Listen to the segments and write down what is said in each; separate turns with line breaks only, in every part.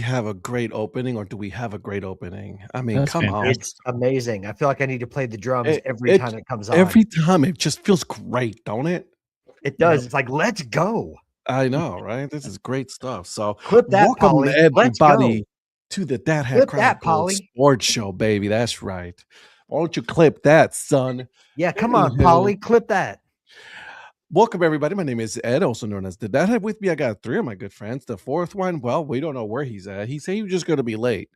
have a great opening, or do we have a great opening? I mean,
That's
come on.
It's amazing. I feel like I need to play the drums every
It
time it comes on.
every time it just feels great, don't it?
It does. It's like, let's go.
I know, right? This is great stuff. So
Clip that,
welcome
Polly. Let's
everybody
go.
to the Dad Hat
Clip that,
Chronicle
Polly.
Sports Show, baby. That's right. Why don't you clip that, son?
Yeah, come on,
Anywho,
Polly. Clip that.
welcome everybody. My name is Ed, also known as the Dad Hat. With me, I got three of my good friends. The fourth one, well, we don't know where he's at. He said he was just going to be late,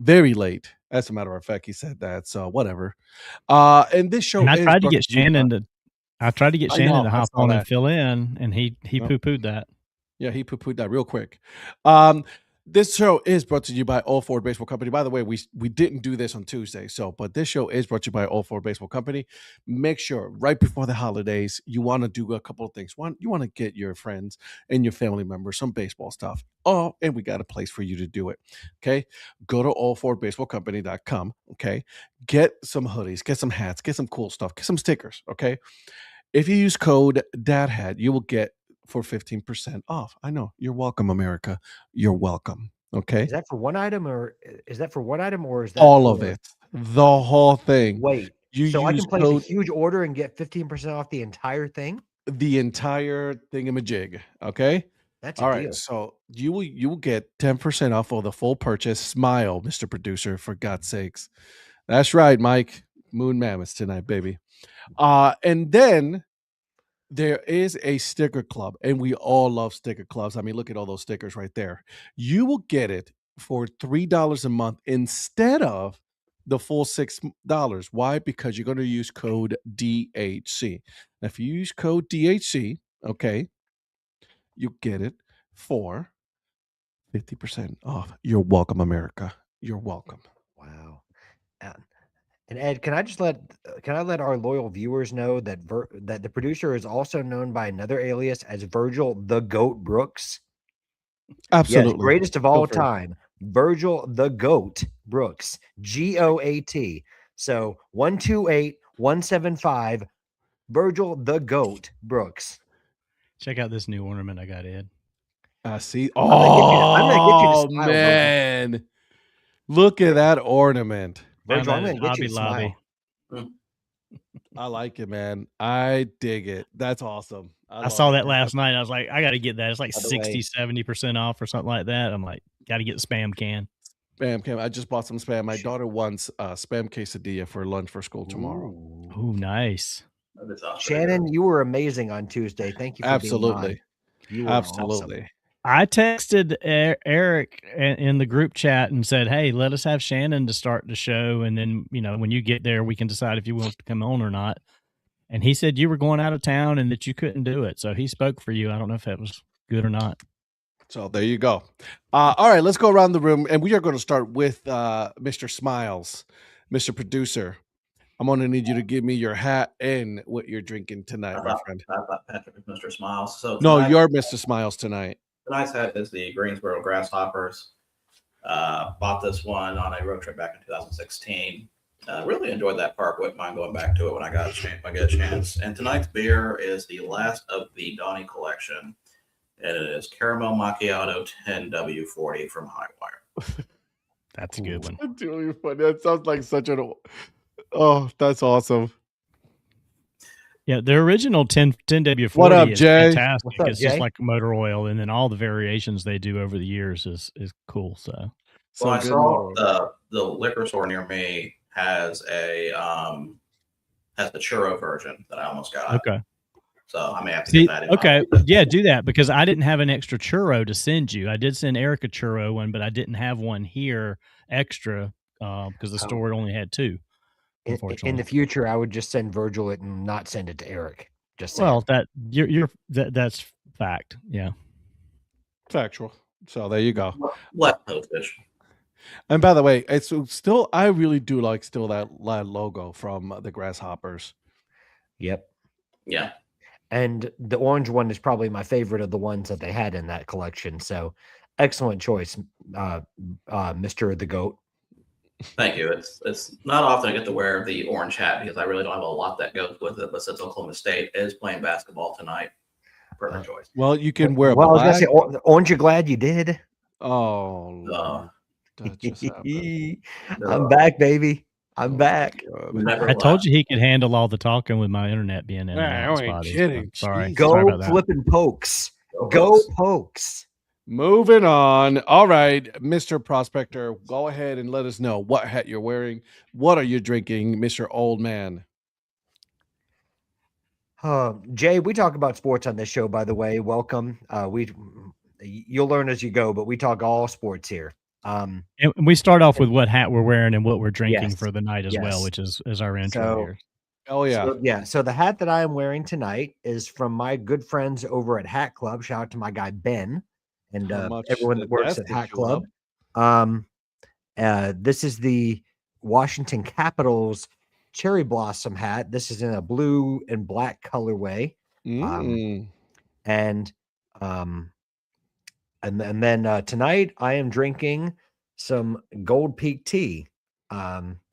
very late. As a matter of fact, he said that. So whatever. And this show
And I
is
tried to
brought
get
you by-
Shannon to. I tried to get
I
Shannon
know,
to
I
hop
saw
on
that.
and fill in, and he
Nope.
poo-pooed that.
Yeah, he poo-pooed that real quick. This show is brought to you by All Ford Baseball Company. By the way, we didn't do this on Tuesday, but this show is brought to you by All Ford Baseball Company. Make sure right before the holidays, you want to do a couple of things. One, you want to get your friends and your family members some baseball stuff. Oh, and we got a place for you to do it. Okay, go to allfordbaseballcompany.com. Okay, get some hoodies, get some hats, get some cool stuff, get some stickers. Okay, if you use code DADHAT, you will get for 15% off. I know. You're welcome, America. You're welcome. Okay.
Is that for one item or is that
All of it. The whole thing.
Wait.
You
so I
use
can place
code
a huge order and get 15% off the entire thing?
the entire thingamajig. Okay.
That's
All
a
right.
deal.
So you will get 10% off of the full purchase. Smile, Mr. Producer, for God's sakes. That's right, Mike. Moon Mammoths tonight, baby. And then there is a sticker club, and we all love sticker clubs. I mean, look at all those stickers right there. You will get it for $3 a month instead of the full $6. Why? Because you're going to use code DHC. Now, if you use code DHC, okay, you get it for 50% off. You're welcome, America. You're welcome.
Wow. And Ed, can I let our loyal viewers know that that the producer is also known by another alias as Virgil the Goat Brooks?
Absolutely.
Yes, greatest of all time, Virgil the Goat Brooks, GOAT. So 128-175, Virgil the Goat Brooks.
Check out this new ornament I got, Ed.
See.
I'm gonna get you to
Oh,
smile,
man. Look at that ornament.
Virgil, I'm
Found that
gonna
at
get you to
Hobby
smile.
I like it, man. I dig it. That's awesome.
I saw that last night. I was like, I got to get that. It's like
By the way-
60-70% off or something like that. I'm like, got to get the spam can.
Spam cam. I just bought some spam. My daughter wants spam quesadilla for lunch for school tomorrow.
Oh, nice.
Shannon, you were amazing on Tuesday. Thank you for
Absolutely.
being on. You were
Absolutely.
awesome.
I texted Eric in the group chat and said, hey, let us have Shannon to start the show. And then, when you get there, we can decide if you want to come on or not. And he said you were going out of town and that you couldn't do it. So he spoke for you. I don't know if that was good or not.
So there you go. All right, let's go around the room. And we are going to start with Mr. Smiles, Mr. Producer. I'm going to need you to give me your hat and what you're drinking tonight, my friend.
I thought Patrick was Mr. Smiles. So
No, you're Mr. Smiles tonight.
Tonight's hat is the Greensboro Grasshoppers. Bought this one on a road trip back in 2016. Really enjoyed that park. Wouldn't mind going back to it when I get a chance. And tonight's beer is the last of the Donnie collection. And it is Caramel Macchiato 10W40 from Highwire.
That's a good one.
That's really funny. That sounds like such an... Oh, that's awesome.
Yeah, the original 10W40
What up,
is
Jay?
fantastic.
What's up,
It's
Jay?
just like motor oil, and then all the variations they do over the years is cool. So
Well, I
good
saw
motor.
the liquor store near me has the churro version that I almost got.
okay.
So I may have to
See,
get that.
okay, yeah, do that because I didn't have an extra churro to send you. I did send Eric a churro one, but I didn't have one here extra because the store only had two.
In the future, I would just send Virgil it and not send it to Eric. Just saying.
Well, that's fact. Yeah.
Factual. So there you go.
What fish?
And by the way, it's still, I really do like still that logo from the Grasshoppers.
Yep.
Yeah.
And the orange one is probably my favorite of the ones that they had in that collection. So excellent choice, Mr. the Goat.
Thank you. It's not often I get to wear the orange hat because I really don't have a lot that goes with it. But since Oklahoma State is playing basketball tonight, perfect choice.
Well, you can wear
Well, I was
black.
gonna say, aren't you glad you did?
Oh, Lord. That just happened.
I'm back, baby. I'm back.
Never
I told
left.
you he could handle all the talking with my internet being in and
Man,
out.
I ain't
spotty, so
kidding.
sorry.
Jesus.
Go
Sorry about that.
flipping pokes.
Go
Go
Pokes.
pokes.
Moving on. All right, Mr. Prospector, go ahead and let us know what hat you're wearing. What are you drinking, Mr. Old Man?
Jay, we talk about sports on this show, by the way. Welcome. You'll learn as you go, but we talk all sports here.
And we start off with what hat we're wearing and what we're drinking
Yes,
for the night as well,
yes.
which is our intro
So-
here.
Oh, yeah.
So the hat that I am wearing tonight is from my good friends over at Hat Club. Shout out to my guy Ben and
How much
everyone that works
death
at
did
Hat
you
Club.
love?
This is the Washington Capitals cherry blossom hat. This is in a blue and black colorway.
Mm.
And then tonight I am drinking some Gold Peak tea.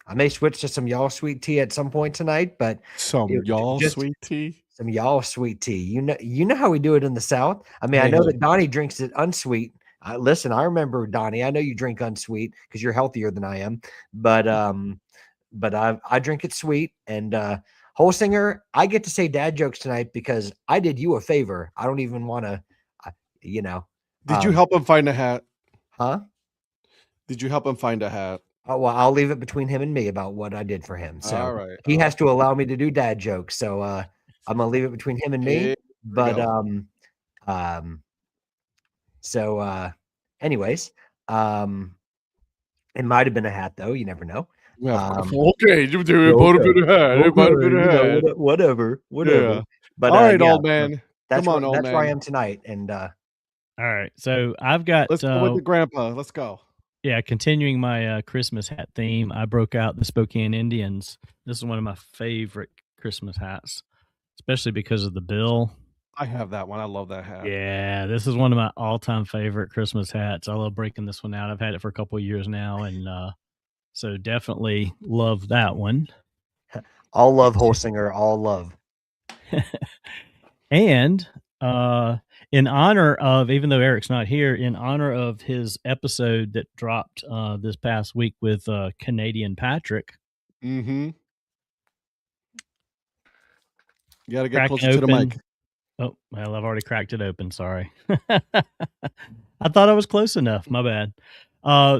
I may switch to some y'all sweet tea at some point tonight, but
Some y'all
just-
sweet tea.
some y'all sweet tea. You know how we do it in the South. I mean, I know that Donnie drinks it unsweet. Listen, I remember Donnie. I know you drink unsweet because you're healthier than I am, but I drink it sweet. And Holsinger, I get to say dad jokes tonight because I did you a favor. I don't even want to,
Did you help him find a hat?
Huh?
Did you help him find a hat?
Oh, well, I'll leave it between him and me about what I did for him. So
All right.
he has to allow me to do dad jokes. So I'm gonna leave it between him and me.
Here
But
go.
anyways, it might have been a hat though. You never know.
Okay, you do it. Might have been a hat. It might have been a hat.
Whatever.
Yeah.
But
All right,
yeah,
old man.
that's
Come on,
where,
old
that's where I
man.
am tonight. And
All right. So I've got
Let's go with the grandpa. Let's go.
continuing my Christmas hat theme, I broke out the Spokane Indians. This is one of my favorite Christmas hats, especially because of the bill.
I have that one. I love that hat.
Yeah, this is one of my all-time favorite Christmas hats. I love breaking this one out. I've had it for a couple of years now, and so definitely love that one.
all love Holsinger, all love.
And in honor of, even though Eric's not here, in honor of his episode that dropped this past week with Canadian Patrick.
Mm-hmm. You got to get
Crack
closer to the
open.
mic.
Oh, well, I've already cracked it open. Sorry. I thought I was close enough. My bad.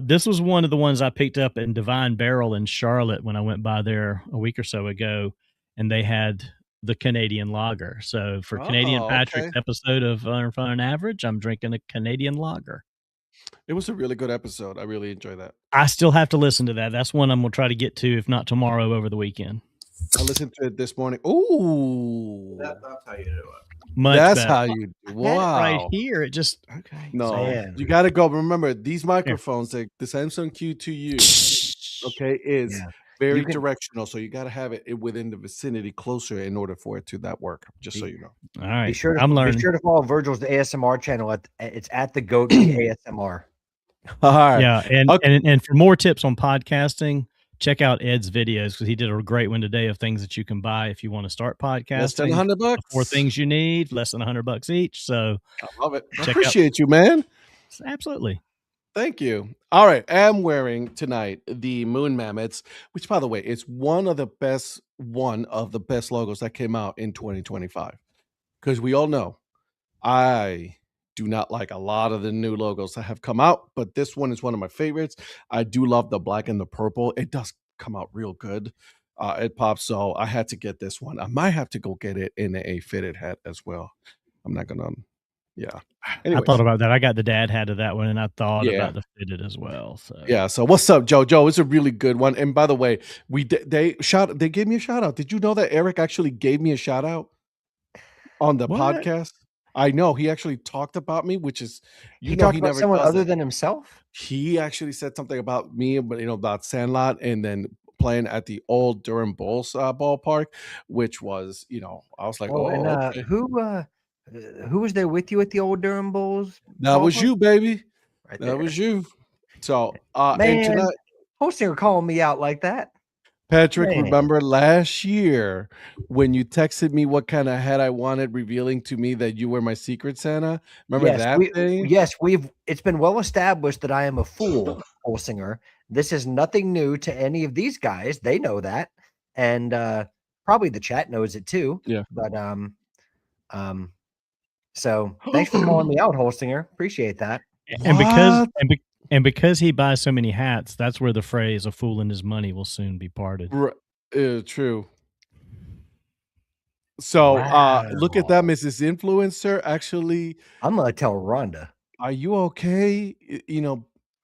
This was one of the ones I picked up in Divine Barrel in Charlotte when I went by there a week or so ago, and they had the Canadian lager. So for Canadian Patrick's episode of Fun and Average, I'm drinking a Canadian lager.
It was a really good episode. I really enjoyed that.
I still have to listen to that. That's one I'm going to try to get to, if not tomorrow, over the weekend.
I listened to it this morning. Ooh.
That's how you do it.
Much
That's
better.
how you do. Wow.
Right here, it just okay.
No,
Man.
you got to go. Remember, these microphones, like the Samsung Q2U, okay, is very
You can-
directional. So you got to have it within the vicinity closer in order for it to that work. Just so you know.
All right.
Be sure
I'm learning.
Be sure to follow Virgil's ASMR channel. It's at the Goat ASMR.
All right.
Yeah, and for more tips on podcasting, check out Ed's videos because he did a great one today of things that you can buy if you want to start podcasting.
Less than $100.
4 things you need, less than $100 each. So
I love it. I
check
appreciate you, man.
Absolutely.
Thank you. All right. I'm wearing tonight the Moon Mammoths, which, by the way, is one of the best logos that came out in 2025. Because we all know I do not like a lot of the new logos that have come out, but this one is one of my favorites. I do love the black and the purple. It does come out real good. It pops. So I had to get this one. I might have to go get it in a fitted hat as well. I'm not going to. Yeah. Anyways.
I thought about that. I got the dad hat of that one, and I thought about the fitted as well. So
yeah. So what's up, Joe? Joe, it's a really good one. And by the way, they gave me a shout out. Did you know that Eric actually gave me a shout out on the podcast? I know he actually talked about me, which is
he talked about someone other than himself.
He actually said something about me, but about Sandlot, and then playing at the old Durham Bulls ballpark, which was, I was like,
okay. Who was there with you at the old Durham Bulls?
That was you, baby.
Right
that
there.
was you. So,
man,
and tonight,
Holsinger calling me out like that.
Patrick,
Man.
remember last year when you texted me what kind of hat I wanted, revealing to me that you were my secret Santa? Remember that thing?
Yes, it's been well established that I am a fool, Holsinger. This is nothing new to any of these guys. They know that. And probably the chat knows it too.
Yeah.
But so thanks for calling me out, Holsinger. Appreciate that.
And because he buys so many hats, that's where the phrase "a fool and his money" will soon be parted.
True. So look at that, Mrs. Influencer. Actually,
I'm gonna tell Rhonda.
Are you okay?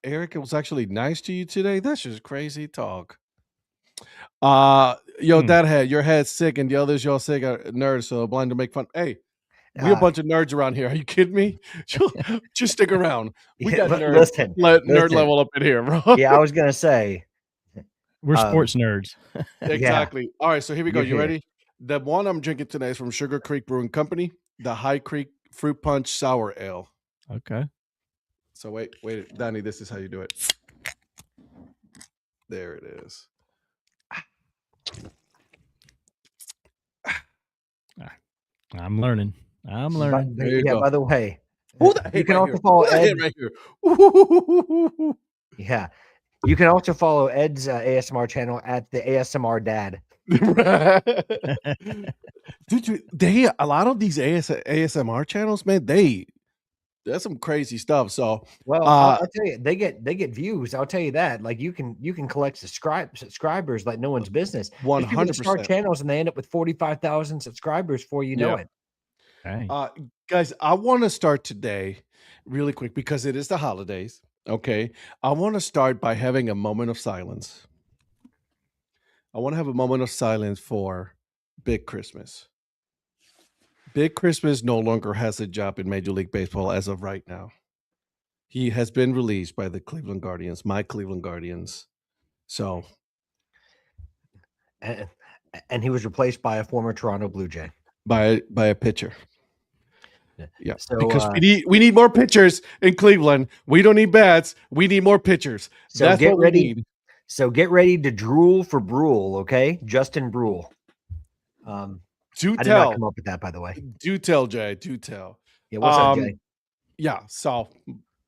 Eric was actually nice to you today. That's just crazy talk. Dad Hat, your head's sick, and the others y'all sick are nerds, so blind to make fun. Hey, we're a bunch of nerds around here. Are you kidding me? Just stick around. We got nerd level up in here, bro.
Yeah, I was gonna say
we're sports nerds.
Exactly. Yeah. All right, so here we go. You
here.
ready? The one I'm drinking today is from Sugar Creek Brewing Company, the High Creek Fruit Punch Sour Ale.
Okay.
So wait, Donnie, this is how you do it. There it is.
I'm learning.
By the way,
you
can also follow Ed
right here.
Yeah. You can also follow Ed's ASMR channel at the ASMR Dad.
Dude, a lot of these ASMR channels, man, that's some crazy stuff. So,
well, I'll tell you, they get views. I'll tell you that. Like you can collect subscribers like no one's business.
100%.
Start channels and they end up with 45,000 subscribers before you know it.
Hey.
Guys, I want to start today really quick because it is the holidays. Okay, I want to start by having a moment of silence. I want to have a moment of silence for Big Christmas. Big Christmas no longer has a job in Major League Baseball as of right now. He has been released by the Cleveland Guardians, my Cleveland Guardians. So,
and he was replaced by a former Toronto Blue Jay.
By a pitcher. Yeah,
so,
because we need more pitchers in Cleveland. We don't need bats. We need more pitchers.
So
that's what we need.
So get ready to drool for Brule, okay? Justin Brule. I did not come up with that, by the way.
Do tell, Jay. Do tell.
Yeah, what's up, Jay?
Yeah, so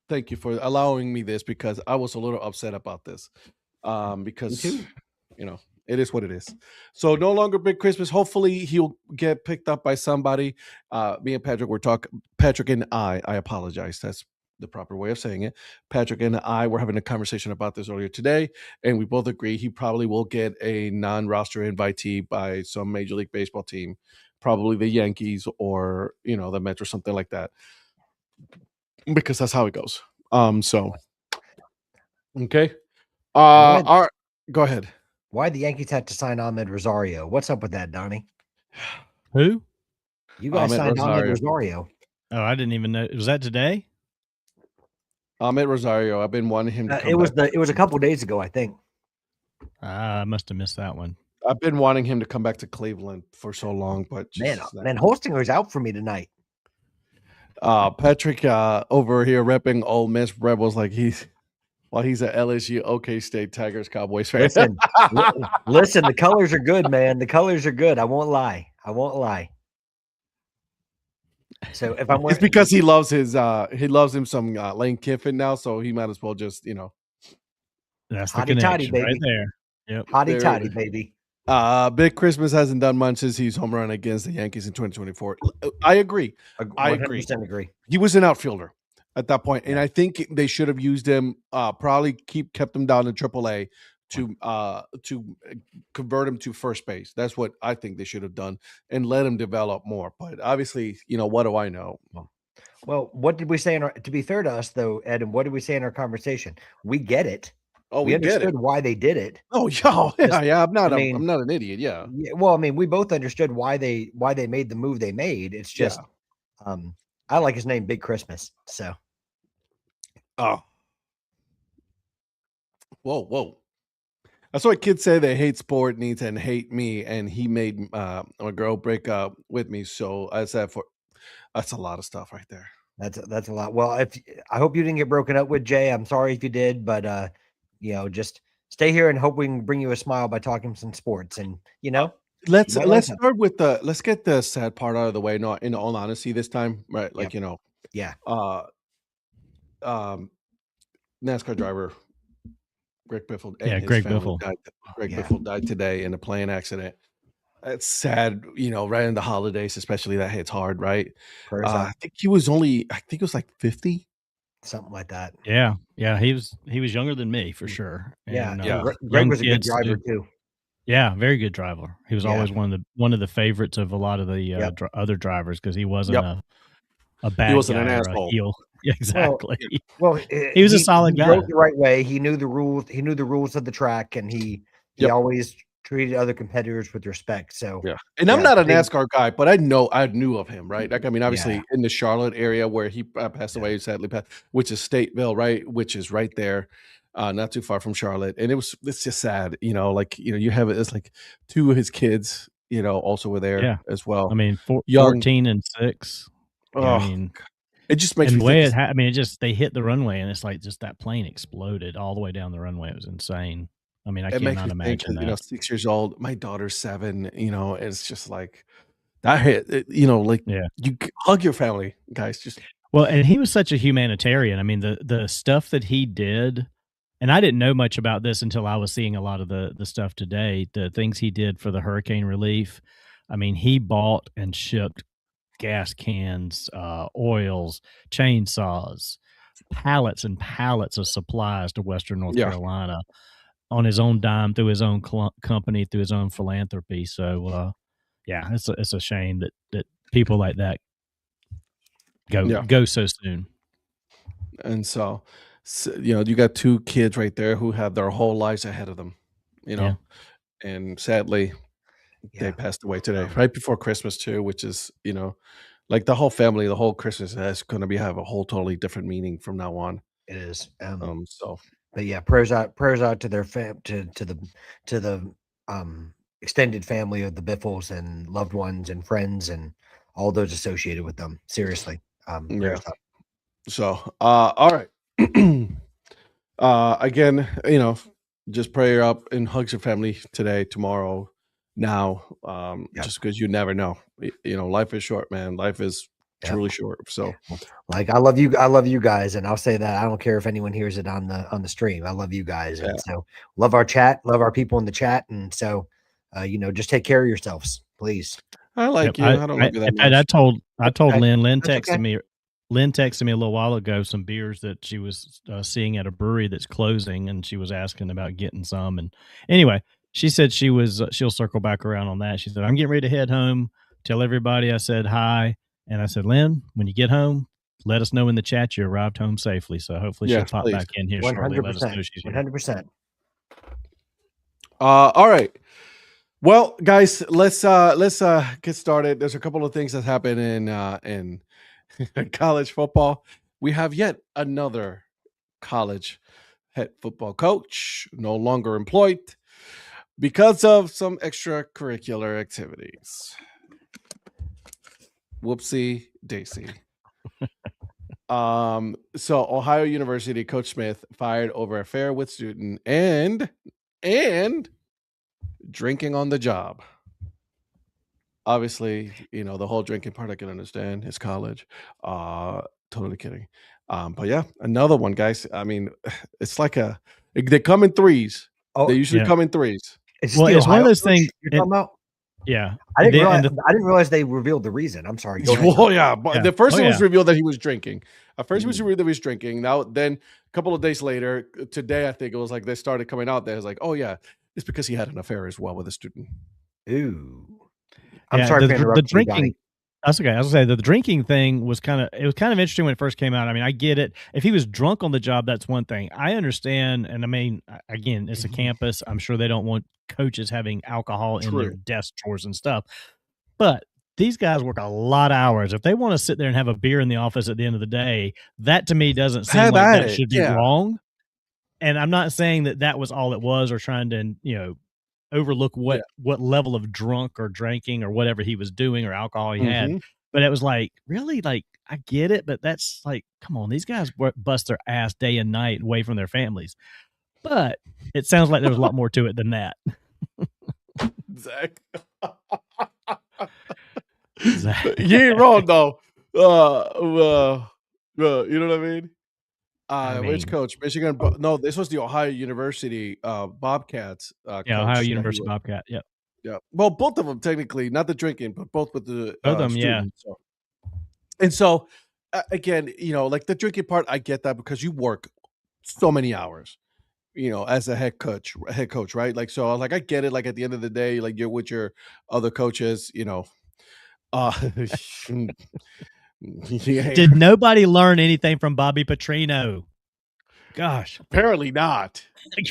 thank you for allowing me this because I was a little upset about this. Because it is what it is. So no longer Big Christmas. Hopefully he'll get picked up by somebody. Me and Patrick were talking. Patrick and I apologize. That's the proper way of saying it. Patrick and I were having a conversation about this earlier today, and we both agree he probably will get a non-roster invitee by some Major League Baseball team, probably the Yankees or the Mets or something like that, because that's how it goes. So okay. Go ahead.
Why the Yankees had to sign Ahmed Rosario? What's up with that, Donnie?
Who?
You guys signed Ahmed Rosario.
Oh, I didn't even know. Was that today?
Ahmed Rosario. I've been wanting him to come
it was a couple days ago, I think.
I must have missed that one.
I've been wanting him to come back to Cleveland for so long, but
man, Holstinger's out for me tonight.
Patrick over here repping Ole Miss Rebels like he's a LSU, OK State, Tigers, Cowboys fan.
Listen, the colors are good, man. The colors are good. I won't lie. So if I'm
it's because he loves him some Lane Kiffin now, so he might as well just
that's the connection right there. Yep.
Hotty toddy, baby.
Big Christmas hasn't done much since he's home run against the Yankees in 2024. I agree. I agree. He was an outfielder at that point, and I think they should have used him. Probably kept him down in AAA to convert him to first base. That's what I think they should have done and let him develop more. But obviously, what do I know?
Well, what did we say to be fair to us though, Ed, and what did we say in our conversation? We get it.
Oh,
we understood why they did it.
Oh, yeah. I'm not an idiot. Yeah.
Well, I mean, we both understood why they made the move they made. It's just, I like his name, Big Christmas. So.
Oh. Whoa. That's why kids say they hate sport needs and hate me, and he made a girl break up with me. So I said that's a lot of stuff right there.
That's a lot. Well, I hope you didn't get broken up with, Jay. I'm sorry if you did, but just stay here and hope we can bring you a smile by talking some sports. And
let's
you might learn
start with let's get the sad part out of the way. Not in all honesty this time, right? Like
yeah.
NASCAR driver Greg Biffle and his
Greg
family
Biffle.
died. Greg Biffle died today in a plane accident. It's sad, right in the holidays, especially that hits hard, right? I think he was like 50.
Something like that.
Yeah. He was younger than me for sure. And,
Greg was a good driver too.
Yeah, very good driver. He was always one of the favorites of a lot of the other drivers because he wasn't a bad
he wasn't
guy
an
or
asshole.
A heel. Exactly.
Well,
he was a solid guy.
He drove the right way. He knew the rules. He knew the rules of the track, and he always treated other competitors with respect. So
and I'm not a NASCAR guy, but I knew of him, right? Like, I mean, obviously in the Charlotte area where he passed away, sadly passed, which is Stateville, right? Which is right there, not too far from Charlotte. And it's just sad, you have it's like two of his kids, also were there as well.
I mean, 14 and 6. I mean,
it just makes
and
me
the way
think
they hit the runway and it's like just that plane exploded all the way down the runway. It was insane. I mean, I cannot imagine that.
6 years old, my daughter's 7, it's just like that hit, you hug your family, guys.
Well, and he was such a humanitarian. I mean, the stuff that he did, and I didn't know much about this until I was seeing a lot of the stuff today, the things he did for the hurricane relief. I mean, he bought and shipped gas cans, oils, chainsaws, pallets and pallets of supplies to Western North Carolina on his own dime through his own company, through his own philanthropy. So, it's a shame that people like that go so soon.
And so, you got two kids right there who have their whole lives ahead of them, and sadly they passed away today, right before Christmas too, which is, like the whole family, the whole Christmas is going to have a whole totally different meaning from now on.
It is.
But
prayers out to their to the extended family of the Biffles and loved ones and friends and all those associated with them. Seriously.
So, all right. Again, just pray up and hugs your family today, tomorrow, now, just because you never know. Life is short, man. Life is truly short. So,
like, I love you guys, and I'll say that I don't care if anyone hears it on the stream. I love you guys, and so love our chat, love our people in the chat, and so just take care of yourselves, please.
I like you. I don't like you that much.
And I told Lynn. Lynn texted me. Lynn texted me a little while ago some beers that she was seeing at a brewery that's closing, and she was asking about getting some. And anyway, she said she'll circle back around on that. She said, I'm getting ready to head home. Tell everybody I said hi. And I said, Lynn, when you get home, let us know in the chat you arrived home safely. So hopefully she'll pop back in here shortly.
100%.
All right. Well, guys, let's get started. There's a couple of things that happen in college football. We have yet another college head football coach no longer employed because of some extracurricular activities. Whoopsie daisy. So Ohio University Coach Smith fired over affair with student and drinking on the job. Obviously, the whole drinking part I can understand. It's college. Totally kidding. But yeah, another one, guys. I mean, it's like they come in threes. They usually come in threes.
It's one of those things
you're talking about.
Yeah,
I didn't realize they revealed the reason. I'm sorry. Go ahead.
Well, but the first it was revealed that he was drinking. At first, it was revealed that he was drinking. Now, then, a couple of days later, today, I think it was like they started coming out there. It was like, oh yeah, it's because he had an affair as well with a student.
Ooh, I'm sorry for interrupting.
The drinking. That's okay. I was gonna say the drinking thing was kind of interesting when it first came out. I mean, I get it. If he was drunk on the job, that's one thing. I understand, and I mean, again, it's a campus. I'm sure they don't want coaches having alcohol in their desk drawers and stuff. But these guys work a lot of hours. If they want to sit there and have a beer in the office at the end of the day, that to me doesn't seem like that should be wrong. And I'm not saying that was all it was, or trying to overlook what level of drunk or drinking or whatever he was doing or alcohol he had. But it was like, really, like, I get it, but that's like, come on, these guys bust their ass day and night away from their families. But it sounds like there was a lot more to it than that.
Zach.
Zach.
You ain't wrong though. You know what I mean? Which coach? Michigan? No, this was the Ohio University Bobcats.
Yeah,
coach
Ohio
that he
University
was.
Bobcat. Yep.
Yeah. Well, both of them technically, not the drinking, but both with the
Both of them, yeah.
students. So. And so, again, like the drinking part, I get that because you work so many hours, as a head coach, right? Like, so like, I get it. Like at the end of the day, like you're with your other coaches,
Did nobody learn anything from Bobby Petrino? Gosh,
apparently not.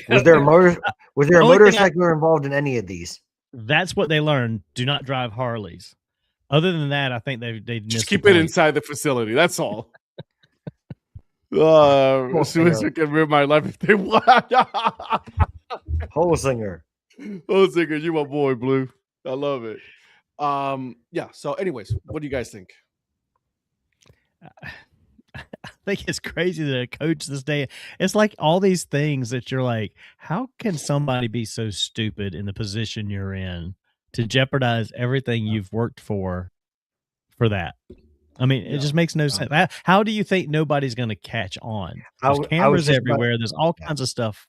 Was there a motorcycle involved in any of these?
That's what they learned. Do not drive Harleys. Other than that, I think they
just keep it inside the facility. That's all. Suicide can ruin my life if they want.
Holsinger,
you my boy, Blue. I love it. Yeah. So, anyways, what do you guys think?
I think it's crazy that a coach this day. It's like all these things that you're like, how can somebody be so stupid in the position you're in to jeopardize everything you've worked for that? I mean, it just makes no sense. How do you think nobody's going to catch on? There's cameras everywhere. There's all kinds of stuff.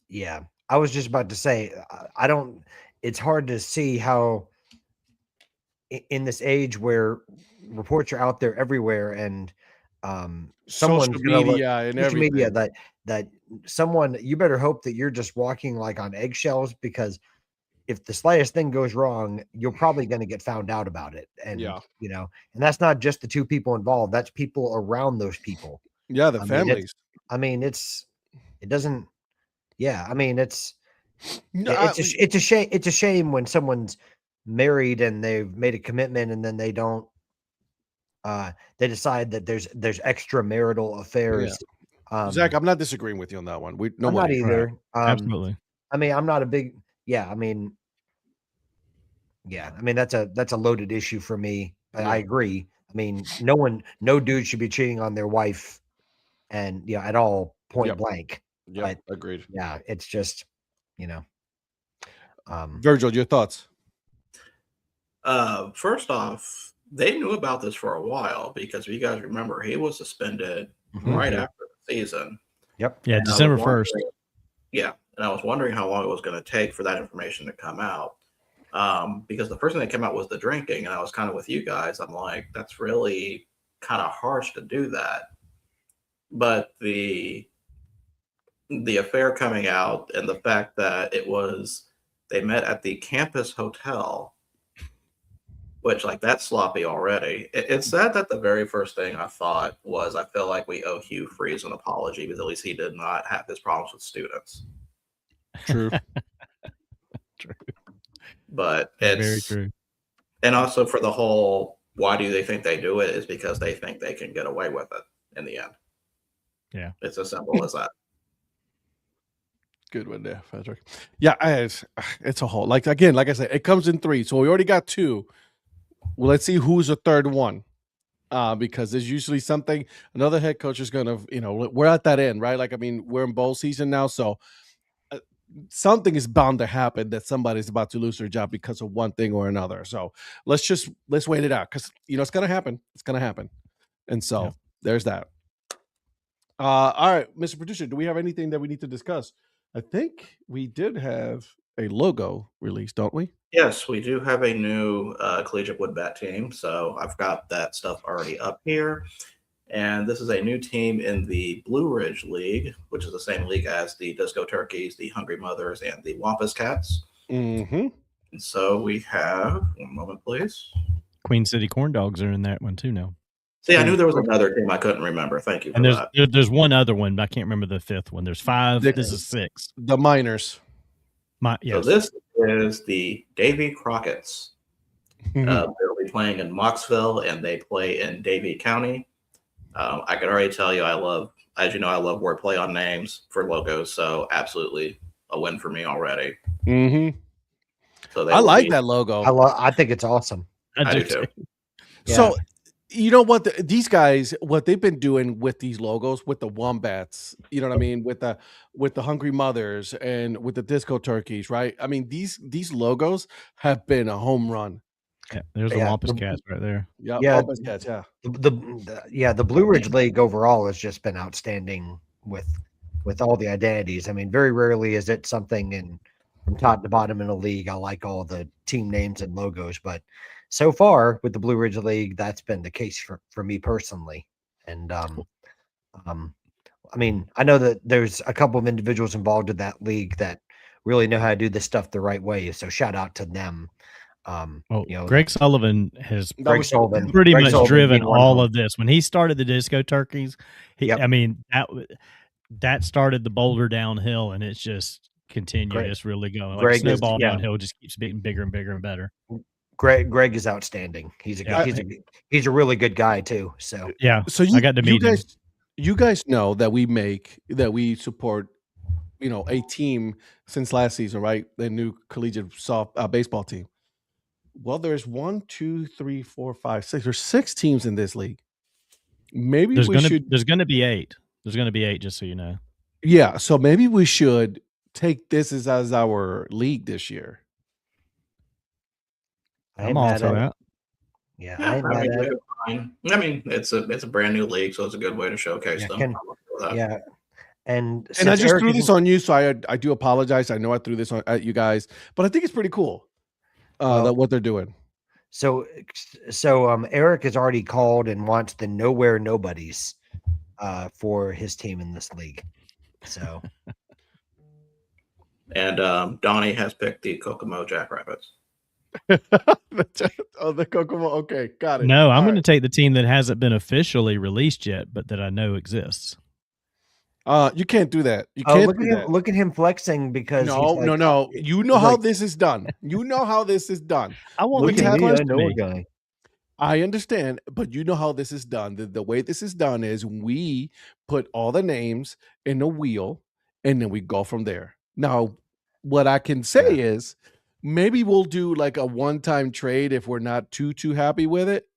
Yeah. I was just about to say, it's hard to see how in this age where reports are out there everywhere and someone's
social media and everything.
Media that someone, you better hope that you're just walking like on eggshells, because if the slightest thing goes wrong, you're probably going to get found out about it. And, and that's not just the two people involved. That's people around those people.
Yeah. The families.
It's a shame. It's a shame when someone's married and they've made a commitment and then they don't, they decide that there's extramarital affairs.
Yeah. Zach, I'm not disagreeing with you on that one.
I'm not either.
Absolutely.
I mean, I'm not a big, I mean, that's a loaded issue for me. I agree. I mean, no dude should be cheating on their wife and, at all, point blank.
Yeah, agreed.
Yeah, it's just,
Virgil, your thoughts?
First off, they knew about this for a while because if you guys remember, he was suspended right after the season.
Yep.
Yeah, December 1st.
Yeah, and I was wondering how long it was going to take for that information to come out. Because the first thing that came out was the drinking, and I was kind of with you guys. I'm like, that's really kind of harsh to do that. But the affair coming out and the fact that they met at the campus hotel, which that's sloppy already. It's sad that the very first thing I thought was, I feel like we owe Hugh Freeze an apology because at least he did not have his problems with students.
True.
True.
But it's
very true.
And also for the whole, why do they think they do it, is because they think they can get away with it in the end.
Yeah.
It's as simple as that.
Good one there, Patrick. Yeah, it's a whole, like I said, it comes in 3. So we already got 2. Well, let's see who's the third one. Because there's usually something, another head coach is going to, we're at that end, right? Like, I mean, we're in bowl season now. So something is bound to happen that somebody's about to lose their job because of one thing or another. So let's wait it out because, it's going to happen. It's going to happen. And so there's that. All right, Mr. Producer, do we have anything that we need to discuss? I think we did have a logo release, don't we?
Yes, we do have a new collegiate wood bat team. So I've got that stuff already up here. And this is a new team in the Blue Ridge League, which is the same league as the Disco Turkeys, the Hungry Mothers, and the Wampus Cats.
Mm-hmm.
And so we have, one moment, please.
Queen City Corn Dogs are in that one too now.
See, I knew there was another team I couldn't remember. Thank you for
that. There's one other one, but I can't remember the 5th one. There's 5. This is 6.
The Miners.
Yes. So this is the Davy Crockett's. They'll be playing in Moxville, and they play in Davie County. I can already tell you, I love wordplay on names for logos. So absolutely a win for me already.
Mm-hmm. So I like that logo.
I think it's awesome.
I do too.
Yeah. So you know what? These guys, what they've been doing with these logos, with the wombats, you know what I mean, with the hungry mothers and with the disco turkeys, right? I mean, these logos have been a home run.
Yeah, there's the Wampus Cats right there.
Yeah,
Yeah,
Wampus Cats, yeah.
The Blue Ridge League overall has just been outstanding with all the identities. I mean, very rarely is it something from top to bottom in a league. I like all the team names and logos, but so far with the Blue Ridge League, that's been the case for me personally. And I mean, I know that there's a couple of individuals involved in that league that really know how to do this stuff the right way. So shout out to them.
Greg Sullivan has
Greg Sullivan
pretty
Greg
much
Sullivan
driven
being one of
all
them.
of this. When he started the disco turkeys,
Yep.
I mean, that started the boulder downhill, and it's just continued. It's really going. Like
Greg
snowball
is- yeah.
downhill just keeps getting bigger and bigger and better.
Greg is outstanding. He's a really good guy too. So
Yeah.
So
I got to meet him.
You guys know that we support, a team since last season, right? The new collegiate baseball team. Well, there's 1, 2, 3, 4, 5, 6. There's 6 teams in this league. Maybe
There's going to be 8. There's going to be 8, just so you know.
Yeah, so maybe we should take this as our league this year.
I'm all for that.
Yeah,
I mean, it's a brand new league, so it's a good way to showcase them.
Yeah, and
I just threw this on you, so I do apologize. I know I threw this at you guys, but I think it's pretty cool that what they're doing.
So Eric has already called and wants the Nowhere Nobodies for his team in this league. So,
and Donnie has picked the Kokomo Jackrabbits.
The Kokomo. Okay, got it.
No, I'm going to take the team that hasn't been officially released yet, but that I know exists.
You can't do that. You can't
look at him flexing because
no. You know how this is done. You know how this is done.
I won't look at me. I know a
guy.
I understand, but you know how this is done. The way this is done is we put all the names in a wheel, and then we go from there. Now, what I can say is maybe we'll do like a one-time trade if we're not too happy with it,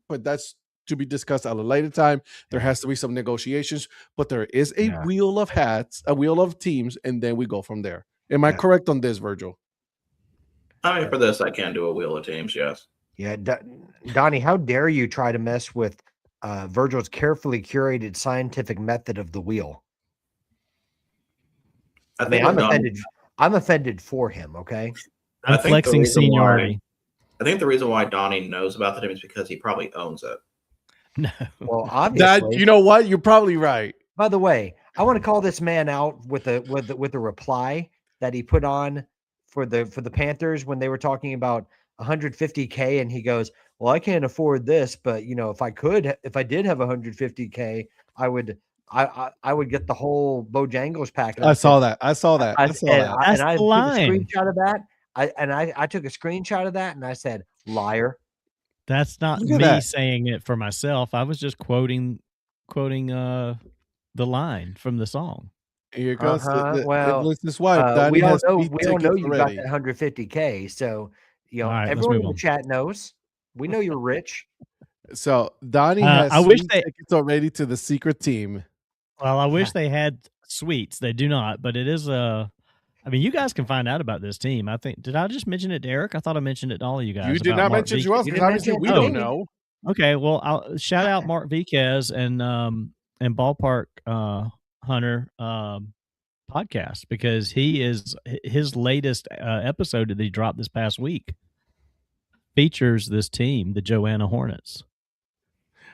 but that's to be discussed at a later time. There has to be some negotiations, but there is a wheel of hats, a wheel of teams, and then we go from there. Am I correct on this, Virgil?
I mean, for this, I can do a wheel of teams, yes.
Yeah, Donnie, how dare you try to mess with Virgil's carefully curated scientific method of the wheel? I mean, I'm offended for him, okay?
I'm flexing seniority.
I think the reason why Donnie knows about the team is because he probably owns it.
No.
Well, obviously.
You know what? You're probably right.
By the way, I want to call this man out with a reply that he put on for the Panthers when they were talking about $150K, and he goes, "Well, I can't afford this, but if I did have $150K, I would get the whole Bojangles package."
I saw that.
That's the line.
Took a screenshot of that. I took a screenshot of that, and I said, "Liar."
That's not me saying it for myself. I was just quoting the line from the song.
Here goes
this wife. We all know you got that $150K. So everyone in the chat knows. We know you're rich.
So Donnie has tickets already to the secret team.
Well, I wish they had suites. They do not, but it is I mean, you guys can find out about this team. I think. Did I just mention it to Eric? I thought I mentioned it to all of you guys.
You did not mention to us because obviously we don't know.
Okay, well, I'll shout out Mark Viquez and Ballpark Hunter podcast, because his latest episode that he dropped this past week features this team, the Joanna Hornets.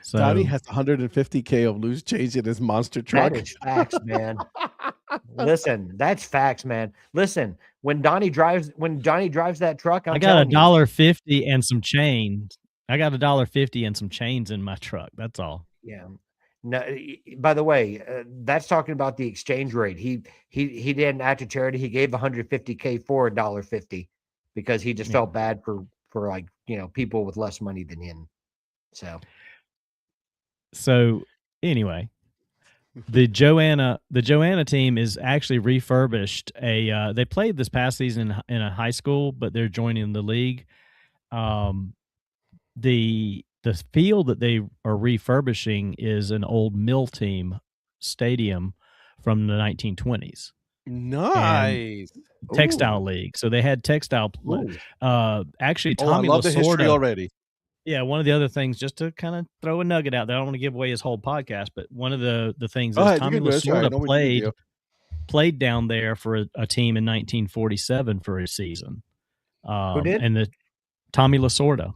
So
Donnie has $150K of loose change in his monster truck.
That is facts, man. Listen, that's facts, man. Listen, when Donnie drives that truck,
I got $1.50 and some chains. I got $1.50 and some chains in my truck. That's all.
Yeah. No, by the way, that's talking about the exchange rate. He didn't act to charity. He gave $150K for $1.50 because he just felt bad for like, people with less money than him.
So anyway, the Joanna team is actually refurbished. They played this past season in a high school, but they're joining the league. The the field that they are refurbishing is an old mill team stadium from the 1920s.
Nice.
Textile league. So they had textile play. Actually, Tommy
I love the history
Lasorda
already.
Yeah, one of the other things, just to kind of throw a nugget out there, I don't want to give away his whole podcast, but one of the things is Tommy Lasorda played down there for a team in 1947 for a season.
Who did?
And Tommy Lasorda.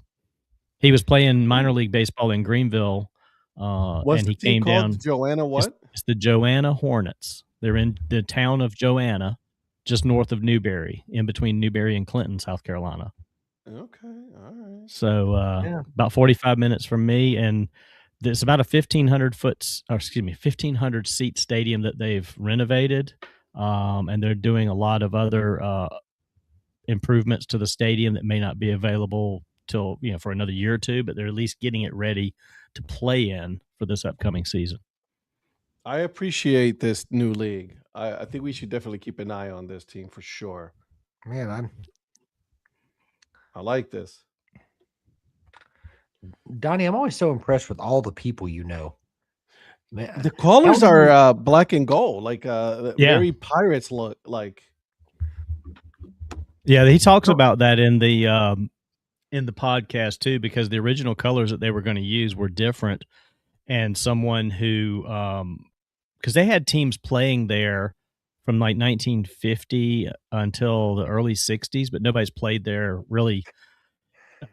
He was playing minor league baseball in Greenville,
What's
and he
the team
came
called?
down.
Joanna what?
It's the Joanna Hornets. They're in the town of Joanna, just north of Newberry, in between Newberry and Clinton, South Carolina.
Okay, all right.
So about 45 minutes from me, and it's about a 1,500 seat stadium that they've renovated, and they're doing a lot of other improvements to the stadium that may not be available till for another year or two, but they're at least getting it ready to play in for this upcoming season.
I appreciate this new league. I think we should definitely keep an eye on this team for sure.
Man,
I like this.
Donnie, I'm always so impressed with all the people you know. Man,
the colors are black and gold, like very Pirates look like.
Yeah, he talks about that in the podcast too, because the original colors that they were going to use were different, and someone who because they had teams playing there from like 1950 until the early 60s, but nobody's played there really.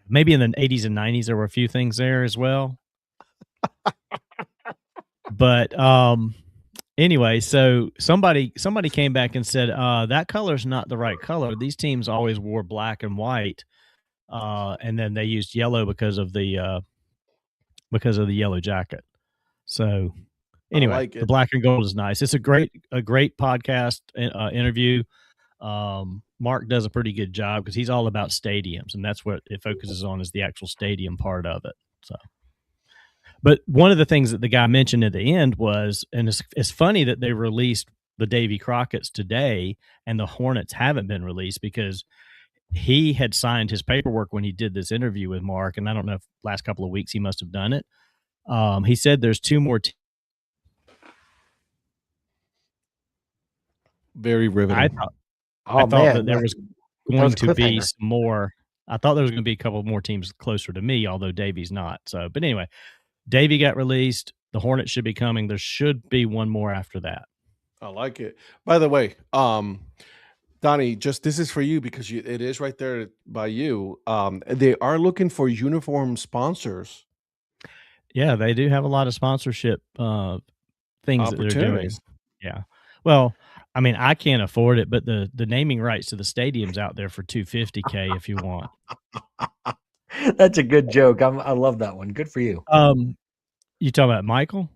Maybe in the 80s and 90s there were a few things there as well. But anyway, so somebody came back and said that color's not the right color. These teams always wore black and white, and then they used yellow because of the yellow jacket. So anyway, the black and gold is nice. It's a great podcast interview. Mark does a pretty good job because he's all about stadiums, and that's what it focuses on, is the actual stadium part of it. So, but one of the things that the guy mentioned at the end was, and it's funny that they released the Davy Crockett's today and the Hornets haven't been released, because he had signed his paperwork when he did this interview with Mark, and I don't know if last couple of weeks he must have done it. He said there's two more
very riveting.
I thought that there was going to be some more. I thought there was going to be a couple more teams closer to me, although Davy's not. So, but anyway, Davy got released. The Hornets should be coming. There should be one more after that.
I like it. By the way, Donnie, this is for you because it is right there by you. They are looking for uniform sponsors.
Yeah, they do have a lot of sponsorship things that they're doing. Yeah. Well, I mean, I can't afford it, but the naming rights to the stadium's out there for $250K if you want.
That's a good joke. I love that one. Good for you.
You talking about Michael?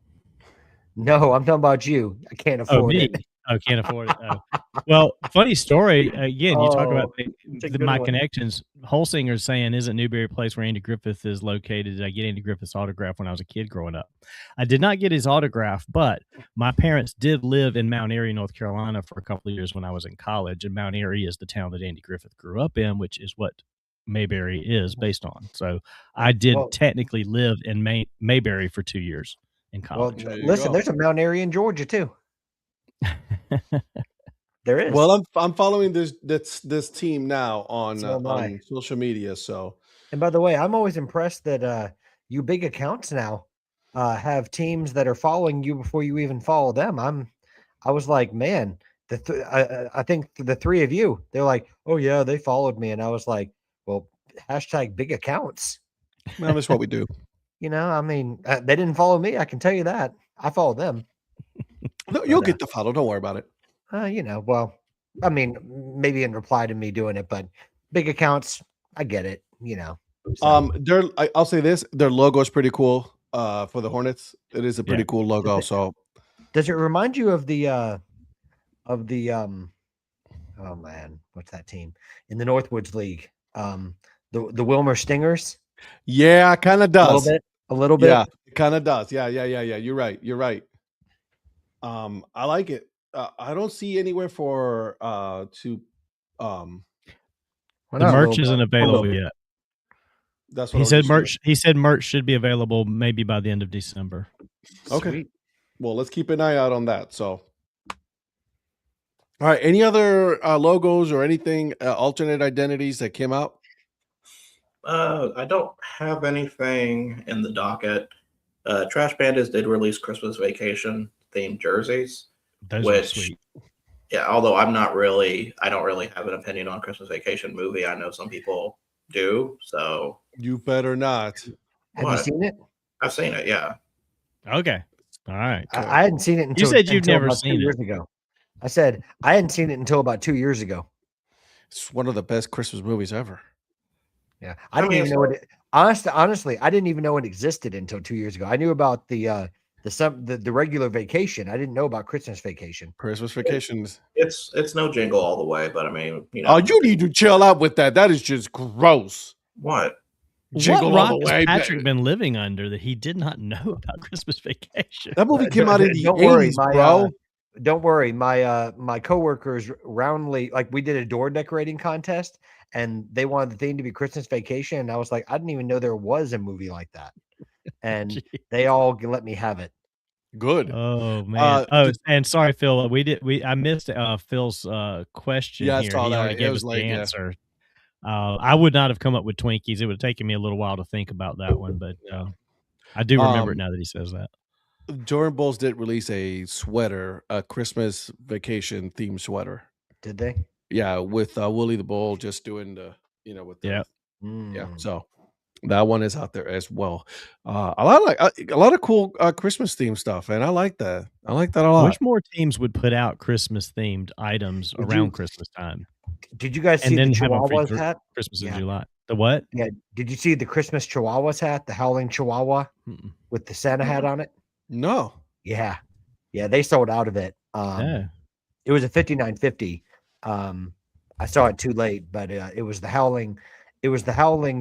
No, I'm talking about you. I can't afford it.
Oh, can't afford it. Oh. Well, funny story. Again, you talk about my connections. Holsinger's saying, isn't Newberry a place where Andy Griffith is located? Did I get Andy Griffith's autograph when I was a kid growing up? I did not get his autograph, but my parents did live in Mount Airy, North Carolina for a couple of years when I was in college. And Mount Airy is the town that Andy Griffith grew up in, which is what Mayberry is based on. So I did technically live in Mayberry for 2 years in college.
Well, listen, there's a Mount Airy in Georgia too. There is.
Well, I'm following this team now on social media. So,
and by the way, I'm always impressed that you big accounts now have teams that are following you before you even follow them. I was like, man, I think the three of you, they're like, oh yeah, they followed me, and I was like, well, hashtag big accounts.
Well, that's what we do.
I mean, they didn't follow me. I can tell you that. I followed them.
No, you'll get the follow. Don't worry about it.
Well, I mean, maybe in reply to me doing it, but big accounts, I get it. So.
I'll say this: their logo is pretty cool. For the Hornets, it is a pretty cool logo. So,
does it remind you of the oh man, what's that team in the Northwoods League? The Wilmer Stingers.
Yeah, kind of does.
A little bit.
Yeah, it kind of does. Yeah. You're right. I like it. I don't see anywhere for
the merch isn't available yet.
That's what
He
I was
said
just
merch. He said merch should be available maybe by the end of December.
Okay.
Sweet.
Well, let's keep an eye out on that. So, all right. Any other logos or anything alternate identities that came out?
I don't have anything in the docket. Trash Pandas did release Christmas Vacation themed jerseys.
Those are sweet.
Yeah, although I don't really have an opinion on Christmas Vacation movie. I know some people do. So
You better not.
Have
What?
you seen it?
I've seen it. Yeah.
Okay. All right.
I hadn't seen it until
You said you've
until
never
about
seen
2
it.
years ago. I said I hadn't seen it until about 2 years ago.
It's one of the best Christmas movies ever.
Yeah, I didn't even know it. Honestly, I didn't even know it existed until 2 years ago. I knew about the regular Vacation. I didn't know about Christmas Vacation.
Christmas Vacations.
It's no Jingle All the Way, but I mean,
Oh, you need to chill out with that. That is just gross.
What?
Jingle
what rock
All the
has
Way.
Patrick been living under that he did not know about Christmas Vacation?
That movie came out in the
Don't worry,
80s, bro.
Don't worry, my coworkers roundly, like, we did a door decorating contest, and they wanted the theme to be Christmas Vacation, and I was like, I didn't even know there was a movie like that, and they all let me have it.
Good.
Oh man. And sorry, Phil. I missed Phil's question
Yeah, I
here.
saw
He
that.
already
It
gave
was
us
late,
the
yeah.
answer. I would not have come up with Twinkies. It would have taken me a little while to think about that one, but I do remember it now that he says that.
Jordan Bulls did release a sweater, a Christmas Vacation themed sweater.
Did they?
Yeah, with Willie the Bull just doing the, with the,
Yeah.
yeah. So that one is out there as well. A lot of cool Christmas themed stuff, and I like that. I like that a lot.
Which more teams would put out Christmas themed items around Christmas time?
Did you guys see the Chihuahuas hat?
Christmas in July. The what?
Yeah. Did you see the Christmas Chihuahuas hat? The Howling Chihuahua with the Santa hat on it?
No.
Yeah. They sold out of it.
Yeah.
It was a $59.50. I saw it too late, but it was the Howling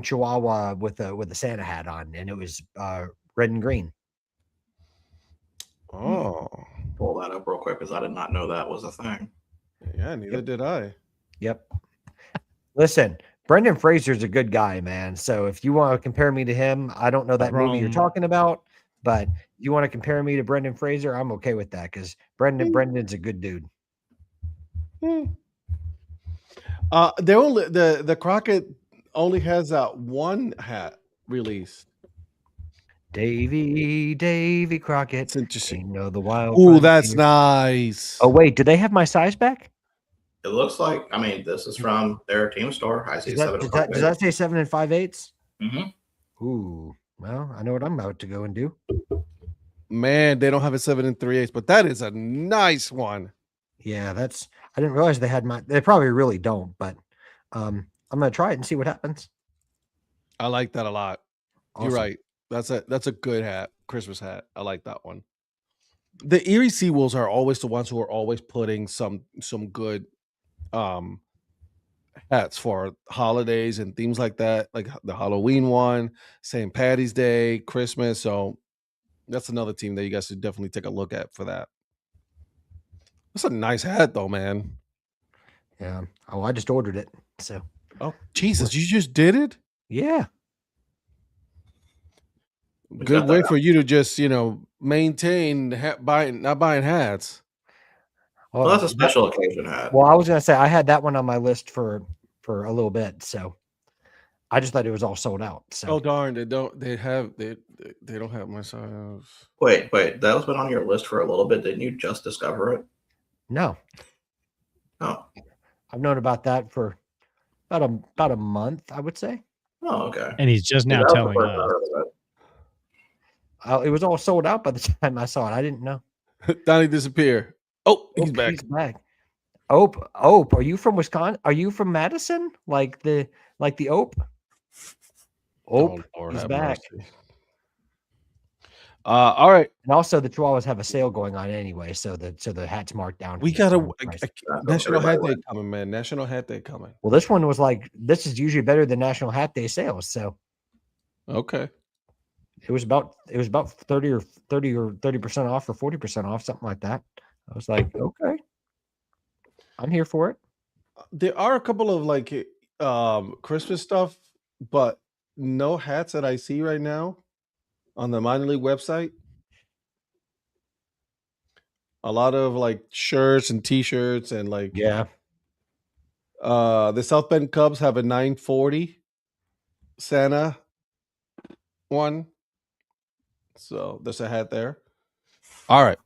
Chihuahua with a Santa hat on, and it was red and green.
Oh.
Pull that up real quick because I did not know that was a thing.
Yeah, neither did I.
Yep. Listen, Brendan Fraser's a good guy, man. So if you want to compare me to him, I don't know that movie you're talking about, but if you want to compare me to Brendan Fraser, I'm okay with that because Brendan's a good dude.
The Crockett only has one hat released.
Davy Crockett.
It's interesting.
You know the wild.
Oh, that's nice.
Oh wait, do they have my size back?
It looks like, this is from their team store. I see
does that say 7 5/8?
Mm-hmm.
Ooh, well, I know what I'm about to go and do.
Man, they don't have a 7 3/8, but that is a nice one.
Yeah, I didn't realize they had they probably really don't, but I'm gonna try it and see what happens.
I like that a lot.
Awesome.
You're right. That's a good hat, Christmas hat. I like that one. The Erie Seawolves are always the ones who are always putting some good hats for holidays and things like that, like the Halloween one, St. Patty's Day, Christmas. So that's another team that you guys should definitely take a look at for that. That's a nice hat though, man.
Yeah. Oh, I just ordered it. So.
Oh, Jesus, you just did it?
Yeah.
Good way for you to just, maintain not buying hats.
Well, that's a special occasion hat.
Well, I was gonna say I had that one on my list for a little bit, so I just thought it was all sold out. So.
Oh darn, they don't have my size.
Wait, that was been on your list for a little bit. Didn't you just discover it?
No.
Oh.
I've known about that for about a month, I would say.
Oh, okay.
And he's just now telling us.
It was all sold out by the time I saw it. I didn't know.
Donnie disappear. Oh, he's back.
He's back. Ope, are you from Wisconsin? Are you from Madison? Like the Ope? Ope, he's back.
Mercy. All right.
And also the Chihuahuas have a sale going on anyway, so the hat's marked down.
We got a National Hat Day coming, man. National Hat Day coming.
Well, this one was this is usually better than National Hat Day sales, so
okay.
It was about 30% off or 40% off, something like that. I was like, okay, I'm here for it.
There are a couple of Christmas stuff, but no hats that I see right now on the minor league website. A lot of like shirts and T-shirts and like
Yeah.
The South Bend Cubs have a 940 Santa one. So there's a hat there. All right.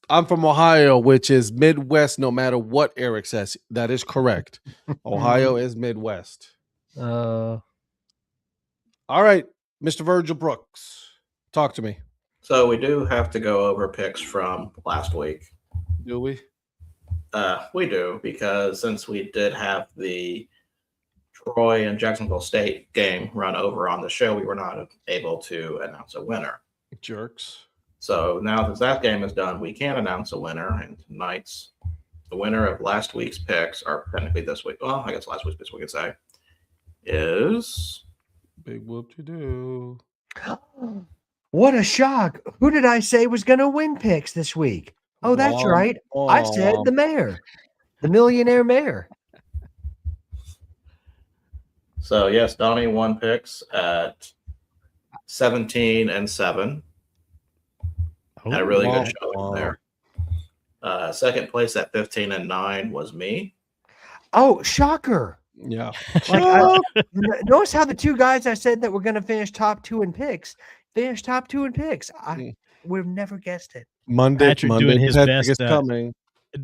I'm from Ohio, which is Midwest, no matter what Eric says. That is correct. Ohio is Midwest. All right, Mr. Virgil Brooks, talk to me.
So we do have to go over picks from last week.
Do we?
We do, because since we did have the Troy and Jacksonville State game run over on the show, we were not able to announce a winner.
Jerks.
So now that that game is done, we can announce a winner. And tonight's the winner of last week's picks, or technically this week. Well, I guess last week's picks we could say is
big whoop to do.
What a shock! Who did I say was going to win picks this week? Oh, that's right. I said the mayor, the millionaire mayor.
So yes, Donnie won picks at 17-7. Had a really good showing there. Second place at 15-9 was me.
Oh, shocker!
Yeah.
Notice how the two guys I said that were going to finish top 2 in picks finished top 2 in picks. I would have never guessed it.
Monday
doing his best.
Is coming.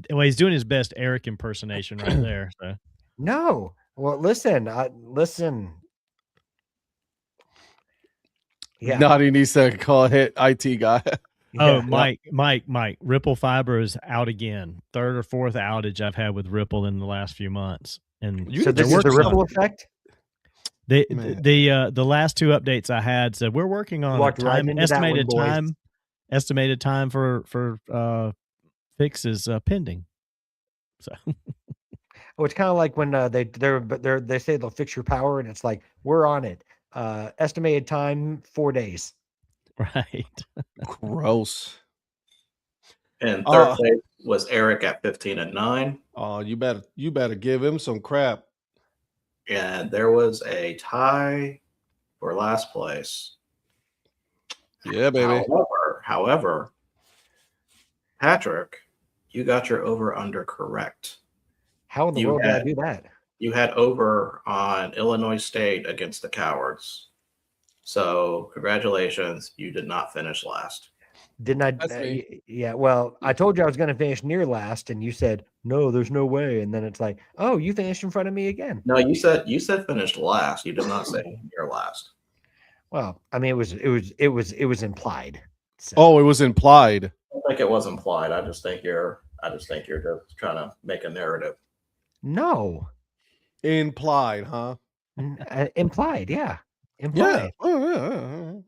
Well, he's doing his best Eric impersonation right there. So.
No. Well, listen. Yeah.
Donnie needs to call hit IT guy.
Oh, Mike, Ripple Fiber is out again. Third or fourth outage I've had with Ripple in the last few months. And
so this is the Ripple effect?
The last 2 updates I had said we're working on estimated time for fixes pending. So
it's kind of like when they say they'll fix your power and it's like we're on it. Estimated time 4 days.
Right.
Gross.
And third place was Eric at 15-9.
Oh, you better give him some crap.
And there was a tie for last place.
Yeah, baby.
However, Patrick, you got your over-under correct.
How in the world did I do that?
You had over on Illinois State against the Cowards. So congratulations, you did not finish last.
Didn't I? Yeah. Well, I told you I was going to finish near last, and you said no. There's no way. And then it's like, oh, you finished in front of me again.
No, you said finished last. You did not say near last.
Well, I mean, it was implied. So.
Oh, it was implied.
I don't think it was implied. I just think you're just trying to make a narrative.
No.
Implied, huh?
Implied, yeah. Implied.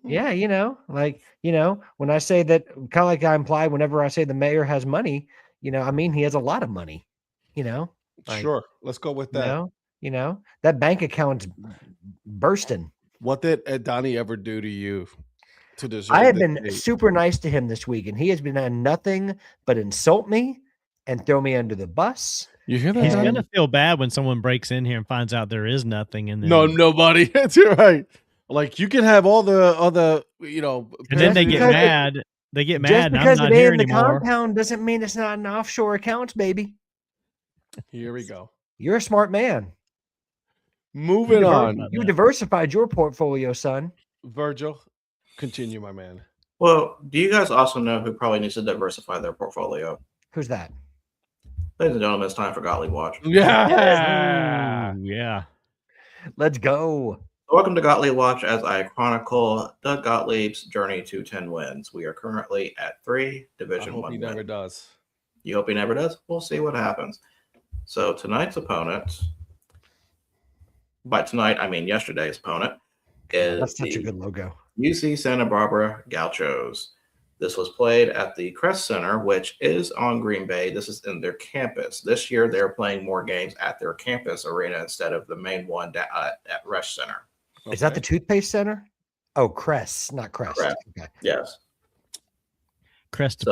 Yeah.
Yeah, when I say that, kind of like I imply whenever I say the mayor has money, I mean he has a lot of money.
Sure. Let's go with that.
That bank account's bursting.
What did Donnie ever do to you to deserve?
I have been super nice to him this week, and he has been done nothing but insult me and throw me under the bus.
You hear that?
He's gonna feel bad when someone breaks in here and finds out there is nothing, and then
nobody. That's right. Like you can have all the other,
and then they get mad. They get mad.
Just because
I'm not
it
here
ain't in the
anymore.
compound doesn't mean it's not in offshore accounts, baby.
Here we go.
You're a smart man.
Moving on.
You diversified your portfolio, son.
Virgil, continue, my man.
Well, do you guys also know who probably needs to diversify their portfolio?
Who's that?
Ladies and gentlemen, it's time for Gottlieb Watch.
Yeah.
Yeah.
Let's go.
Welcome to Gottlieb Watch as I chronicle Doug Gottlieb's journey to 10 wins. We are currently at 3 Division 1 wins.
Never does.
You hope he never does? We'll see what happens. So tonight's opponent, by tonight, I mean yesterday's opponent, is
that's such a good logo.
UC Santa Barbara Gauchos. This was played at the Crest Center, which is on Green Bay. This is in their campus. This year, they're playing more games at their campus arena instead of the main one at Resch Center.
Okay. Is that the toothpaste center? Oh, Crest, not Crest. Okay.
Yes.
Crest.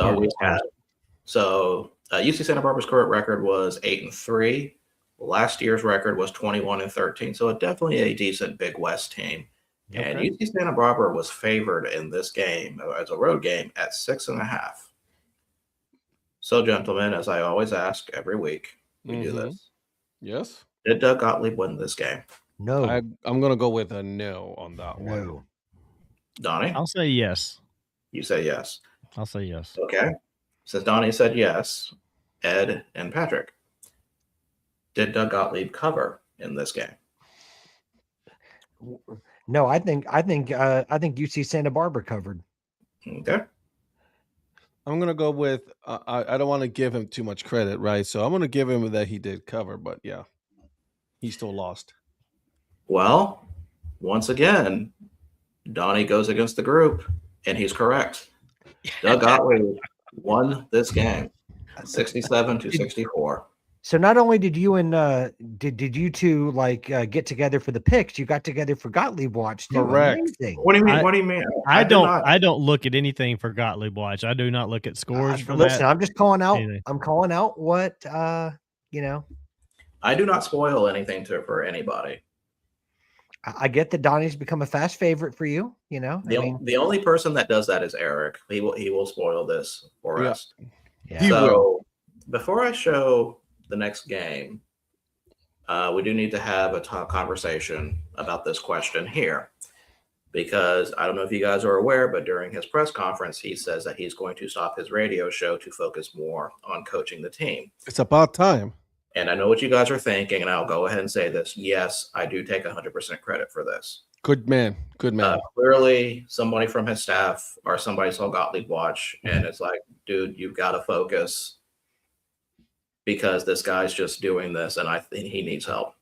So UC Santa Barbara's current record was 8-3. Last year's record was 21-13. So definitely a decent Big West team. And
Okay.
UC Santa Barbara was favored in this game as a road game at 6.5. So, gentlemen, as I always ask every week, we do this.
Yes.
Did Doug Gottlieb win this game?
No.
I'm gonna go with a no on that one.
No.
Donnie,
I'll say yes.
you say yes.
I'll say yes.
Okay. Since Donnie said yes, Ed and Patrick, did Doug Gottlieb cover in this game?
No, I think UC Santa Barbara covered.
Okay.
I'm gonna go with I don't want to give him too much credit, right? So I'm gonna give him that he did cover, but yeah, he still lost.
Well, once again, Donnie goes against the group, and he's correct. Doug Gottlieb won this game, 67-64.
So not only did you and did you two like get together for the picks, you got together for Gottlieb Watch too.
Correct.
Amazing.
What do you mean? What do you mean?
I
did
don't.
not-
I don't look at anything for Gottlieb Watch. I do not look at scores for
Listen,
that.
I'm just calling out.
Anything.
I'm calling out what you know.
I do not spoil anything for anybody.
I get that Donnie's become a fast favorite for you. You know,
The only person that does that is Eric. He will spoil this for
Yeah.
us.
yeah.
He
So before I show the next game, we do need to have a conversation about this question here, because I don't know if you guys are aware, but during his press conference, he says that he's going to stop his radio show to focus more on coaching the team.
It's about time.
And I know what you guys are thinking, and I'll go ahead and say this. Yes, I do take 100% credit for this.
Good man. Good man.
Clearly, somebody from his staff or somebody saw Gottlieb Watch, and it's like, dude, you've got to focus, because this guy's just doing this, and I think he needs help.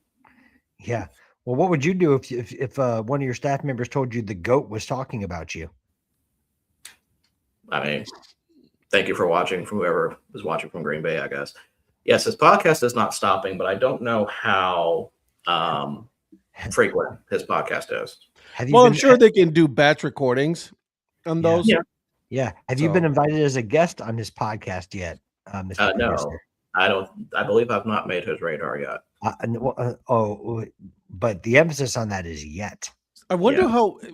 Yeah. Well, what would you do if one of your staff members told you the GOAT was talking about you?
I mean, thank you for watching, from whoever is watching from Green Bay, I guess. Yes, his podcast is not stopping, but I don't know how frequent his podcast is.
Well, I'm sure they can do batch recordings on those.
Yeah.
Yeah. Have you been invited as a guest on his podcast yet, Mr.
No,
Producer?
I don't. I believe I've not made his radar yet.
But the emphasis on that is yet.
I wonder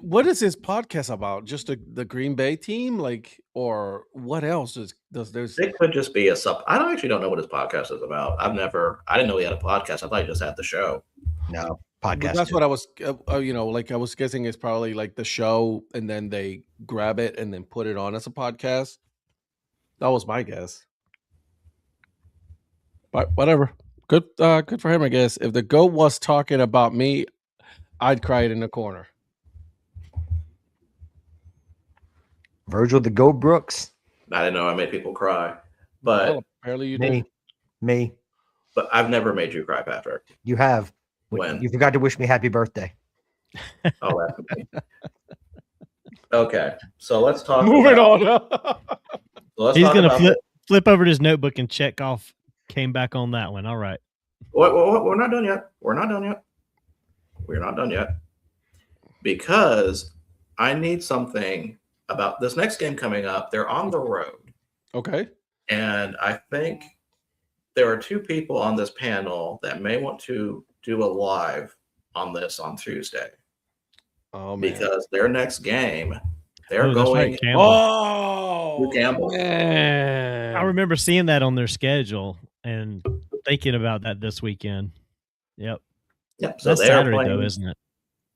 what is his podcast about? Just the Green Bay team, like, or what else does there's?
It could just be a sub. I don't know what his podcast is about. I didn't know he had a podcast. I thought he just had the show.
No
But
podcast.
that's what I was, like I was guessing it's probably like the show, and then they grab it and then put it on as a podcast. That was my guess. But whatever, good for him, I guess. If the GOAT was talking about me, I'd cry it in the corner.
Virgil the GOAT Brooks.
I didn't know I made people cry, but
Well, apparently you did.
Me.
but I've never made you cry, Patrick.
You have.
When?
You forgot to wish me happy birthday.
Oh, that's me. Okay, so let's talk.
Moving on.
He's gonna flip over to his notebook and check off. Came back on that one. All right.
We're not done yet. We're not done yet. Because I need something about this next game coming up. They're on the road.
Okay.
And I think there are two people on this panel that may want to do a live on this on Tuesday.
Oh, man.
Because their next game, they're
That's
going.
right, Campbell.
Oh,
Campbell.
man.
I remember seeing that on their schedule and thinking about that this weekend. Yep.
Yep. So
That's
they are
Saturday,
playing,
though, isn't it?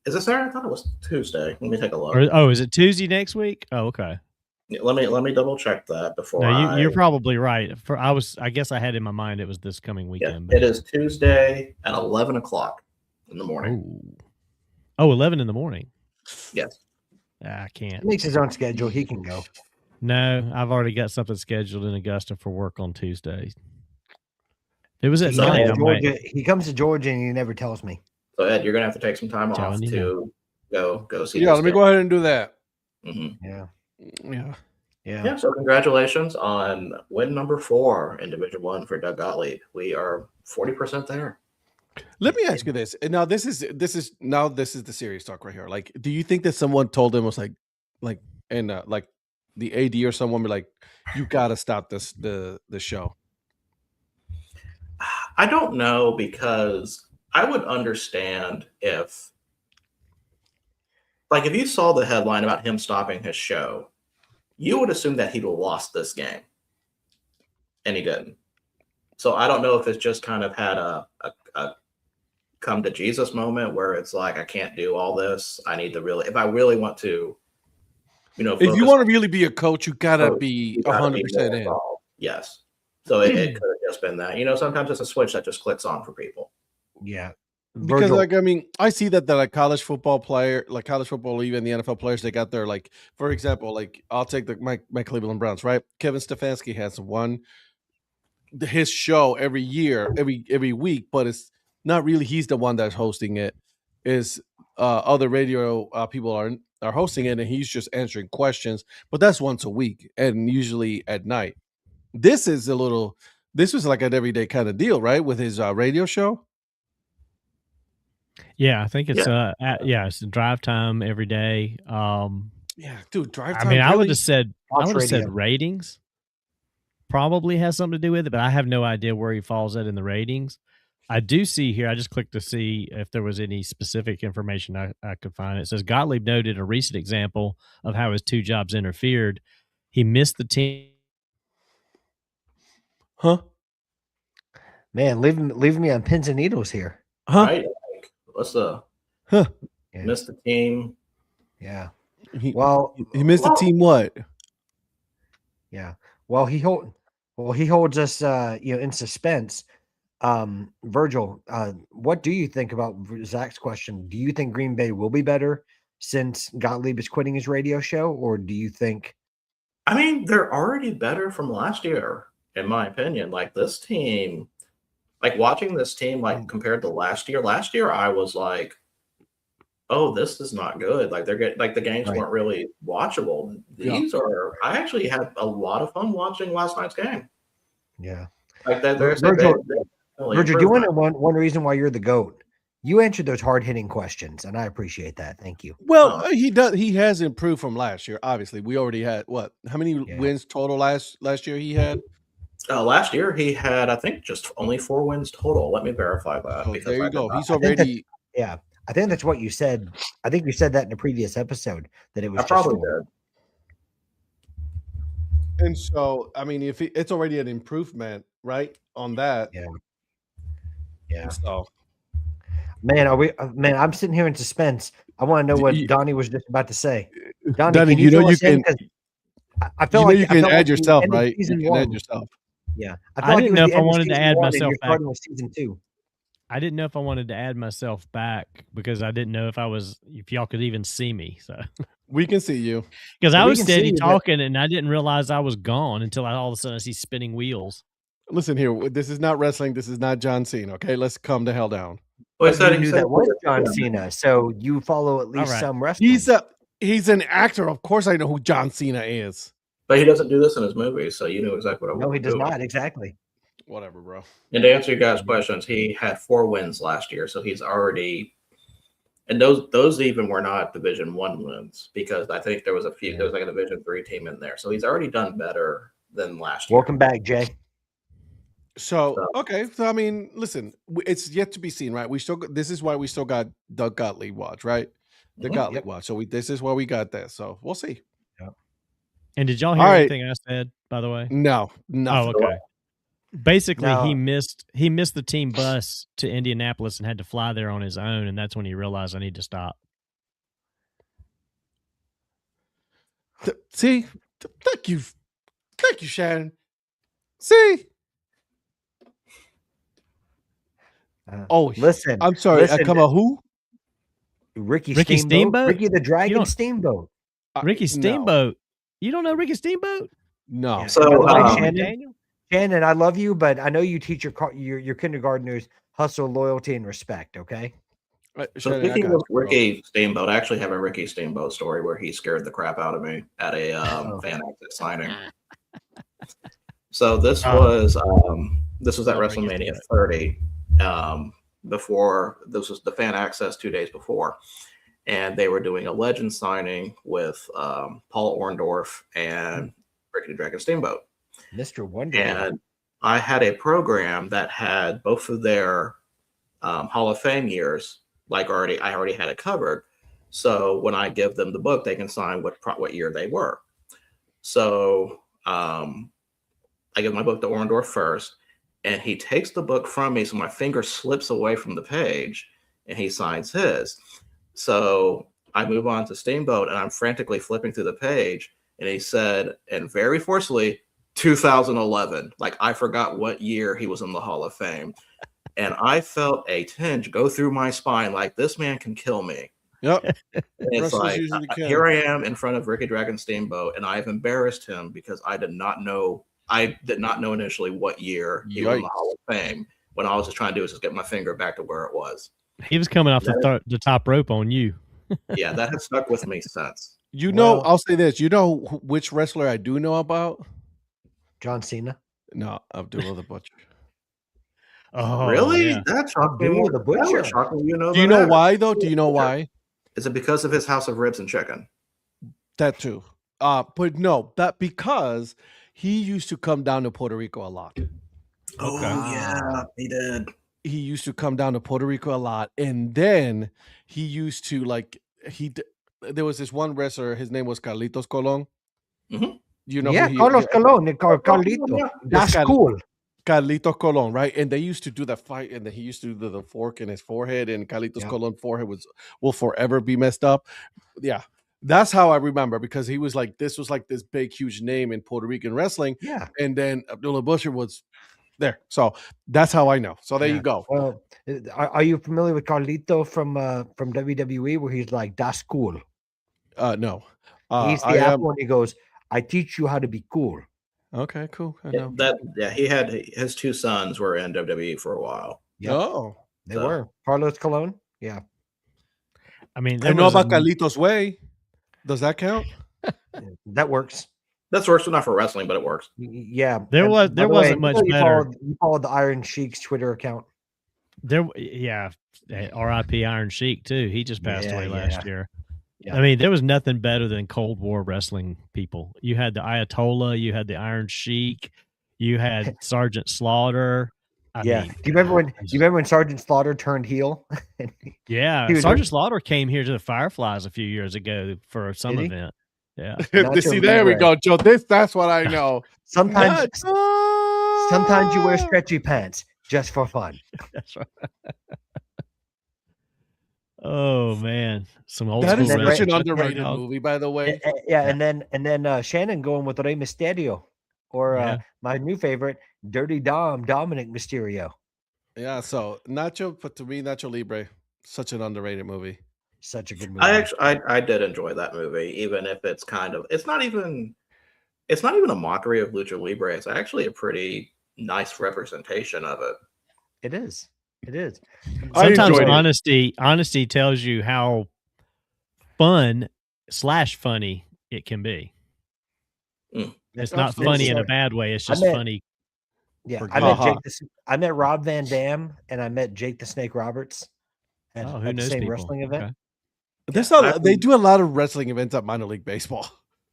Is it Saturday? I thought it was Tuesday. Let me take a look.
Is it Tuesday next week? Oh, okay.
Let me double check that before.
No, you're probably right. I guess I had in my mind it was this coming weekend.
It is Tuesday at 11 o'clock in the morning.
Oh, 11 in the morning.
Yes.
I can't.
He makes his own schedule. He can go.
No, I've already got something scheduled in Augusta for work on Tuesday. It was at
So,
night.
He comes to Georgia and he never tells me.
So Ed, you're gonna have to take some time off
Telling you
to go see.
Yeah, let me go ahead and do that.
Mm-hmm.
Yeah.
Yeah. So congratulations on win number 4 in Division 1 for Doug Gottlieb. We are 40% there.
Let me ask you this. And now this is the serious talk right here. Like, do you think that someone told him was like the AD or someone be like, you gotta stop the show?
I don't know, because I would understand if like if you saw the headline about him stopping his show, you would assume that he'd lost this game, and he didn't. So I don't know if it's just kind of had a come to Jesus moment where it's like, I can't do all this. I need to really, if I really want to,
if you want to really be a coach, you gotta be 100% in.
Yes. So it could have just been that. Sometimes it's a switch that just clicks on for people.
Yeah.
Because Virgil. I see that the college football player, college football, even the NFL players, they got their for example, I'll take my Cleveland Browns, right? Kevin Stefanski has his show every year, every week, but it's not really he's the one that's hosting it. Is other radio people are hosting it, and he's just answering questions. But that's once a week, and usually at night. This was like an everyday kind of deal, right? With his radio show.
Yeah, I think it's it's a drive time every day.
Yeah, dude, drive time.
I mean, I would have said ratings probably has something to do with it, but I have no idea where he falls at in the ratings. I do see here, I just clicked to see if there was any specific information I could find. It says Gottlieb noted a recent example of how his two jobs interfered. He missed the team.
Huh?
Man, leaving me on pins and needles here.
Huh?
Right? What's the missed the team?
Yeah.
He missed the team. What?
Yeah. Well, he holds us in suspense. Virgil, what do you think about Zach's question? Do you think Green Bay will be better since Gottlieb is quitting his radio show, or do you think?
I mean, they're already better from last year, in my opinion. Like this team, watching this team, compared to last year. Last year, I was like, "Oh, this is not good." Like they're getting the games weren't really watchable. These are. I actually had a lot of fun watching last night's game.
Yeah,
like that.
Virgil, do you want to one reason why you're the GOAT? You answered those hard-hitting questions, and I appreciate that. Thank you.
Well, he does. He has improved from last year. Obviously, we already had how many wins total last year he had?
Last year he had, I think, just only 4 wins total. Let me verify that.
Oh, there you go. He's already.
I think that's what you said. I think you said that in a previous episode that it was.
I probably did.
And so, I mean, if it's already an improvement, right, on that.
Yeah.
So,
man, I'm sitting here in suspense. I want to know what Donnie was just about to say. Donnie,
you can. I feel like you can add yourself, right? You can add yourself.
Yeah,
I didn't know if I wanted to add myself back.
With season 2.
I didn't know if I wanted to add myself back because I didn't know if y'all could even see me. So
we can see you
because I was steady talking and I didn't realize I was gone until all of a sudden I see spinning wheels.
Listen here, this is not wrestling. This is not John Cena. Okay, let's calm the hell down.
Well, you knew that was John Cena, so you follow at least some wrestling.
He's an actor. Of course, I know who John Cena is.
But he doesn't do this in his movies, so you knew exactly what I was.
No, he does not. Exactly.
Whatever, bro.
And to answer you guys' questions, he had 4 wins last year, so he's already. And those even were not Division 1 wins because I think there was a few. There was like a Division 3 team in there, so he's already done better than last year.
Welcome back, Jay.
So okay, so I mean, listen, it's yet to be seen, right? This is why we still got the Gottlieb watch, right? The Gottlieb watch. So this is why we got that. So we'll see.
Yep.
And did y'all hear anything I said? By the way,
no.
Oh, okay. Basically, he missed the team bus to Indianapolis and had to fly there on his own, and that's when he realized I need to stop.
See, thank you, Shannon. See.
Listen.
I'm sorry. I come out who?
Ricky Steamboat? Ricky the Dragon Steamboat.
Ricky Steamboat. You don't know Ricky Steamboat?
No.
Yeah. So Shannon, I love you, but I know you teach your kindergartners hustle, loyalty, and respect. Okay.
So speaking of Ricky Steamboat, I actually have a Ricky Steamboat story where he scared the crap out of me at a fan access signing. So this was at WrestleMania 30. Before this was the fan access 2 days before, and they were doing a legend signing with Paul Orndorff and Ricky the Dragon Steamboat,
Mr. Wonder.
And I had a program that had both of their Hall of Fame years. I already had it covered, So when I give them the book, they can sign what year they were. So I give my book to Orndorff first, and he takes the book from me, so my finger slips away from the page, and he signs his. So I move on to Steamboat, and I'm frantically flipping through the page, and he said, and very forcefully, 2011. Like, I forgot what year he was in the Hall of Fame. And I felt a tinge go through my spine, like, this man can kill me.
Yep.
It's like, here I am in front of Ricky Dragon Steamboat, and I've embarrassed him because I did not know initially what year he was in the Hall of Fame. When all I was just trying to do was just get my finger back to where it was.
He was coming off the top rope on you.
Yeah, that has stuck with me since.
I'll say this. You know which wrestler I do know about?
John Cena?
No, Abdullah the Butcher.
Oh, really? Yeah. That's
Abdullah the Butcher.
Shocking.
Do you know why, though? Do you know why?
Is it because of his house of ribs and chicken?
That too. But no, that because he used to come down to Puerto Rico a lot.
Oh, yeah, he did.
He used to come down to Puerto Rico a lot, and then he used to there was this one wrestler. His name was Carlitos Colon.
Mm-hmm.
You know,
Carlos Colon, Carlito. That's cool.
Carlitos Colon, right? And they used to do that fight, and he used to do the fork in his forehead, and Carlitos Colon's forehead will forever be messed up. Yeah, that's how I remember, because he was like, this was like this big, huge name in Puerto Rican wrestling.
Yeah,
and then Abdullah Butcher was there, so that's how I know. So there you go.
Well, are you familiar with Carlito from WWE, where he's like, "That's cool"?
No,
he's the apple, and he goes, "I teach you how to be cool."
Okay, cool. I know.
He had his two sons were in WWE for a while.
Yep. Oh, they were Carlos Colon. Yeah,
I mean,
I know about Carlitos Way. Does that count?
That works.
That works, not for wrestling, but it works.
Yeah,
there wasn't much better.
You followed the Iron Sheik's Twitter account.
R.I.P. Iron Sheik too. He just passed away last year.
Yeah.
I mean, there was nothing better than Cold War wrestling people. You had the Ayatollah, you had the Iron Sheik, you had Sergeant Slaughter. I mean,
do you remember when Sergeant Slaughter turned heel?
Sergeant Slaughter came here to the Fireflies a few years ago for some event. Yeah.
See, there we go, Joe. That's what I know.
Sometimes you wear stretchy pants just for fun.
That's right. Oh man, some old
that
school.
That is such an underrated movie, by the way.
And then Shannon going with Rey Mysterio, or my new favorite, Dirty Dominic Mysterio.
Yeah, so Nacho, but to me, Nacho Libre, such an underrated movie.
Such a good movie.
I did enjoy that movie, even if it's not even a mockery of Lucha Libre. It's actually a pretty nice representation of it.
It is. It is.
Sometimes honesty tells you how fun/funny it can be. It's not funny in a bad way. It's just funny.
Yeah, I met Rob Van Dam, and I met Jake the Snake Roberts at the same wrestling event.
Okay. They do a lot of wrestling events at minor league baseball.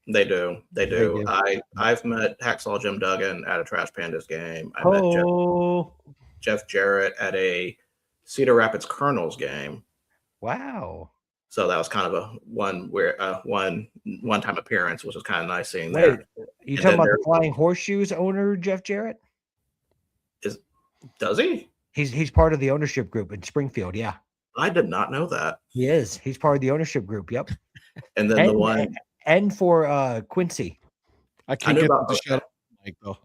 They do. I've met Hacksaw Jim Duggan at a Trash Pandas game. I met Jeff Jarrett at a Cedar Rapids Colonels game.
Wow.
So that was kind of a one-time appearance, which was kind of nice seeing that.
You talking about the Flying Horseshoes owner, Jeff Jarrett?
Does he?
He's part of the ownership group in Springfield. Yeah.
I did not know that.
He is. He's part of the ownership group. Yep.
And then
and for Quincy.
I can't get the shut up, Mike, though.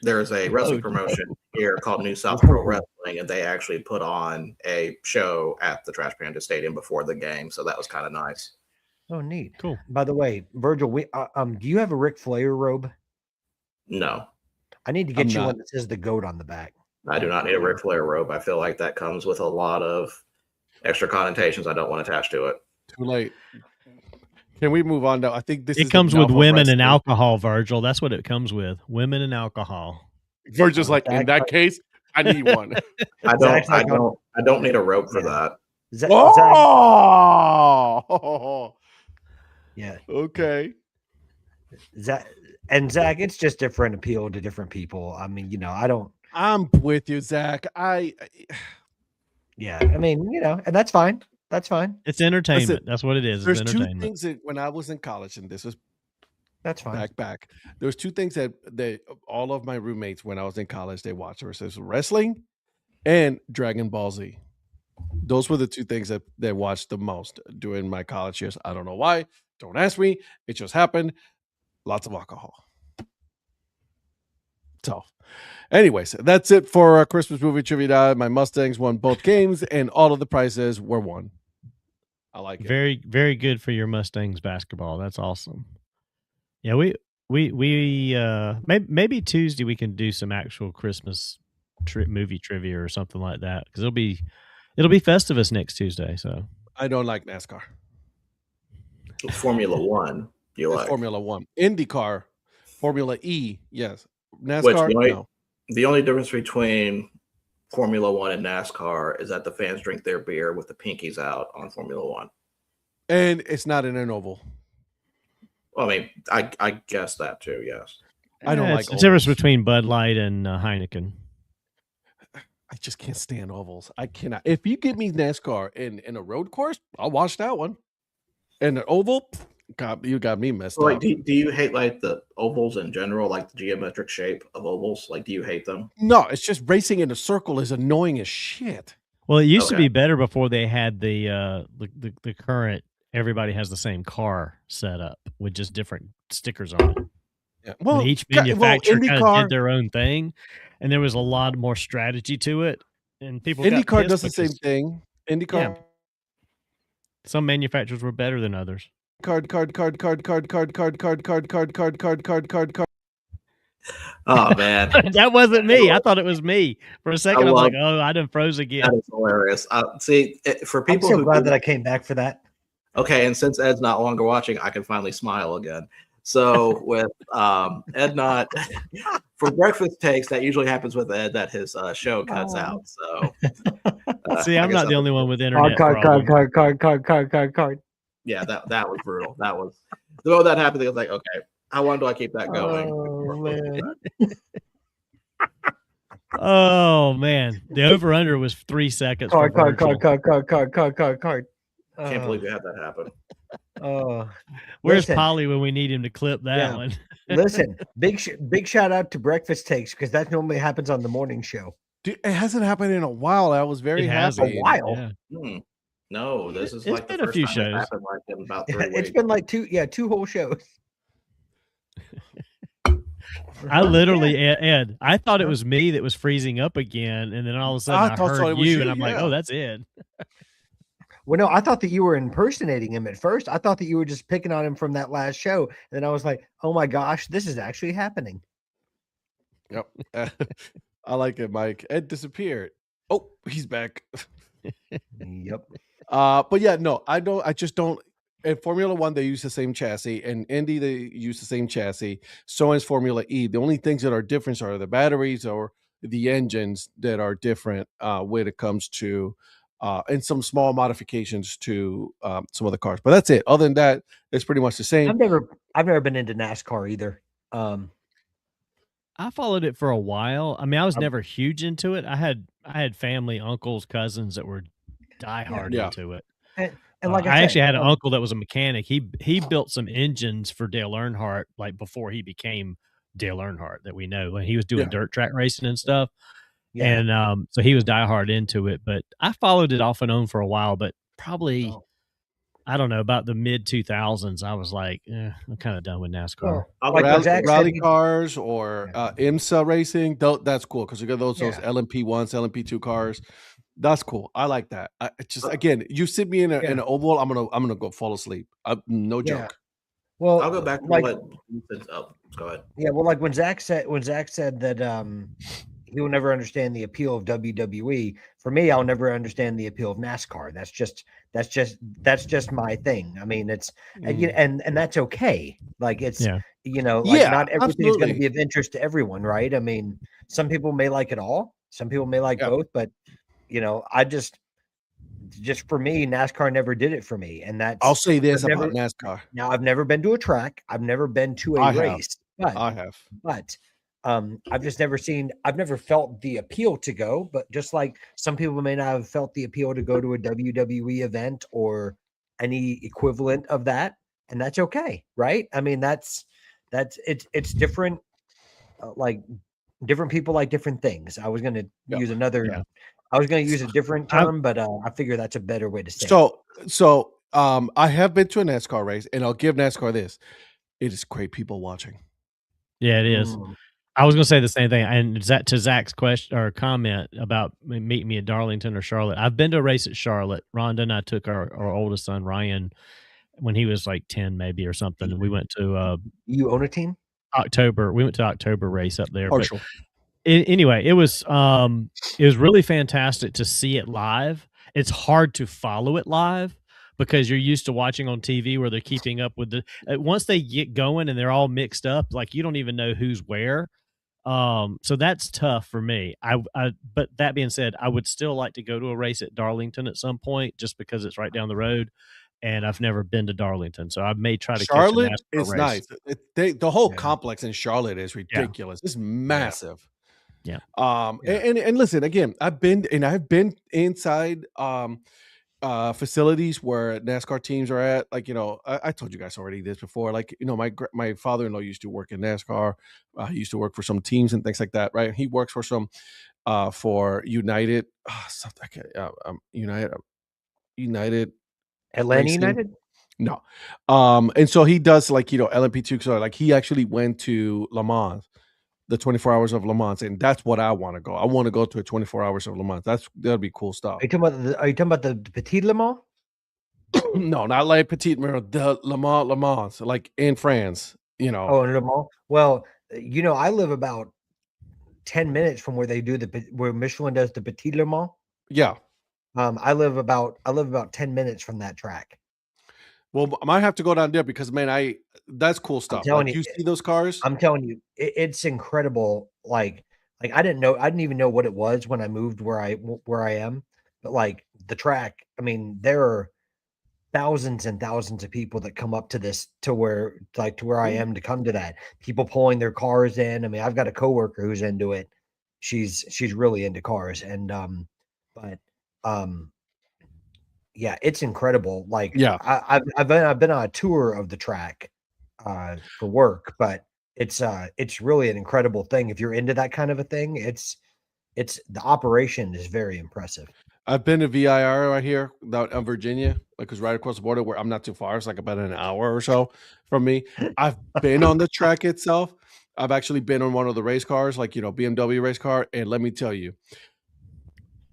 There's a wrestling promotion here called New South Pro Wrestling, and they actually put on a show at the Trash Panda Stadium before the game, so that was kind of nice.
Oh, neat.
Cool.
By the way, Virgil, do you have a Ric Flair robe?
No.
I need to get you one that says the GOAT on the back.
I do not need a Ric Flair robe. I feel like that comes with a lot of extra connotations I don't want attached to it.
Too late. Can we move on, though? I think
it comes with women and alcohol, Virgil. That's what it comes with. Women and alcohol.
Virgil's like, in that case, I need one.
I don't need a rope for that.
Yeah.
Okay.
Zach, it's just different appeal to different people. I mean, I don't.
I'm with you, Zach.
Yeah, I mean, and that's fine. That's fine.
It's entertainment. That's what it is.
There's
it's
two
entertainment.
things that when I was in college, and this was
That's fine.
back. There was two things that all of my roommates when I was in college they watched. There was wrestling and Dragon Ball Z. Those were the two things that they watched the most during my college years. I don't know why. Don't ask me. It just happened. Lots of alcohol. So, anyways, that's it for our Christmas movie trivia. My Mustangs won both games, and all of the prizes were won. I like it.
Very, very good for your Mustangs basketball. That's awesome. Yeah, maybe Tuesday we can do some actual Christmas movie trivia or something like that, because it'll be Festivus next Tuesday. So
I don't like NASCAR.
Formula One, you like
Formula One, IndyCar, Formula E, yes. NASCAR, no.
The only difference between Formula One and NASCAR is that the fans drink their beer with the pinkies out on Formula One,
and it's not in an oval.
Well, I mean, I guess that too. Yes,
I don't like
the difference between Bud Light and Heineken.
I just can't stand ovals. I cannot. If you give me NASCAR in a road course, I'll watch that one. And an oval, God, you got me messed up.
Do you hate like the ovals in general, like the geometric shape of ovals? Like, do you hate them?
No, it's just racing in a circle is annoying as shit.
Well, it used to be better before they had the current. Everybody has the same car set up with just different stickers on it.
Yeah. Well,
when each manufacturer kind of did their own thing, and there was a lot more strategy to it. And people
IndyCar does the same thing. IndyCar.
Yeah. Some manufacturers were better than others.
Card.
Oh man,
that wasn't me. I thought it was me for a second. I'm like, oh, I done froze again.
That is hilarious. See, for people,
I'm so glad that I came back for that.
Okay, and since Ed's not longer watching, I can finally smile again. So with Ed not for breakfast takes, that usually happens with Ed that his show cuts out. So
see, I'm not the only one with internet.
Card.
Yeah, that was brutal. That was the moment that happened. I was like, okay, how long do I keep that going?
Oh man.
Oh man, the over under was 3 seconds.
Card.
Can't believe you had that happen.
Where's Polly when we need him to clip that one?
Listen, big shout out to Breakfast Takes, because that normally happens on the morning show.
Dude, it hasn't happened in a while. I was very happy.
A while.
Yeah.
No, this is
it's
like
been
the
a
first
few
time
shows.
it happened like in about 3 weeks.
It's been like two whole shows.
I literally, Ed, I thought it was me that was freezing up again, and then all of a sudden I heard you, and I'm like, oh, that's Ed.
Well, no, I thought that you were impersonating him at first. I thought that you were just picking on him from that last show. And then I was like, oh my gosh, this is actually happening.
Yep. I like it, Mike. Ed disappeared. Oh, he's back.
Yep.
But yeah, no, I just don't. In Formula One, they use the same chassis. In Indy, they use the same chassis. So is Formula E. The only things that are different are the batteries or the engines that are different when it comes to and some small modifications to some of the cars. But that's it. Other than that, it's pretty much the same.
I've never been into NASCAR either.
I followed it for a while. I mean, I was never huge into it. I had family, uncles, cousins that were diehard into it.
And like
I actually had an uncle that was a mechanic. He built some engines for Dale Earnhardt, like before he became Dale Earnhardt that we know, and he was doing dirt track racing and stuff. Yeah. And so he was diehard into it. But I followed it off and on for a while. But probably, I don't know, about the mid 2000s, I was like, I'm kind of done with NASCAR.
Rally cars or IMSA racing, that's cool because you got those LMP1s, LMP2 cars. That's cool. I like that. Again, you sit me in an oval, I'm gonna go fall asleep. No joke.
Well,
I'll go back to what. Go ahead.
Yeah, well, like when Zach said that he will never understand the appeal of WWE. For me, I'll never understand the appeal of NASCAR. That's just my thing. I mean, it's and that's okay. Like it's not everything is going to be of interest to everyone, right? I mean, some people may like it all, some people may like both, but I just for me, NASCAR never did it for me. And that's
I'll say this about NASCAR.
Now, I've never been to a track, I've never been to a race, but
I have.
But I've never felt the appeal to go, but just like some people may not have felt the appeal to go to a WWE event or any equivalent of that, and that's okay, right? I mean, it's different. Like different people like different things. I was going to use a different term, but I figure that's a better way to say it.
So I have been to a NASCAR race, and I'll give NASCAR this: it is great people watching.
Yeah, it is. I was going to say the same thing, and to Zach's question or comment about meeting me at Darlington or Charlotte. I've been to a race at Charlotte. Rhonda and I took our oldest son Ryan when he was like 10, maybe or something, and we went to.
You own a team?
October. We went to October race up there.
Partial.
But anyway, it was really fantastic to see it live. It's hard to follow it live because you're used to watching on TV where they're keeping up with the once they get going and they're all mixed up, like you don't even know who's where. So that's tough for me. But that being said, I would still like to go to a race at Darlington at some point just because it's right down the road. And I've never been to Darlington, so I may try to
Charlotte
catch a NASCAR
is
race.
Nice. The whole complex in Charlotte is ridiculous. It's massive.
Yeah.
And listen, again, I've been inside facilities where NASCAR teams are at. Like, I told you guys already this before. Like, my father-in-law used to work in NASCAR. He used to work for some teams and things like that, right? He works for some for United, United
Atlanta
Racing.
United?
No. And so he does like, LMP2. So like he actually went to Le Mans, the 24 hours of Le Mans. And that's what I want to go. I want to go to a 24 hours of Le Mans. That'd be cool stuff.
Are you talking about the Petit Le Mans?
No, not like Petit Mans, the Le Mans, like in France,
Oh, in Le Mans. Well, I live about 10 minutes from where they do where Michelin does the Petit Le Mans.
Yeah.
I live about 10 minutes from that track.
Well, I might have to go down there because, man, that's cool stuff. Like, you see those cars?
I'm telling you, it's incredible. Like I didn't even know what it was when I moved where I am. But like the track, I mean, there are thousands and thousands of people that come up to where I am to come to that. People pulling their cars in. I mean, I've got a coworker who's into it. She's really into cars, and yeah, it's incredible. Like,
yeah,
I've been on a tour of the track for work, but it's really an incredible thing. If you're into that kind of a thing, it's the operation is very impressive.
I've been to VIR right here in Virginia, like it's right across the border where I'm not too far. It's like about an hour or so from me. I've been on the track itself. I've actually been on one of the race cars, like, BMW race car. And let me tell you,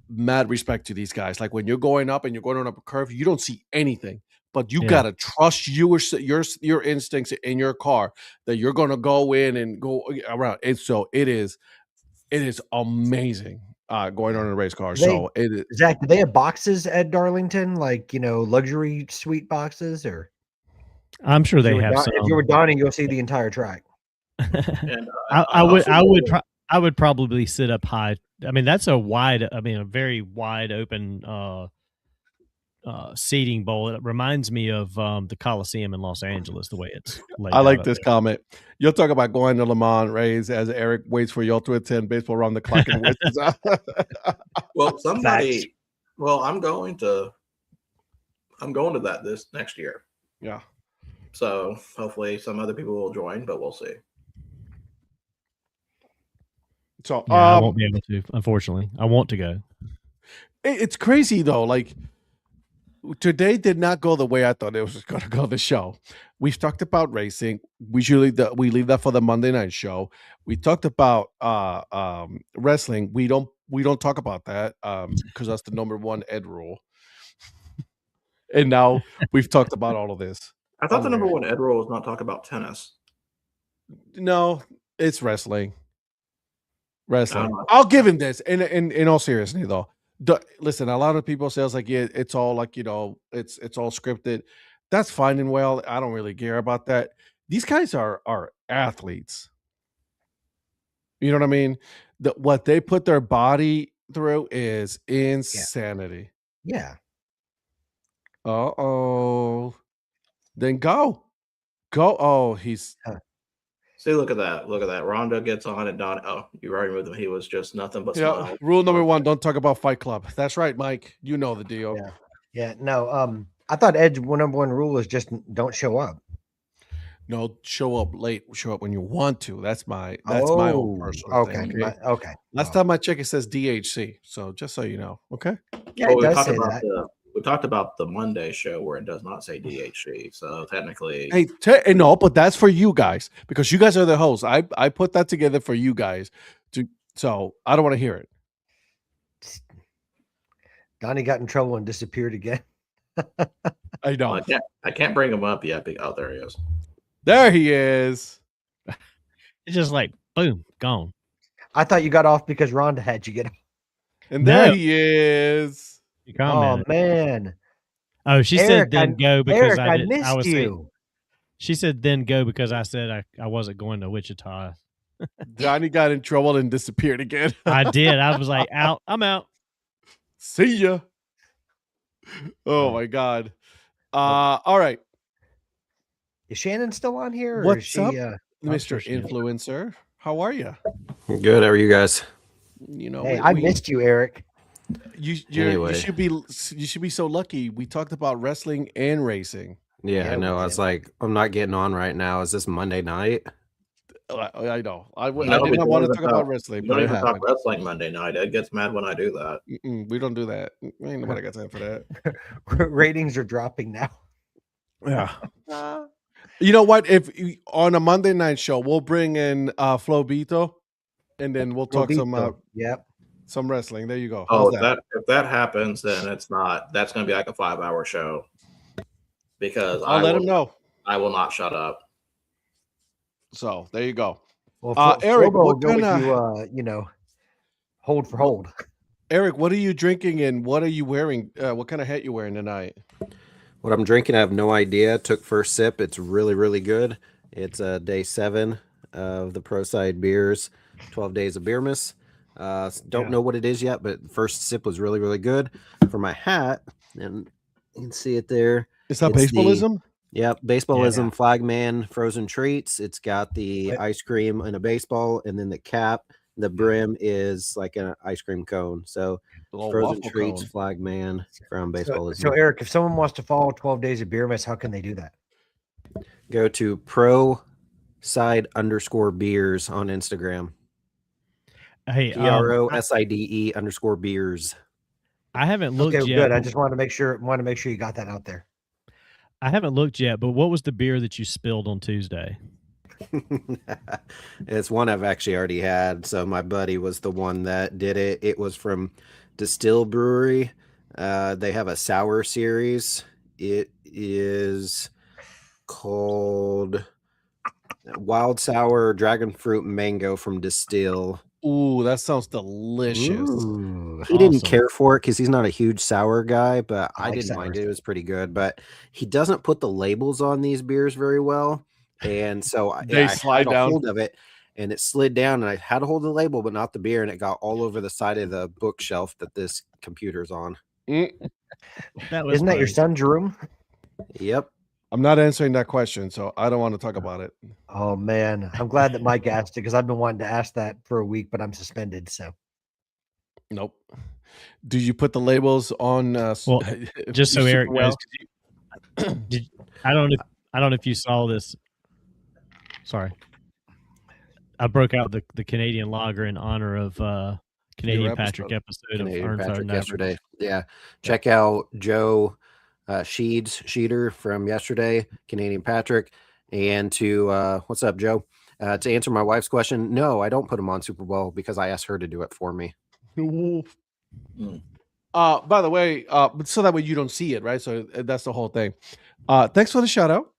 mad respect to these guys. Like when you're going up and you're going on up a curve, you don't see anything, but you got to trust your instincts in your car that you're going to go in and go around. And so it is amazing. Going on in a race car. So it is.
Zach, do they have boxes at Darlington, like luxury suite boxes, or?
I'm sure they have.
If you were Donnie, you'll see the entire track.
And,
I would probably sit up high. I mean, that's a very wide open seating bowl. It reminds me of the Coliseum in Los Angeles, the way it's laid
I like
out
this comment. You'll talk about going to Le Mans race as Eric waits for y'all to attend baseball around the clock and whistles out.
Well, I'm going to that this next year.
Yeah.
So hopefully some other people will join, but we'll see.
So
I won't be able to, unfortunately. I want to go.
It's crazy though. Like today did not go the way I thought it was going to go. The show. We've talked about racing. We leave that for the Monday night show. We talked about wrestling. We don't talk about that because that's the number one Ed rule. And now we've talked about all of this.
I thought the number one Ed rule was not talk about tennis.
No, it's wrestling. I'll give him this. In all seriousness, though, listen. A lot of people say like, yeah, it's all like it's all scripted. That's fine and well. I don't really care about that. These guys are athletes. You know what I mean? What they put their body through is insanity.
Yeah.
Uh-oh. Then go. Oh, he's
See, look at that. Look at that. Rondo gets on and Donnie. Oh, you already moved him. He was just nothing but smile.
Rule number 1, don't talk about Fight Club. That's right, Mike. You know the deal.
Yeah. No, I thought Ed's number 1 rule is just don't show up.
No, show up late. Show up when you want to. That's my own personal thing.
Okay.
Last time I checked, it says DHC. So just so you know, okay.
Yeah, it does say that.
We talked about the Monday show where it does not say DHC. So technically,
no, but that's for you guys because you guys are the hosts. I put that together for you guys. So I don't want to hear it.
Donnie got in trouble and disappeared again.
I know.
I can't bring him up yet. Oh, there he is.
There he is.
It's just like boom, gone.
I thought you got off because Rhonda had you get off.
And there he is.
Oh man!
Oh, she said then go because
I missed you.
She said then go because I said I wasn't going to Wichita.
Donnie got in trouble and disappeared again.
I did. I was like, out. I'm out.
See ya. Oh my God. All right.
Is Shannon still on here? Or
What's
is she,
up, Mr. Influencer? How are you?
Good. How are you guys?
You know,
hey, I missed you, Eric.
You should be so lucky. We talked about wrestling and racing.
Yeah, I know. I was like, I'm not getting on right now. Is this Monday night?
I know. I did not want to talk about wrestling.
We don't even talk wrestling Monday night. Ed gets mad when I do that.
We don't do that. Ain't nobody got time for that.
Ratings are dropping now.
Yeah. You know what? If on a Monday night show, we'll bring in Flobito, and then we'll talk some wrestling. There you go.
Oh, if that happens, then it's not. That's going to be like a 5-hour show because
I'll let him know.
I will not shut up.
So there you go.
Well,
Eric,
what kind of hold for hold?
Eric, what are you drinking and what are you wearing? What kind of hat you wearing tonight?
What I'm drinking, I have no idea. Took first sip. It's really, really good. It's day 7 of the Pro Side beers, 12 days of Beermas. Don't know what it is yet, but the first sip was really, really good. For my hat, and you can see it there.
Is that baseballism?
Yep, baseballism Flagman frozen treats. It's got the ice cream and a baseball, and then the cap. The brim is like an ice cream cone. So frozen treats, Flagman from baseballism.
So Eric, if someone wants to follow 12 Days of Beer Mess, how can they do that?
Go to pro_side_beers on Instagram.
Hey,
PROSIDE_beers.
I haven't looked yet.
Good. I just want to make sure you got that out there.
I haven't looked yet, but what was the beer that you spilled on Tuesday?
It's one I've actually already had. So my buddy was the one that did it. It was from Distill Brewery. They have a sour series. It is called Wild Sour Dragon Fruit Mango from Distill.
Ooh, that sounds delicious.
He didn't care for it because he's not a huge sour guy, but I didn't mind it. It was pretty good. But he doesn't put the labels on these beers very well. And so I had a hold of it and it slid down and I had a hold of the label, but not the beer. And it got all over the side of the bookshelf that this computer's on.
Isn't that your son, Jerome?
Yep.
I'm not answering that question, so I don't want to talk about it.
Oh, man. I'm glad that Mike asked it because I've been wanting to ask that for a week, but I'm suspended. So,
nope. Do you put the labels on?
Well, just so Eric knows, I don't know if you saw this. Sorry, I broke out the Canadian lager in honor of Canadian Patrick episode of Earn Patrick
yesterday. Yeah, check out Joe Sheeder from yesterday, Canadian Patrick, and to what's up, Joe? To answer my wife's question, no, I don't put him on Super Bowl because I asked her to do it for me.
By the way, so that way you don't see it, right? So that's the whole thing. Thanks for the shout out.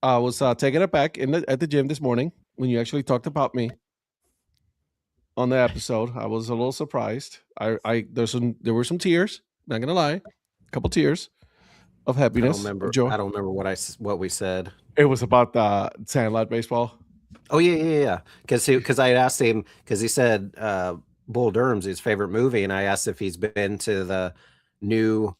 I was taking it back at the gym this morning when you actually talked about me on the episode. I was a little surprised. There were some tears. Not gonna lie, a couple tears of happiness.
I don't remember what we said.
It was about the Sandlot baseball.
Oh yeah. Because I had asked him because he said Bull Durham's his favorite movie, and I asked if he's been to the new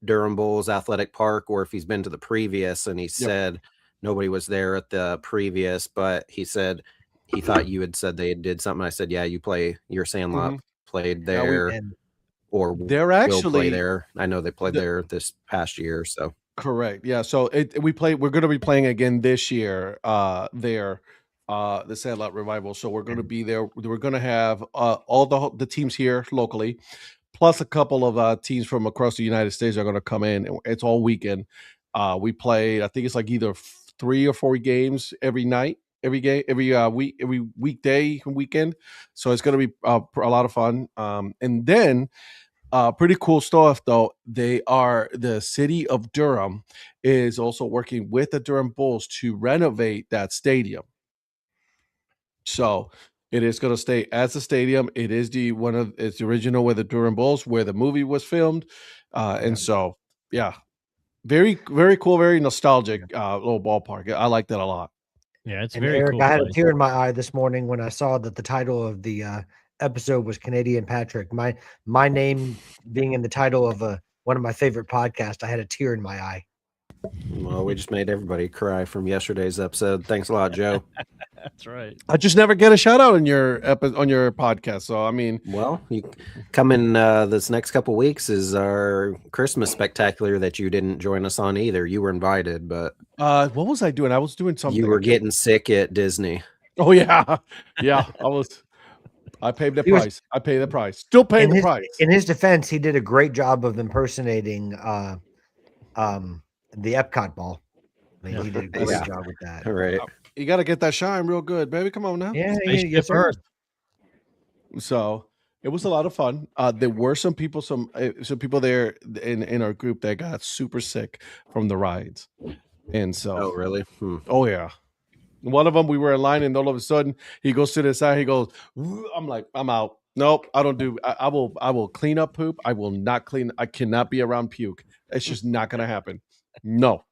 Durham Bulls Athletic Park or if he's been to the previous, and he said nobody was there at the previous, but he said he thought you had said they did something. I said, yeah, your Sandlot played there, or
they're
will
actually
play there. I know they played there this past year. So
correct, yeah. So we're going to be playing again this year. The Sandlot Revival. So we're going to be there. We're going to have all the teams here locally, plus a couple of teams from across the United States are going to come in. It's all weekend. We play, I think it's like either 3 or 4 games every night, every week, every weekday and weekend. So it's going to be a lot of fun. And then pretty cool stuff though. The city of Durham is also working with the Durham Bulls to renovate that stadium. So it is going to stay as a stadium. It is it's the original where the Durham Bulls, where the movie was filmed. And so, yeah, very, very cool, very nostalgic little ballpark. I like that a lot.
Yeah, it's very
Eric,
cool.
I had a tear in my eye this morning when I saw that the title of the episode was Canadian Patrick. My name being in the title of one of my favorite podcasts, I had a tear in my eye.
Well, we just made everybody cry from yesterday's episode. Thanks a lot, Joe.
That's right.
I just never get a shout out on your podcast. So I mean,
well, you come in this next couple weeks is our Christmas spectacular that you didn't join us on either. You were invited, but
what was I doing? I was doing something.
You were getting sick at Disney.
Oh yeah, yeah. I paid the price. I paid the price. Still paying the price.
In his defense, he did a great job of impersonating the Epcot ball. I mean, he did a great job with that.
All right.
You got to get that shine real good, baby. Come on now.
Yeah, yes, sir.
So it was a lot of fun. There were some people there in our group that got super sick from the rides, and so.
Oh really?
Oh yeah. One of them, we were in line, and all of a sudden he goes to the side. He goes, I'm like, I'm out. Nope, I don't do. I will clean up poop. I will not clean. I cannot be around puke. It's just not gonna happen. No.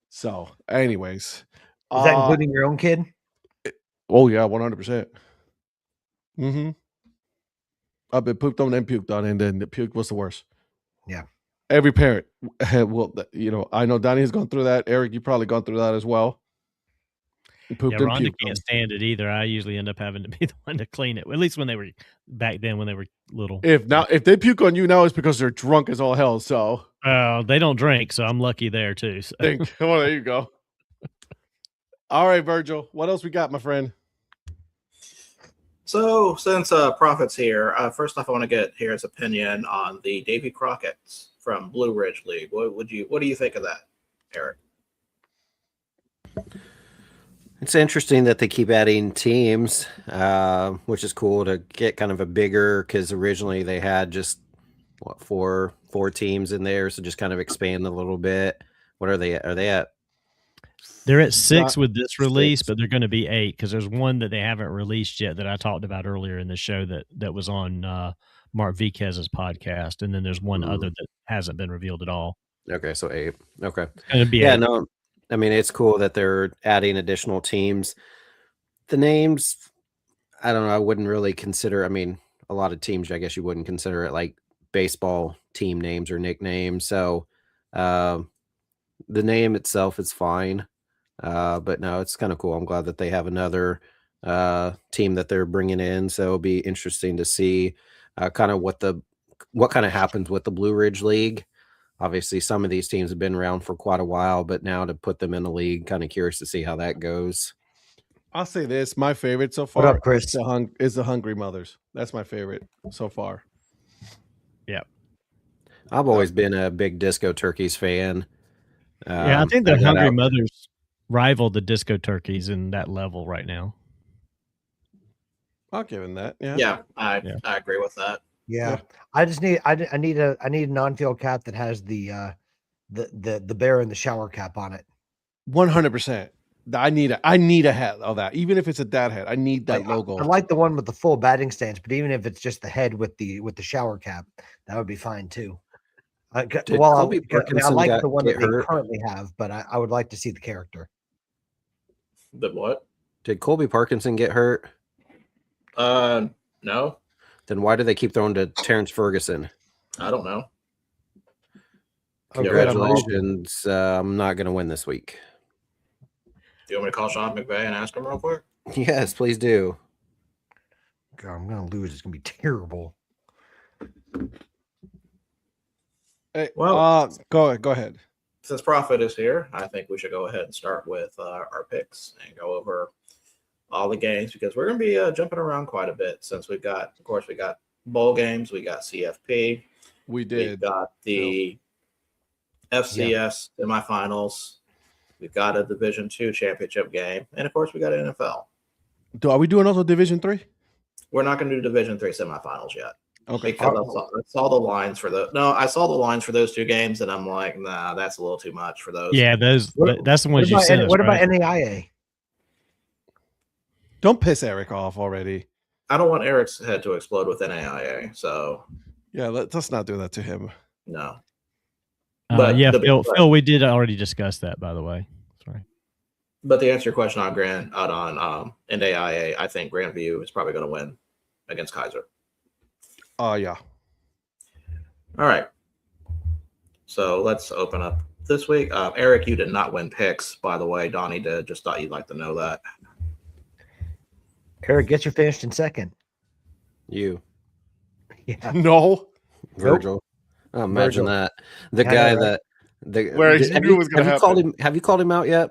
So, anyways,
is that including your own kid?
Oh yeah, 100%. Mm-hmm. I've been pooped on and puked on, and then the puke was the worst.
Yeah.
Every parent will, I know Donnie has gone through that. Eric, you've probably gone through that as well.
Rhonda can't stand it either. I usually end up having to be the one to clean it. At least when they were back then, when they were little.
If they puke on you now, it's because they're drunk as all hell. So
they don't drink, so I'm lucky there too. So.
Well, there you go. All right, Virgil, what else we got, my friend?
So since Prophet's here, first off, I want to get his opinion on the Davy Crockett's from Blue Ridge League. What do you think of that, Eric?
It's interesting that they keep adding teams, which is cool to get kind of a bigger, because originally they had just four teams in there, so just kind of expand a little bit. What are they at? Are they at?
They're at 6 with this release, but they're going to be 8 because there's one that they haven't released yet that I talked about earlier in the show that was on Mark Viquez's podcast, and then there's one other that hasn't been revealed at all.
Okay, so 8. Okay,
it's going to be 8.
No. I mean, it's cool that they're adding additional teams. The names, I don't know. I wouldn't really consider. I mean, a lot of teams, I guess you wouldn't consider it like baseball team names or nicknames. So the name itself is fine. But no, it's kind of cool. I'm glad that they have another team that they're bringing in. So it'll be interesting to see kind of what kind of happens with the Blue Ridge League. Obviously, some of these teams have been around for quite a while, but now to put them in the league, kind of curious to see how that goes.
I'll say this. My favorite so far
what up, Chris?
is the Hungry Mothers. That's my favorite so far.
Yeah.
I've always been a big Disco Turkeys fan.
Yeah, I think the Hungry Mothers rival the Disco Turkeys in that level right now.
I'll give him that. Yeah.
Yeah, I agree with that.
Yeah. I just need I need an on-field cap that has the bear and the shower cap on it.
100%. I need a hat of that. Even if it's a dad hat, I need that logo.
I like the one with the full batting stance, but even if it's just the head with the shower cap, that would be fine too. I like the one that they currently have, but I would like to see the character.
The what?
Did Colby Parkinson get hurt?
No.
Then why do they keep throwing to Terrence Ferguson?
I don't know.
Congratulations. I'm not going to win this week.
Do you want me to call Sean McVay and ask him real quick?
Yes, please do.
God, I'm going to lose. It's going to be terrible.
Hey, well, go ahead.
Since Prophet is here, I think we should go ahead and start with our picks and go over all the games because we're going to be jumping around quite a bit since we got bowl games, we got CFP, we got the FCS semifinals, we've got a Division II championship game, and of course we got NFL.
Are we doing also Division III?
We're not going to do Division III semifinals yet.
Okay.
Because I saw the lines for I saw the lines for those two games, and I'm like, nah, that's a little too much for those.
Yeah, that's the ones you sent us.
What about NAIA?
Don't piss Eric off already.
I don't want Eric's head to explode with NAIA. So
yeah, let's not do that to him.
No.
But Phil, we did already discuss that, by the way. Sorry.
But to answer your question on NAIA, I think Grandview is probably going to win against Kaiser.
Yeah.
All right. So let's open up this week. Eric, you did not win picks, by the way. Donnie did. Just thought you'd like to know that.
Eric, guess you finished in second.
You.
Yeah.
No.
Virgil. Oh, imagine that. The guy that
where he knew was going to happen.
Have you called him out yet?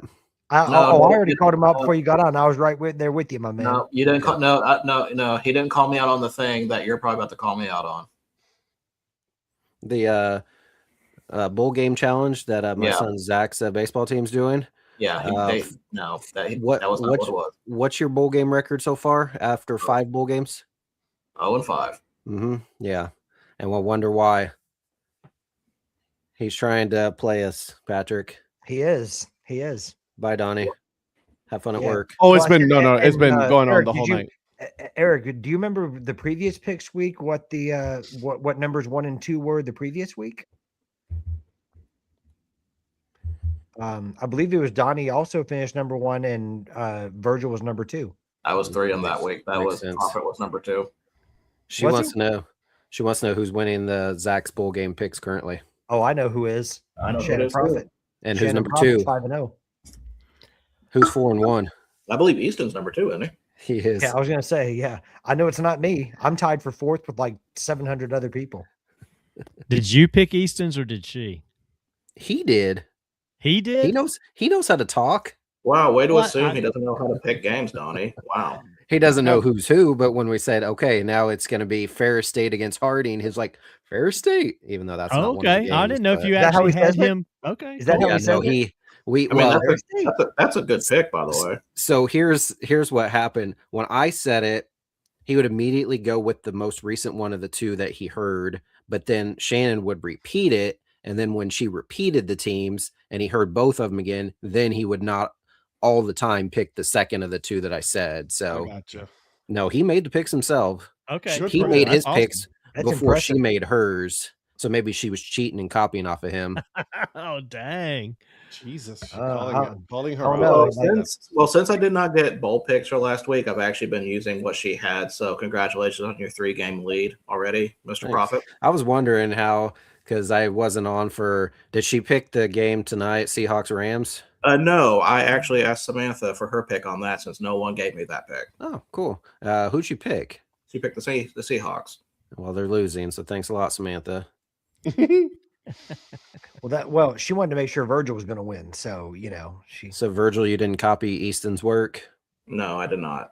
I already called him out before you got on. I was right there with you, my man.
No, you didn't call. No. He didn't call me out on the thing that you're probably about to call me out on.
The bowl game challenge that my son Zach's baseball team's doing.
Yeah. That was not what it was.
What's your bowl game record so far after 5 bowl games?
0-5.
Mm-hmm. Yeah, and we'll wonder why. He's trying to play us, Patrick.
He is.
Bye, Donnie. Have fun at work.
Oh, it's been it's been going on the whole night.
Eric, do you remember the previous picks week? What the what numbers 1 and 2 were the previous week? I believe it was Donnie also finished number 1 and Virgil was number 2.
I was 3 on that week. Prophet was number 2.
She wants to know who's winning the Zach's bowl game picks currently.
Oh, I know who is.
I know
Shannon Prophet.
And who's number 2?
5-0.
Who's 4-1?
I believe Easton's number 2, isn't he?
He is.
Yeah, I was gonna say, yeah. I know it's not me. I'm tied for 4th with like 700 other people.
Did you pick Easton's or did she?
He did.
He did?
He knows how to talk.
Wow, way to assume he doesn't know how to pick games, Donnie. Wow.
He doesn't know who's who, but when we said, okay, now it's going to be Ferris State against Harding, he's like, Ferris State, even though that's not one of the games,
I didn't know if you actually had him. Okay.
Is that how he said it?
That's a good pick, by the way.
So here's what happened. When I said it, he would immediately go with the most recent one of the two that he heard, but then Shannon would repeat it. And then when she repeated the teams and he heard both of them again, then he would not all the time pick the second of the two that I said. So
gotcha.
No, he made the picks himself.
Okay.
He made his picks
That's
before
impressive.
She made hers. So maybe she was cheating and copying off of him.
Oh, dang.
Jesus.
Calling
her
out.
Since I did not get bowl picks for last week, I've actually been using what she had. So congratulations on your 3-game lead already, Mr.
Thanks.
Prophet.
I was wondering how, because I wasn't on for, did she pick the game tonight, Seahawks Rams?
No, I actually asked Samantha for her pick on that since no one gave me that pick.
Oh, cool. Who'd you pick?
She picked the Seahawks.
Well, they're losing, so thanks a lot, Samantha.
Well, she wanted to make sure Virgil was going to win, so
So Virgil, you didn't copy Easton's work?
No, I did not.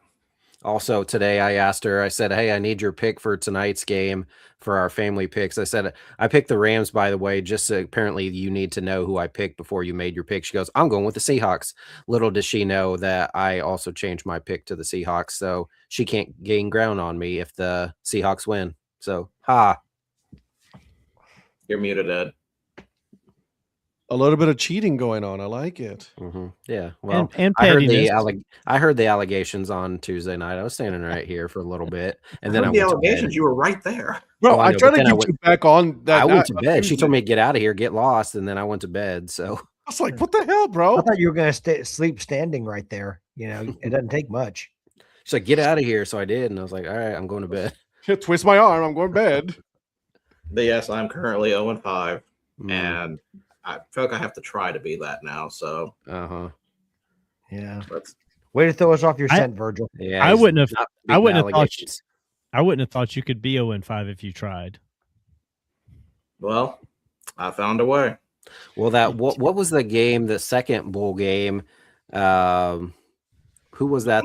Also, today I asked her, I said, hey, I need your pick for tonight's game for our family picks. I said, I picked the Rams, by the way, just so apparently you need to know who I picked before you made your pick. She goes, I'm going with the Seahawks. Little does she know that I also changed my pick to the Seahawks, so she can't gain ground on me if the Seahawks win. So,
You're muted, Ed.
A little bit of cheating going on. I like it.
Mm-hmm. Yeah. Well,
and
I heard the allegations on Tuesday night. I was standing right here for a little bit, and then I went
the allegations.
to bed.
You were right there,
bro. I tried to get you back on.
I went to bed. She told me to get out of here, get lost, and then I went to bed. So
I was like, "What the hell, bro?"
I thought you were going to sleep standing right there. It doesn't take much.
She's like, "Get out of here." So I did, and I was like, "All right, I'm going to bed."
Twist my arm. I'm going to bed.
But yes, I'm currently 0-5. and I feel like I have to try to be that now. So,
yeah. Way to throw us off your scent, Virgil.
Yeah, I wouldn't have thought you could be 0-5 if you tried.
Well, I found a way.
Well, what was the game? The second bowl game. Who was that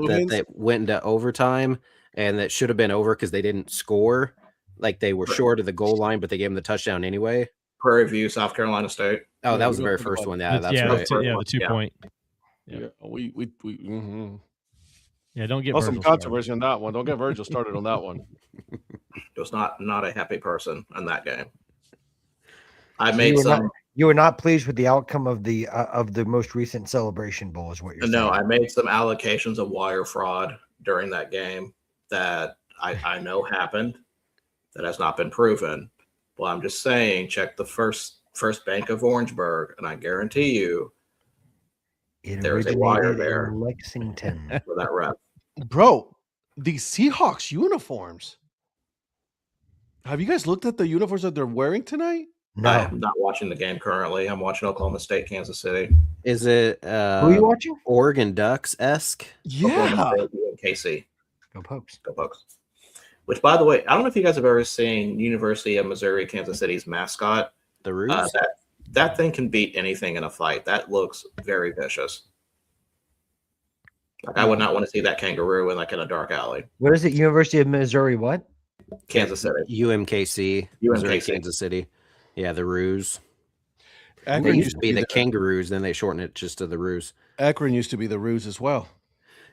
went into overtime and that should have been over because they didn't score? Like they were short of the goal line, but they gave them the touchdown anyway.
Prairie View, South Carolina State.
Oh, that was the very first one. Yeah, that's right.
The 2 point.
Yeah,
Yeah, don't get
some controversy on that one. Don't get Virgil started on that one.
Was not a happy person in that game.
You were not pleased with the outcome of the most recent Celebration Bowl, is what you're saying.
No, I made some allocations of wire fraud during that game that I know happened. That has not been proven. Well, I'm just saying, check the first Bank of Orangeburg, and I guarantee you, there's a wire there.
Lexington
for that rep.
Bro, the Seahawks uniforms. Have you guys looked at the uniforms that they're wearing tonight?
No.
I'm not watching the game currently. I'm watching Oklahoma State, Kansas City.
Is it
who are you watching?
Oregon Ducks-esque?
Yeah.
KC.
Go Pokes.
Go Pokes. Which, by the way, I don't know if you guys have ever seen University of Missouri, Kansas City's mascot.
The Roots?
That thing can beat anything in a fight. That looks very vicious. Like I would not want to see that kangaroo in a dark alley.
What is it? University of Missouri what?
Kansas City.
UMKC. Missouri, Kansas City. Yeah, the Roos. They used to be the Kangaroos, then they shortened it just to the Roos.
Akron used to be the Roos as well.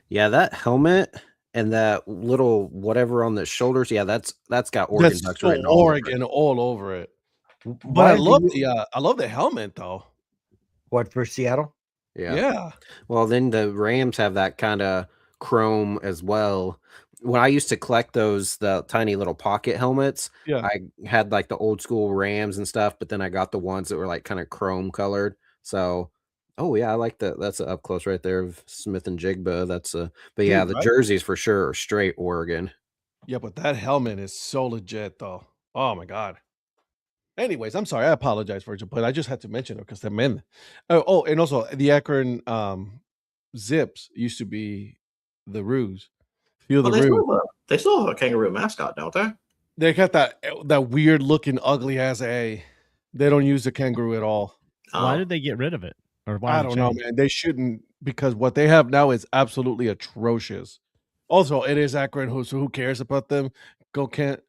Yeah, that helmet and that little whatever on the shoulders, yeah, that's got Oregon Ducks written
all over it. But I love the helmet though.
What, for Seattle?
Yeah. Well, then the Rams have that kind of chrome as well. When I used to collect the tiny little pocket helmets, I had like the old school Rams and stuff, but then I got the ones that were like kind of chrome colored. So, I like that. That's up close right there of Smith and Jigba. The jerseys for sure are straight Oregon.
Yeah, but that helmet is so legit though. Oh my God. Anyways, I'm sorry. I apologize, Virgil, but I just had to mention it because the men. Oh, and also the Akron Zips used to be the Roos.
They still have a kangaroo mascot, don't they?
They got that weird looking ugly ass A. They don't use the kangaroo at all.
Why did they get rid of it? Or why?
I don't know, man. They shouldn't, because what they have now is absolutely atrocious. Also, it is Akron, so who cares about them? Go Kent.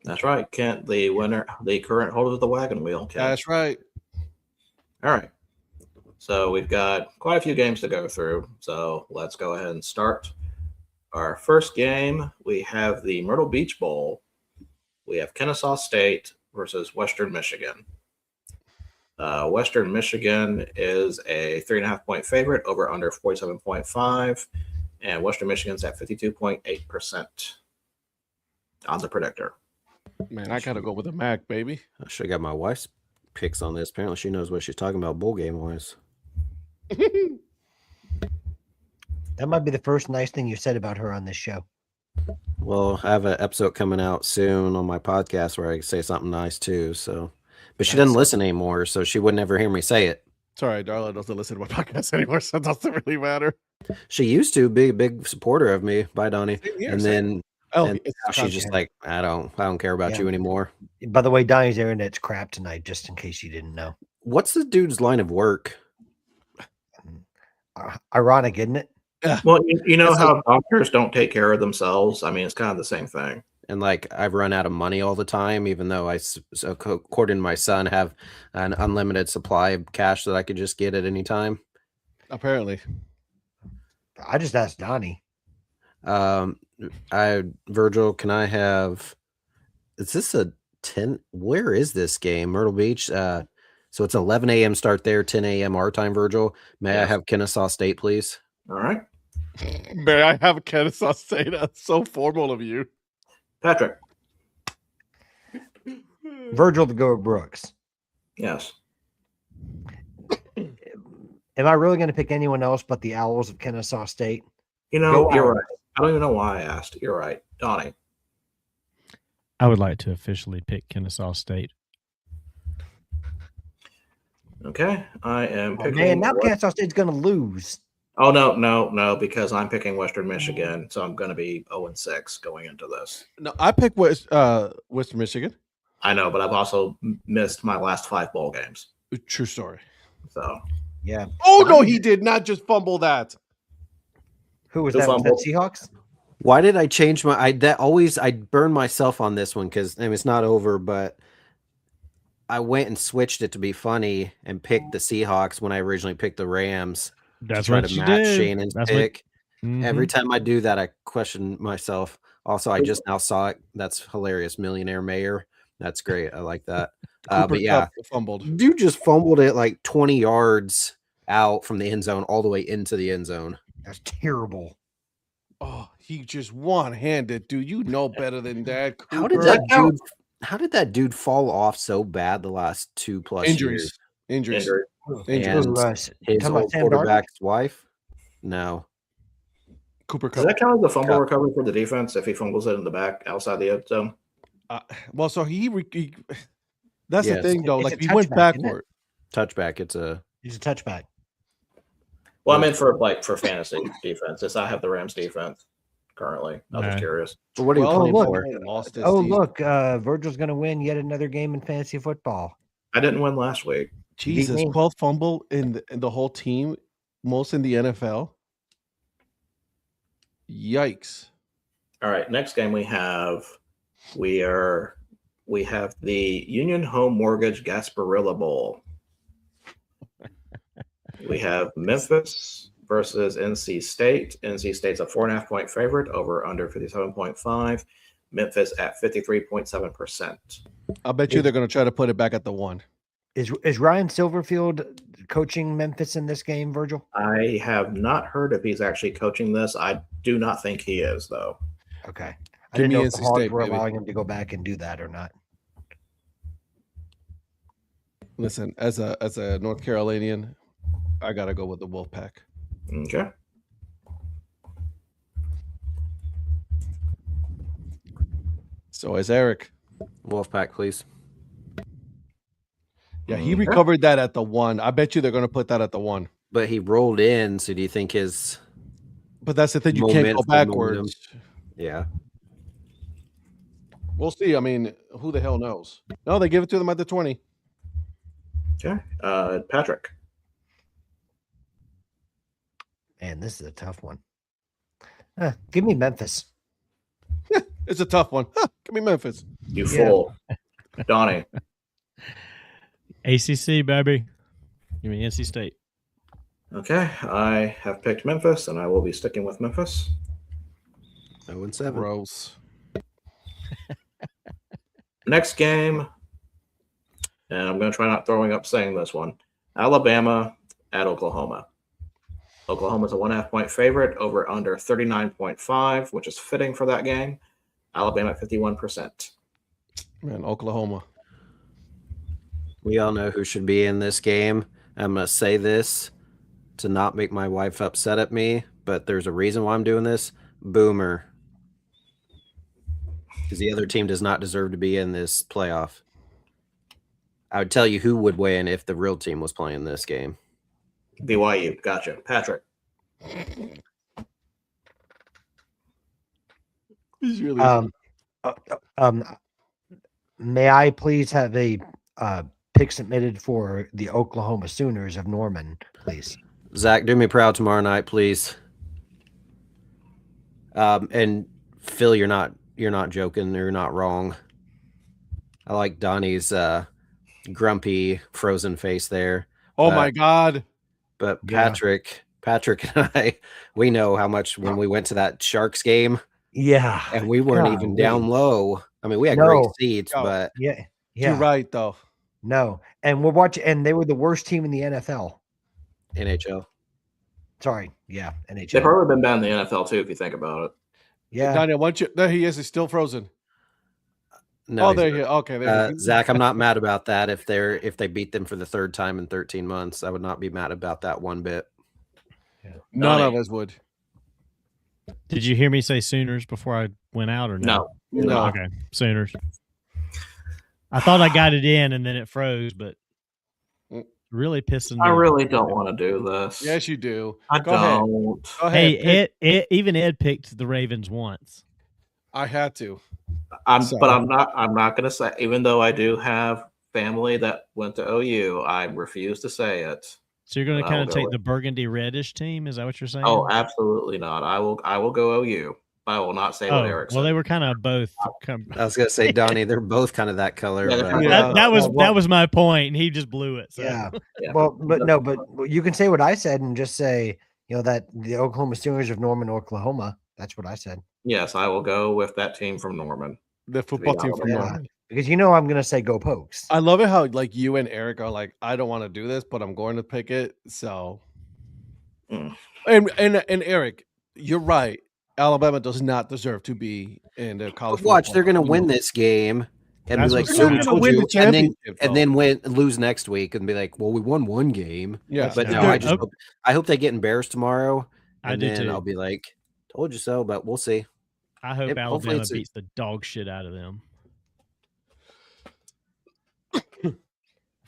That's right, Kent, the current holder of the wagon wheel. Kent.
That's right.
All right. So we've got quite a few games to go through. So let's go ahead and start. Our first game, we have the Myrtle Beach Bowl. We have Kennesaw State versus Western Michigan. Western Michigan is a 3.5-point favorite, over under 47.5, and Western Michigan's at 52.8% on the predictor.
Man, I gotta go with the MAC, baby.
I should have got my wife's picks on this. Apparently, she knows what she's talking about bowl game wise.
That might be the first nice thing you said about her on this show.
Well, I have an episode coming out soon on my podcast where I say something nice too. So, but she doesn't listen anymore, so she would never hear me say it.
It's all right, Darla doesn't listen to my podcast anymore, so it doesn't really matter.
She used to be a big supporter of me. Bye, Donnie. And then she's just like, I don't care about you anymore.
By the way, Donnie's internet's crap tonight, just in case you didn't know.
What's the dude's line of work?
Ironic, isn't it?
Well, you know how doctors don't take care of themselves. I mean, it's kind of the same thing.
And like, I've run out of money all the time, even though according to my son, have an unlimited supply of cash that I could just get at any time.
Apparently.
I just asked Donnie.
Virgil, can I have, is this a 10? Where is this game? Myrtle Beach. So it's 11 a.m. start there, 10 a.m. our time, Virgil. May I have Kennesaw State, please?
All right.
May I have Kennesaw State? That's so formal of you.
Patrick.
Virgil to go with Brooks.
Yes.
Am I really going to pick anyone else but the Owls of Kennesaw State?
You're right. I don't even know why I asked. You're right. Donnie.
I would like to officially pick Kennesaw State
Okay, I am picking.
Man, now Kansas State's going to lose.
Oh no, because I'm picking Western Michigan, so I'm going to be 0-6 going into this.
No, I picked Western Michigan.
I know, but I've also missed my last 5 bowl games.
True story.
So
yeah.
Oh no, he did not just fumble that.
Who was that? Was that Seahawks?
Why did I change my? I burn myself on this one because it's not over, but I went and switched it to be funny and picked the Seahawks when I originally picked the Rams.
That's
try
what
to
you
match
did.
Shannon's pick. Every time I do that, I question myself. Also, I just now saw it. That's hilarious. Millionaire Mayor. That's great. I like that. But yeah,
fumbled.
Dude just fumbled it like 20 yards out from the end zone all the way into the end zone.
That's terrible.
Oh, he just one-handed, dude. You know better than that. Cooper.
How did that dude fall off so bad the last 2+ years?
Injuries.
And his old quarterback's wife? No.
Cooper Cup.
Does that count as a fumble recovery for the defense if he fumbles it in the back outside the end zone?
Well, so he that's the thing though. Like he went backward.
Touchback.
He's a touchback.
Well, I meant for fantasy defense. I have the Rams defense currently. I was just curious.
But what are you playing for?
Look, Virgil's going to win yet another game in fantasy football.
I didn't win last week.
Jesus, 12th fumble in the whole team, most in the NFL. Yikes!
All right, next game we have the Union Home Mortgage Gasparilla Bowl. We have Memphis versus NC State. NC State's a 4.5-point favorite, over under 57.5. Memphis at 53.7%.
I bet you they're going to try to put it back at the 1.
Is Ryan Silverfield coaching Memphis in this game, Virgil?
I have not heard if he's actually coaching this. I do not think he is, though.
Okay. I didn't know if the Hogs were allowing him to go back and do that or not.
Listen, as a North Carolinian, I got to go with the Wolfpack.
Okay.
So is Eric.
Wolfpack, please.
Yeah, he recovered that at the 1. I bet you they're going to put that at the 1.
But he rolled in, so do you think his...
But that's the thing, you can't go backwards.
Yeah.
We'll see. I mean, who the hell knows? No, they give it to them at the 20.
Okay. Patrick.
Man, this is a tough one. Give me Memphis.
It's a tough one. Give me Memphis.
You fool. Donnie.
ACC, baby. Give me NC State.
Okay. I have picked Memphis, and I will be sticking with Memphis.
0-7.
Gross.
Next game, and I'm going to try not throwing up saying this one. Alabama at Oklahoma. Oklahoma's a 1.5-point favorite, over under 39.5, which is fitting for that game. Alabama at 51%.
Man, Oklahoma.
We all know who should be in this game. I'm going to say this to not make my wife upset at me, but there's a reason why I'm doing this. Boomer. Because the other team does not deserve to be in this playoff. I would tell you who would win if the real team was playing this game.
BYU. Gotcha. Patrick.
He's really
may I please have a pick submitted for the Oklahoma Sooners of Norman, please?
Zach, do me proud tomorrow night, please. And Phil, you're not joking. You're not wrong. I like Donnie's grumpy, frozen face there.
Oh my God!
But Patrick and I, we know how much when we went to that Sharks game.
Yeah,
and we weren't even down low. I mean, we had great seats, but
yeah,
you're right though.
No, and we're watching, and they were the worst team in the NFL.
NHL.
Sorry, yeah, NHL.
They've probably been bad in the NFL too, if you think about it.
Yeah,
Daniel, once you there he is. He's still frozen.
No,
there he is. Okay, there.
Zach, I'm not mad about that. If they beat them for the 3rd time in 13 months, I would not be mad about that one bit.
Yeah.
None of us would.
Did you hear me say Sooners before I went out or
no?
No. Okay, Sooners. I thought I got it in and then it froze, but really pissing me
I
off.
really don't want to do this.
Yes, you do.
I
Go ahead.
don't.
Go ahead.
Hey, even Ed picked the Ravens once.
I had to.
But I'm not going to say. Even though I do have family that went to OU, I refuse to say it.
So you're going to kind of take the burgundy reddish team? Is that what you're saying?
Oh, absolutely not. I will go OU. I will not say what Eric said.
Well, they were kind of both.
I was going to say, Donnie, they're both kind of that color.
Yeah,
that was my point, and he just blew it. So.
Yeah. Well, but you can say what I said and just say, that the Oklahoma Sooners of Norman, Oklahoma. That's what I said.
Yes, I will go with that team from Norman.
The football team from Norman.
Because I'm going to say go Pokes.
I love it how you and Eric are like, I don't want to do this, but I'm going to pick it. So, and Eric, you're right. Alabama does not deserve to be in the college.
Watch, they're going to win this game and be like,
"So we told you,"
and then lose next week and be like, "Well, we won one game."
Yeah,
but no, I hope they get embarrassed tomorrow. And then I'll be like, "Told you so," but we'll see.
I hope Alabama beats the dog shit out of them.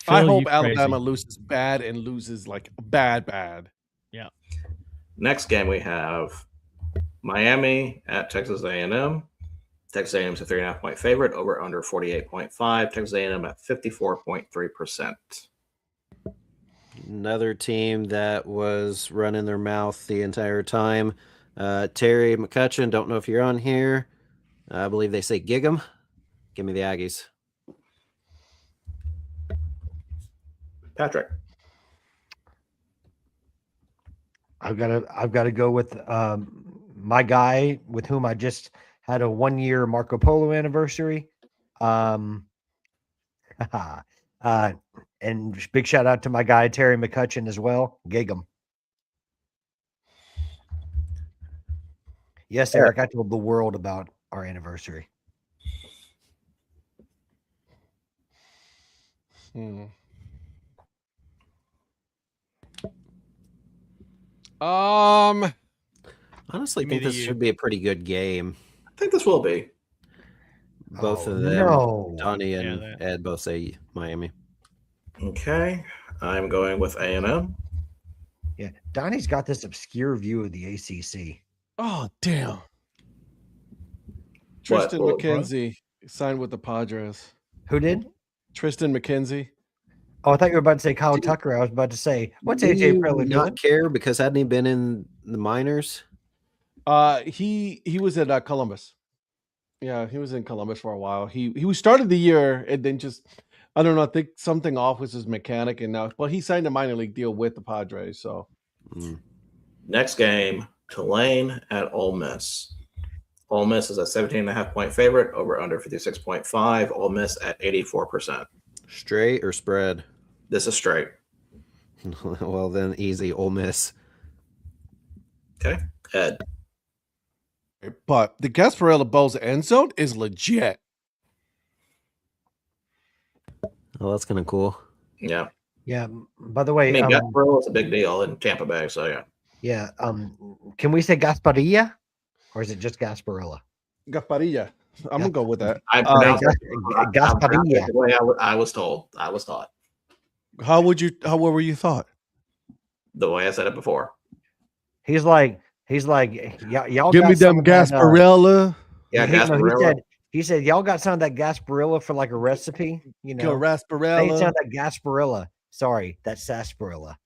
I hope Alabama loses bad and loses like bad.
Yeah.
Next game we have Miami at Texas A&M. Texas A&M is a 3.5-point favorite. Over under 48.5. Texas A&M at 54.3%.
Another team that was running their mouth the entire time. Terry McCutcheon, don't know if you're on here. I believe they say gig 'em. Give me the Aggies.
Patrick.
I've got to go with my guy with whom I just had a 1-year Marco Polo anniversary. And big shout out to my guy Terry McCutcheon as well. Gig 'em. Yes, Eric, I told the world about our anniversary.
Honestly, think this should be a pretty good game.
I think this will be.
Both of them, Donnie and Ed, both say Miami.
Okay, I'm going with A&M.
Yeah, Donnie's got this obscure view of the ACC.
Oh, damn. Tristan McKenzie signed with the Padres.
Who did? Tristan
McKenzie.
Oh, I thought you were about to say Kyle Tucker. I was about to say, what's AJ Preller doing?
Not care because hadn't he been in the minors?
He was at Columbus. Yeah, he was in Columbus for a while. He started the year and then just, I don't know, I think something off with his mechanic and now, but he signed a minor league deal with the Padres. So
next game, Tulane at Ole Miss. Ole Miss is a 17.5-point favorite, over under 56.5. Ole Miss at 84%.
Straight or spread?
This is straight.
Well, then easy, Ole Miss.
Okay, Ed.
But the Gasparilla Bowls end zone is legit.
Oh, that's kind of cool.
Yeah.
Yeah. By the way,
Gasparilla is a big deal in Tampa Bay, so yeah.
Yeah. Can we say Gasparilla, or is it just Gasparilla?
Gasparilla. I'm gonna go with that.
I pronounced Gasparilla the way I was told. I was taught.
How were you thought?
The way I said it before.
He's like, y'all
give me them Gasparilla.
Yeah, Gasparilla.
He said, y'all got some of that Gasparilla for like a recipe,
Gasparilla.
They sound like Gasparilla. Sorry, that's sarsaparilla.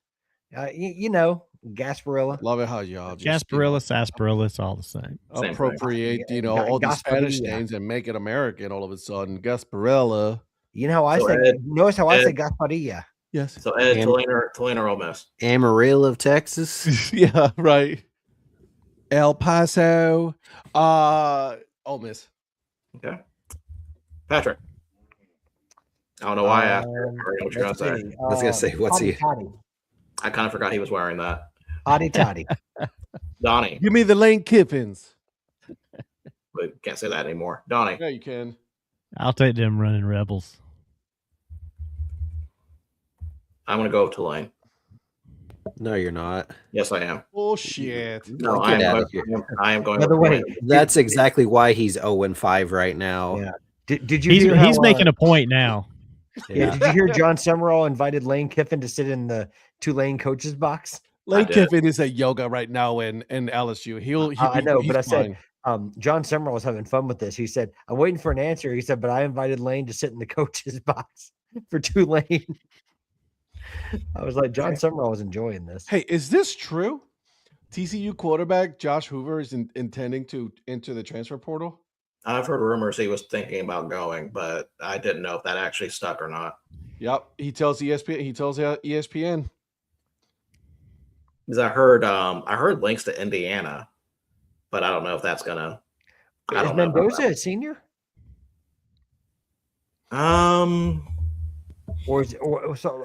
Gasparilla.
Love it how y'all
just Gasparilla, sarsaparilla, it's all the same.
Appropriate, all the Spanish names and make it American all of a sudden. Gasparilla.
You know how I say? Notice how I say Gasparilla.
Yes.
So Ed, Tulane or Ole Miss?
Amarillo of Texas.
Yeah, right. El Paso. Ole Miss.
Okay. Patrick. I don't know why I asked. I don't know what you're gonna say.
I was gonna say, what's he?
I kind of forgot he was wearing that.
Hotty toddy.
Donnie.
Give me the Lane Kiffins.
We can't say that anymore. Donnie.
Yeah, you can.
I'll take them running Rebels.
I'm going to go Tulane.
No, you're not.
Yes, I am.
Bullshit.
No, I am going.
By the way,
that's exactly why he's 0-5 right now.
Yeah. Did you?
He's making a point now.
Yeah. Did you hear John Summerall invited Lane Kiffin to sit in the Tulane coaches box?
Lane Kiffin is at yoga right now in LSU.
I know, but I said John Summerall was having fun with this. He said, "I'm waiting for an answer." He said, "But I invited Lane to sit in the coaches box for Tulane." I was like, John Summerall was enjoying this.
Hey, is this true? TCU quarterback Josh Hoover is intending to enter the transfer portal?
I've heard rumors he was thinking about going, but I didn't know if that actually stuck or not.
Yep, he tells ESPN. ESPN.
Because I heard links to Indiana, but I don't know if that's gonna.
Is Mendoza a senior? So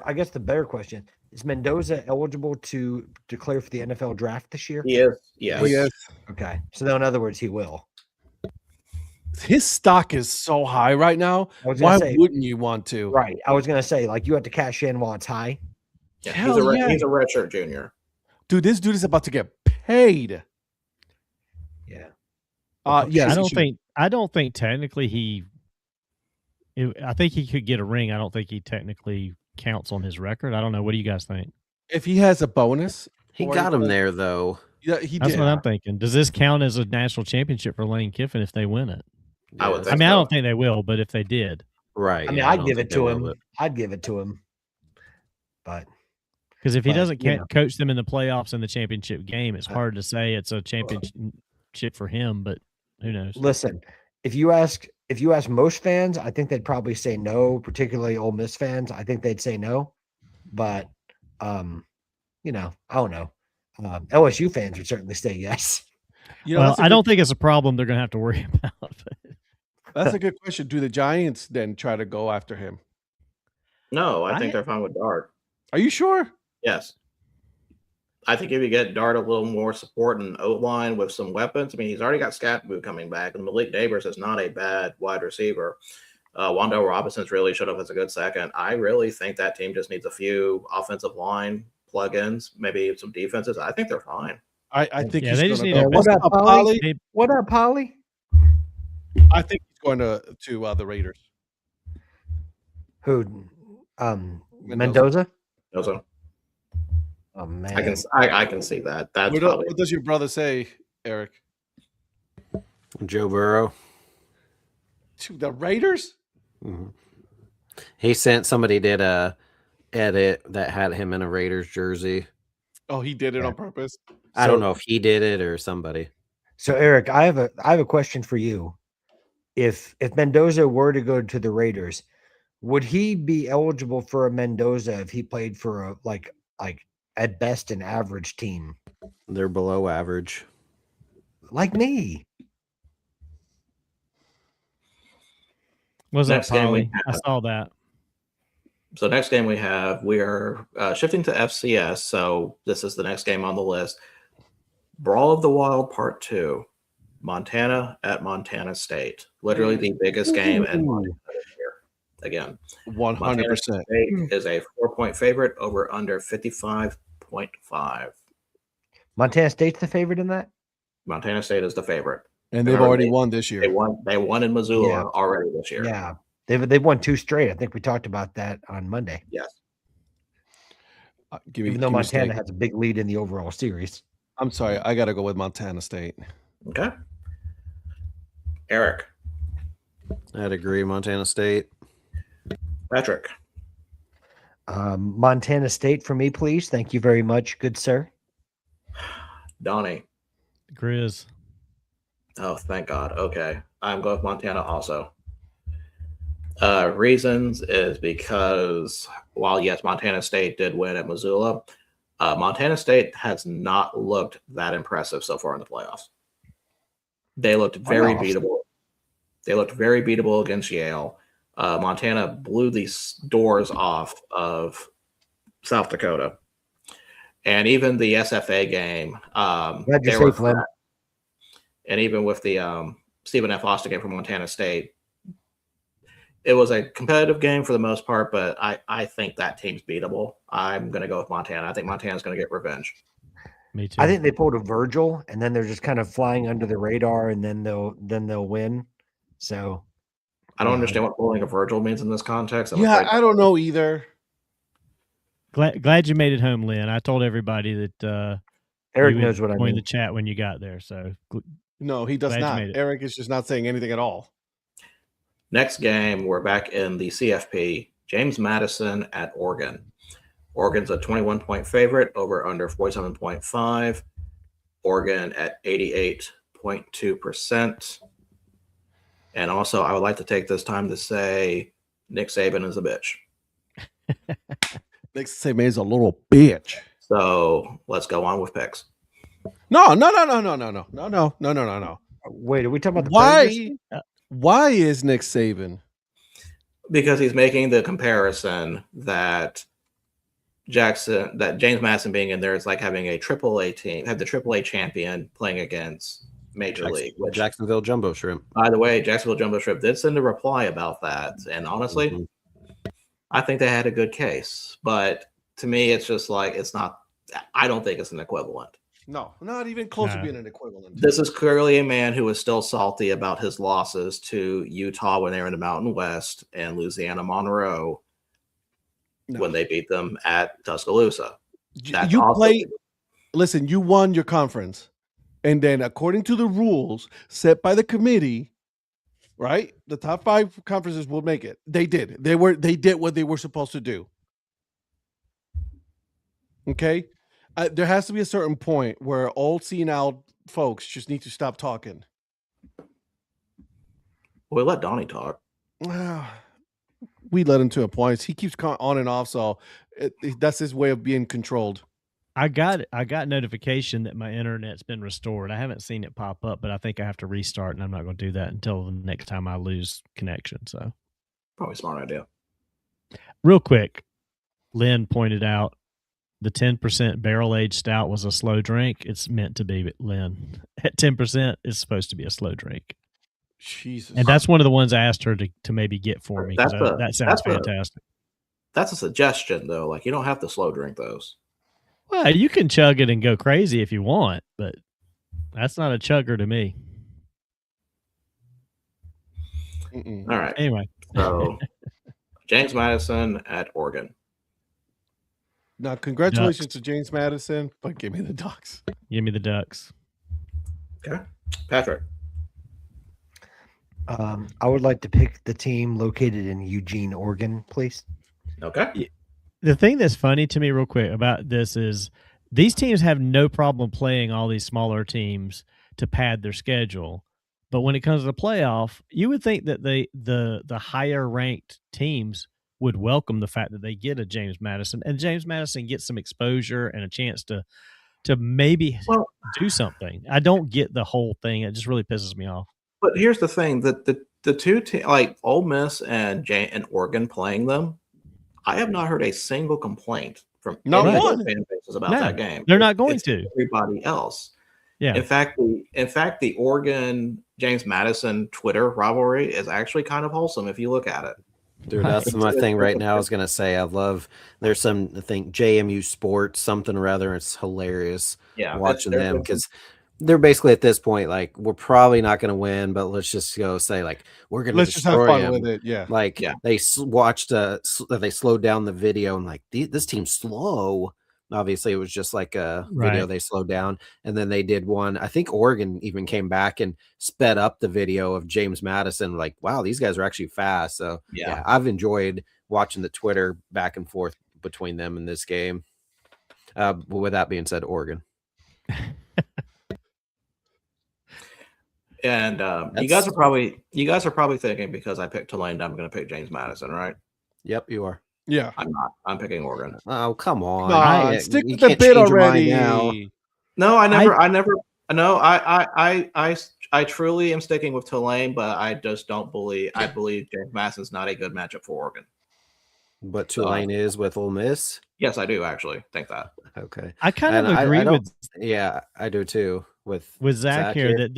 I guess the better question is: Mendoza eligible to declare for the NFL draft this year?
He is. Yes.
He is.
Okay, so in other words, he will.
His stock is so high right now. Why wouldn't you want to?
Right. I was gonna say, like, you have to cash in while it's high.
Yeah, he's a redshirt junior.
Dude, this dude is about to get paid.
Yeah.
Yeah. I don't think technically I think he could get a ring. I don't think he technically counts on his record. I don't know. What do you guys think?
If he has a bonus,
he got him there though.
Yeah,
That's what I'm thinking. Does this count as a national championship for Lane Kiffin if they win it?
I would.
I don't think they will, but if they did,
right?
I mean, I'd give it to him. I'd give it to him, but
because if he doesn't coach them in the playoffs and the championship game, it's hard to say it's a championship for him. But who knows?
Listen, if you ask most fans, I think they'd probably say no. Particularly Ole Miss fans, I think they'd say no. But I don't know. LSU fans would certainly say yes.
I don't think it's a problem they're going to have to worry about.
That's a good question. Do the Giants then try to go after him?
No, I think they're fine with Dart.
Are you sure?
Yes. I think if you get Dart a little more support in O-line with some weapons, I mean, he's already got Scatboot coming back, and Malik Neighbors is not a bad wide receiver. Wandale Robinson's really showed up as a good second. I really think that team just needs a few offensive line plug-ins, maybe some defenses. I think they're fine.
I think
they just need
what up, Polly? What up, Polly?
I think he's going to the Raiders.
Who? Mendoza?
Mendoza.
Oh man,
I can see that. That's
what does your brother say, Eric?
Joe Burrow
to the Raiders.
Mm-hmm. He sent somebody did a edit that had him in a Raiders jersey.
Oh, he did it on purpose.
I don't know if he did it or somebody.
So Eric, I have a question for you. If Mendoza were to go to the Raiders, would he be eligible for a Mendoza if he played for a like at best an average team?
They're below average.
Like me.
Was that Polly? I saw that.
So next game we are shifting to FCS. So this is the next game on the list. Brawl of the Wild Part 2. Montana at Montana State. Literally the biggest game in Montana this year. Again,
100%.
State is a 4-point favorite over under 55.5.
Montana State's the favorite in that?
Montana State is the favorite.
And they've already won this year.
They won in Missoula already this year.
Yeah. They've won 2 straight. I think we talked about that on Monday.
Yes.
Even though Montana has a big lead in the overall series.
I'm sorry. I got to go with Montana State.
Okay. Eric.
I'd agree. Montana State.
Patrick.
Montana State for me, please. Thank you very much. Good, sir.
Donnie.
Grizz.
Oh, thank God. Okay. I'm going with Montana also. Reasons is because while, yes, Montana State did win at Missoula, Montana State has not looked that impressive so far in the playoffs. They looked very beatable. They looked very beatable against Yale. Montana blew these doors off of South Dakota. And even the SFA game, they were flat. And even with the Stephen F. Austin game from Montana State, it was a competitive game for the most part, but I think that team's beatable. I'm going to go with Montana. I think Montana's going to get revenge.
Me too.
I think they pulled a Virgil, and then they're just kind of flying under the radar, and then they'll win. So
I don't understand what pulling a Virgil means in this context.
I don't know either.
Glad you made it home, Lynn. I told everybody that
Eric knows what I mean.
The chat when you got there, so
no, he does not. Eric is just not saying anything at all.
Next game, we're back in the CFP. James Madison at Oregon. Oregon's a 21-point favorite, over under 47.5. Oregon at 88.2%. And also, I would like to take this time to say Nick Saban is a bitch.
Nick Saban is a little bitch.
So let's go on with picks.
No.
Wait, are we talking about the
Why is Nick Saban?
Because he's making the comparison that James Madison being in there is like having a AAA team, have the AAA champion playing against Major League.
Jacksonville Jumbo Shrimp.
By the way, Jacksonville Jumbo Shrimp did send a reply about that. And honestly, I think they had a good case. But to me, it's just like, I don't think it's an equivalent.
No, not even close to being an equivalent.
This is clearly a man who is still salty about his losses to Utah when they were in the Mountain West and Louisiana Monroe when they beat them at Tuscaloosa.
Listen, you won your conference. And then according to the rules set by the committee, right? The top 5 conferences will make it. They did. They did what they were supposed to do. Okay? There has to be a certain point where old senile folks just need to stop talking.
We let Donnie talk.
We let him to a point. He keeps on and off, so that's his way of being controlled.
I got notification that my internet's been restored. I haven't seen it pop up, but I think I have to restart, and I'm not going to do that until the next time I lose connection. So,
probably a smart idea.
Real quick, Lynn pointed out the 10% barrel-aged stout was a slow drink. It's meant to be, Lynn. At 10%, it's supposed to be a slow drink.
Jesus.
And that's one of the ones I asked her to maybe get for me. That sounds fantastic.
That's a suggestion, though. Like, you don't have to slow drink those.
Well, you can chug it and go crazy if you want, but that's not a chugger to me.
All right.
Anyway.
So, James Madison at Oregon.
Now, congratulations to James Madison, but give me the Ducks.
Give me the Ducks.
Okay. Patrick.
I would like to pick the team located in Eugene, Oregon, please.
Okay.
The thing that's funny to me real quick about this is these teams have no problem playing all these smaller teams to pad their schedule. But when it comes to the playoff, you would think that the higher ranked teams would welcome the fact that they get a James Madison, and James Madison gets some exposure and a chance to maybe do something. I don't get the whole thing. It just really pisses me off.
But here's the thing, that the two teams, like Ole Miss and Oregon playing them, I have not heard a single complaint from any of the fan bases about that game.
They're not going to.
Everybody else.
Yeah.
In fact, the Oregon James Madison Twitter rivalry is actually kind of wholesome if you look at it.
Dude, that's my thing right now. I was gonna say there's some JMU Sports something or other. It's hilarious watching them because they're basically at this point like we're probably not gonna win, but let's just go say like we're gonna
just have fun
them.
with it. Yeah,
they watched they slowed down the video and like this team's slow. Obviously, it was just like a video they slowed down, and then they did one. I think Oregon even came back and sped up the video of James Madison. Like, wow, these guys are actually fast. So yeah, I've enjoyed watching the Twitter back and forth between them in this game. But with that being said, Oregon.
And you guys are probably thinking because I picked Tulane, I'm going to pick James Madison, right?
Yep, you are.
Yeah,
I'm not. I'm picking Oregon.
Oh, come on!
Stick with the bid already.
No, I truly am sticking with Tulane, but I just don't believe. I believe James Madison's not a good matchup for Oregon.
But Tulane is with Ole Miss.
Yes, I do actually think that.
Okay,
I kind of agree with.
Yeah, I do too. With
Zach here,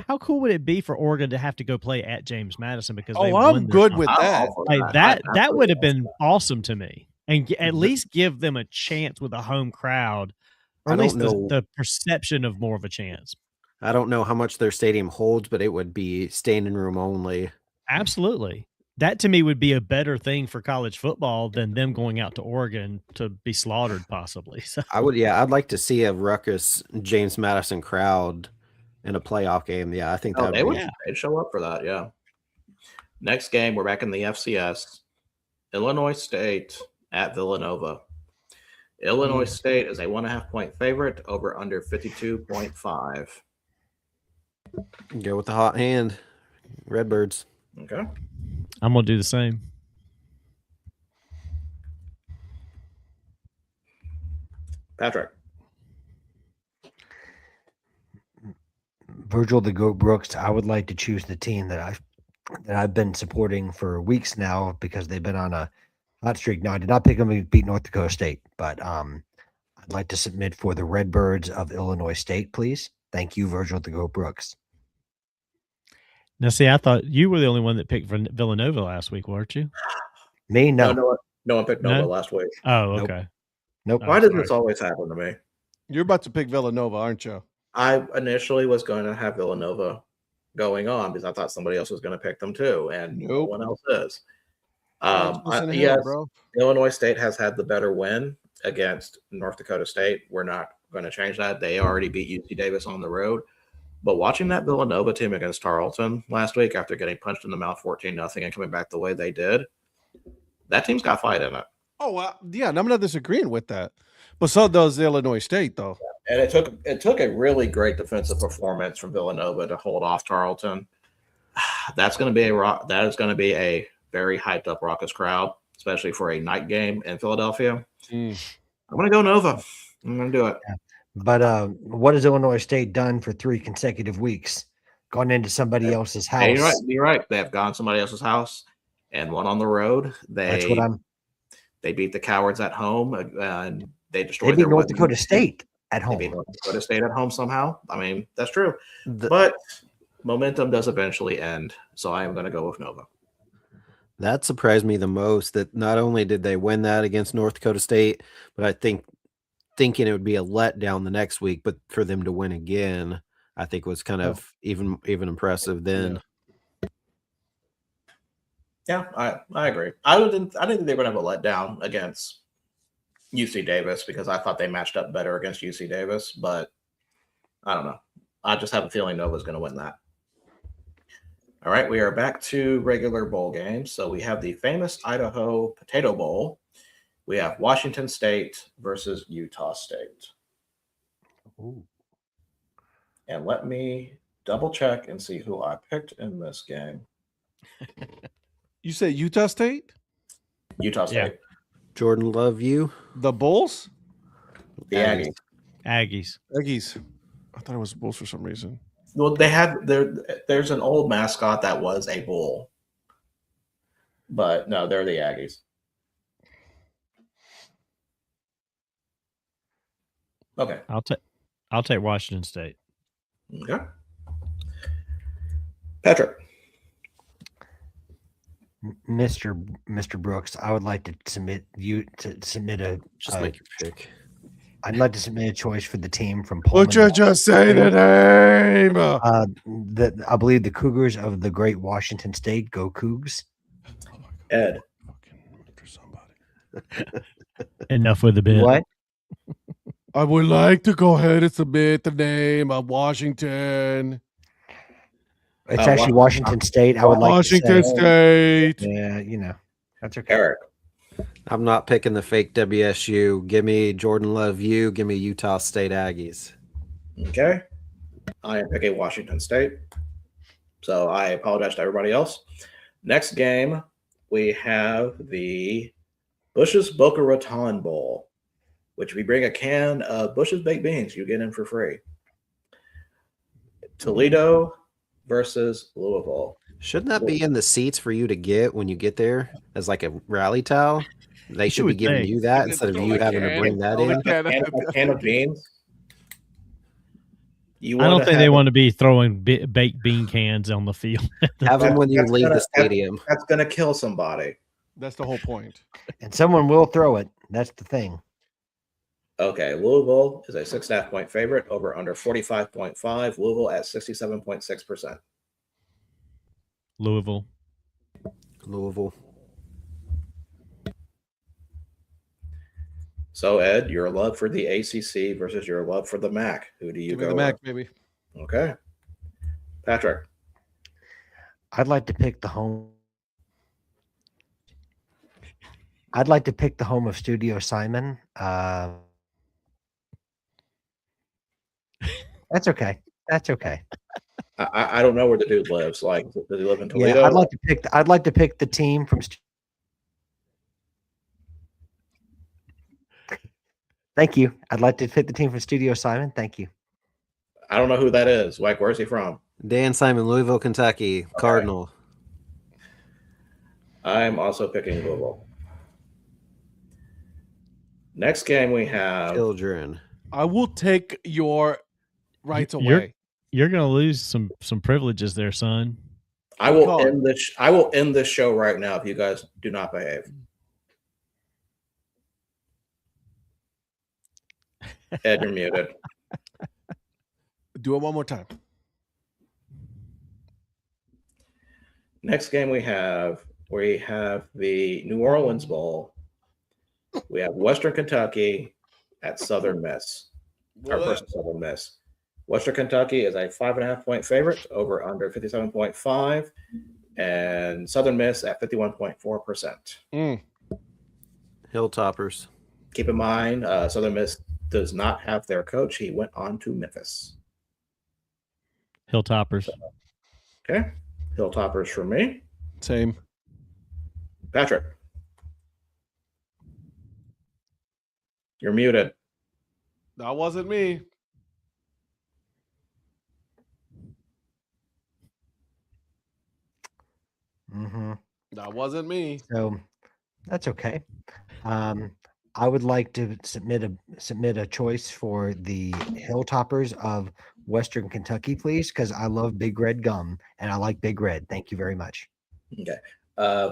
how cool would it be for Oregon to have to go play at James Madison because
I'm good with that.
That would have been awesome to me, and at least give them a chance with a home crowd, or at least the perception of more of a chance.
I don't know how much their stadium holds, but it would be standing room only.
Absolutely. That to me would be a better thing for college football than them going out to Oregon to be slaughtered possibly. So
I'd like to see a ruckus James Madison crowd in a playoff game. Yeah, I think that
they'd show up for that. Yeah. Next game, we're back in the FCS. Illinois State at Villanova. Illinois State is a 1.5-point favorite over under 52.5.
Go with the hot hand. Redbirds.
Okay.
I'm going to do the same.
Patrick.
Virgil the Goat Brooks, I would like to choose the team that I've been supporting for weeks now because they've been on a hot streak. Now, I did not pick them to beat North Dakota State, but I'd like to submit for the Redbirds of Illinois State, please. Thank you, Virgil the Goat Brooks.
Now, see, I thought you were the only one that picked Villanova last week, weren't you?
Me? No.
No one picked Nova last week.
Oh, okay.
Nope.
Why does this always happen to me?
You're about to pick Villanova, aren't you?
I initially was going to have Villanova going on because I thought somebody else was going to pick them too, and no one else is. Yes, Illinois State has had the better win against North Dakota State. We're not going to change that. They already beat UC Davis on the road. But watching that Villanova team against Tarleton last week after getting punched in the mouth 14-0 and coming back the way they did, that team's got fight in it.
Oh, yeah, and I'm not disagreeing with that. But so does Illinois State, though.
And it took a really great defensive performance from Villanova to hold off Tarleton. That is going to be a very hyped up raucous crowd, especially for a night game in Philadelphia. I'm going to go Nova. I'm going to do it.
Yeah. But what has Illinois State done for 3 consecutive weeks? Gone into somebody else's house.
Yeah, you're right. They have gone to somebody else's house and one on the road. They beat the Cowards at home and they destroyed.
They beat North Dakota State at home.
They beat North Dakota State at home somehow. I mean, that's true. But momentum does eventually end, so I am going to go with Nova.
That surprised me the most, that not only did they win that against North Dakota State, but I thinking it would be a letdown the next week, but for them to win again, I think was kind of even impressive then.
Yeah, I agree. I didn't think they were going to have a letdown against UC Davis because I thought they matched up better against UC Davis, but I don't know. I just have a feeling Nova's going to win that. All right, we are back to regular bowl games. So we have the famous Idaho Potato Bowl. We have Washington State versus Utah State.
Ooh.
And let me double check and see who I picked in this game.
You say Utah State?
Utah State.
Yeah.
Jordan, love you.
The Bulls?
The Aggies.
Aggies.
I thought it was Bulls for some reason.
Well, there's an old mascot that was a bull. But no, they're the Aggies. Okay.
I'll take Washington State.
Okay. Patrick.
Mr. Brooks, I would like to submit a
make your pick.
I'd like to submit a choice for the team from Pullman.
Would you just say the name?
I believe the Cougars of the great Washington State. Go Cougs.
Ed.
Enough with the bit.
What?
I would like to go ahead and submit the name of Washington.
It's actually Washington State. I would like
Washington State.
Yeah, that's okay.
Eric.
I'm not picking the fake WSU. Give me Jordan Love you. Give me Utah State Aggies.
Okay. I am picking Washington State. So I apologize to everybody else. Next game, we have the Bush's Boca Raton Bowl, which we bring a can of Bush's baked beans. You get in for free. Toledo versus Louisville.
Shouldn't that be in the seats for you to get when you get there as like a rally towel? They should be giving you that instead of you having to bring that in.
A can of beans.
I don't think they want to be throwing baked bean cans on the field.
Have them when you leave the stadium.
That's going to kill somebody.
That's the whole point.
And someone will throw it. That's the thing.
Okay, Louisville is a 6.5-point favorite over under 45.5. Louisville at 67.6%.
Louisville.
So, Ed, your love for the ACC versus your love for the MAC. Who do you
Give
go
me the
with?
MAC, baby.
Okay. Patrick.
I'd like to pick the home. I'd like to pick the home of Studio Simon. That's okay. That's okay.
I don't know where the dude lives. Like, does he live in Toledo?
Yeah, I'd like to pick the team from. Thank you. I'd like to pick the team from Studio Simon. Thank you.
I don't know who that is. Like, where's he from?
Dan Simon, Louisville, Kentucky, okay. Cardinal.
I'm also picking Louisville. Next game we have
Children.
I will take your rights away.
You're going to lose some privileges there, son.
I will end this show right now if you guys do not behave. Ed, you're muted.
Do it one more time.
Next game we have the New Orleans Bowl. We have Western Kentucky at Southern Miss. Versus Southern Miss. Western Kentucky is a 5.5-point favorite over under 57.5, and Southern Miss at 51.4%.
Hilltoppers.
Keep in mind, Southern Miss does not have their coach. He went on to Memphis.
Hilltoppers.
Okay. Hilltoppers for me.
Same.
Patrick. You're muted.
That wasn't me. That wasn't me.
So that's okay. I would like to submit a choice for the Hilltoppers of Western Kentucky, please, because I love Big Red gum and I like Big Red. Thank you very much.
Okay.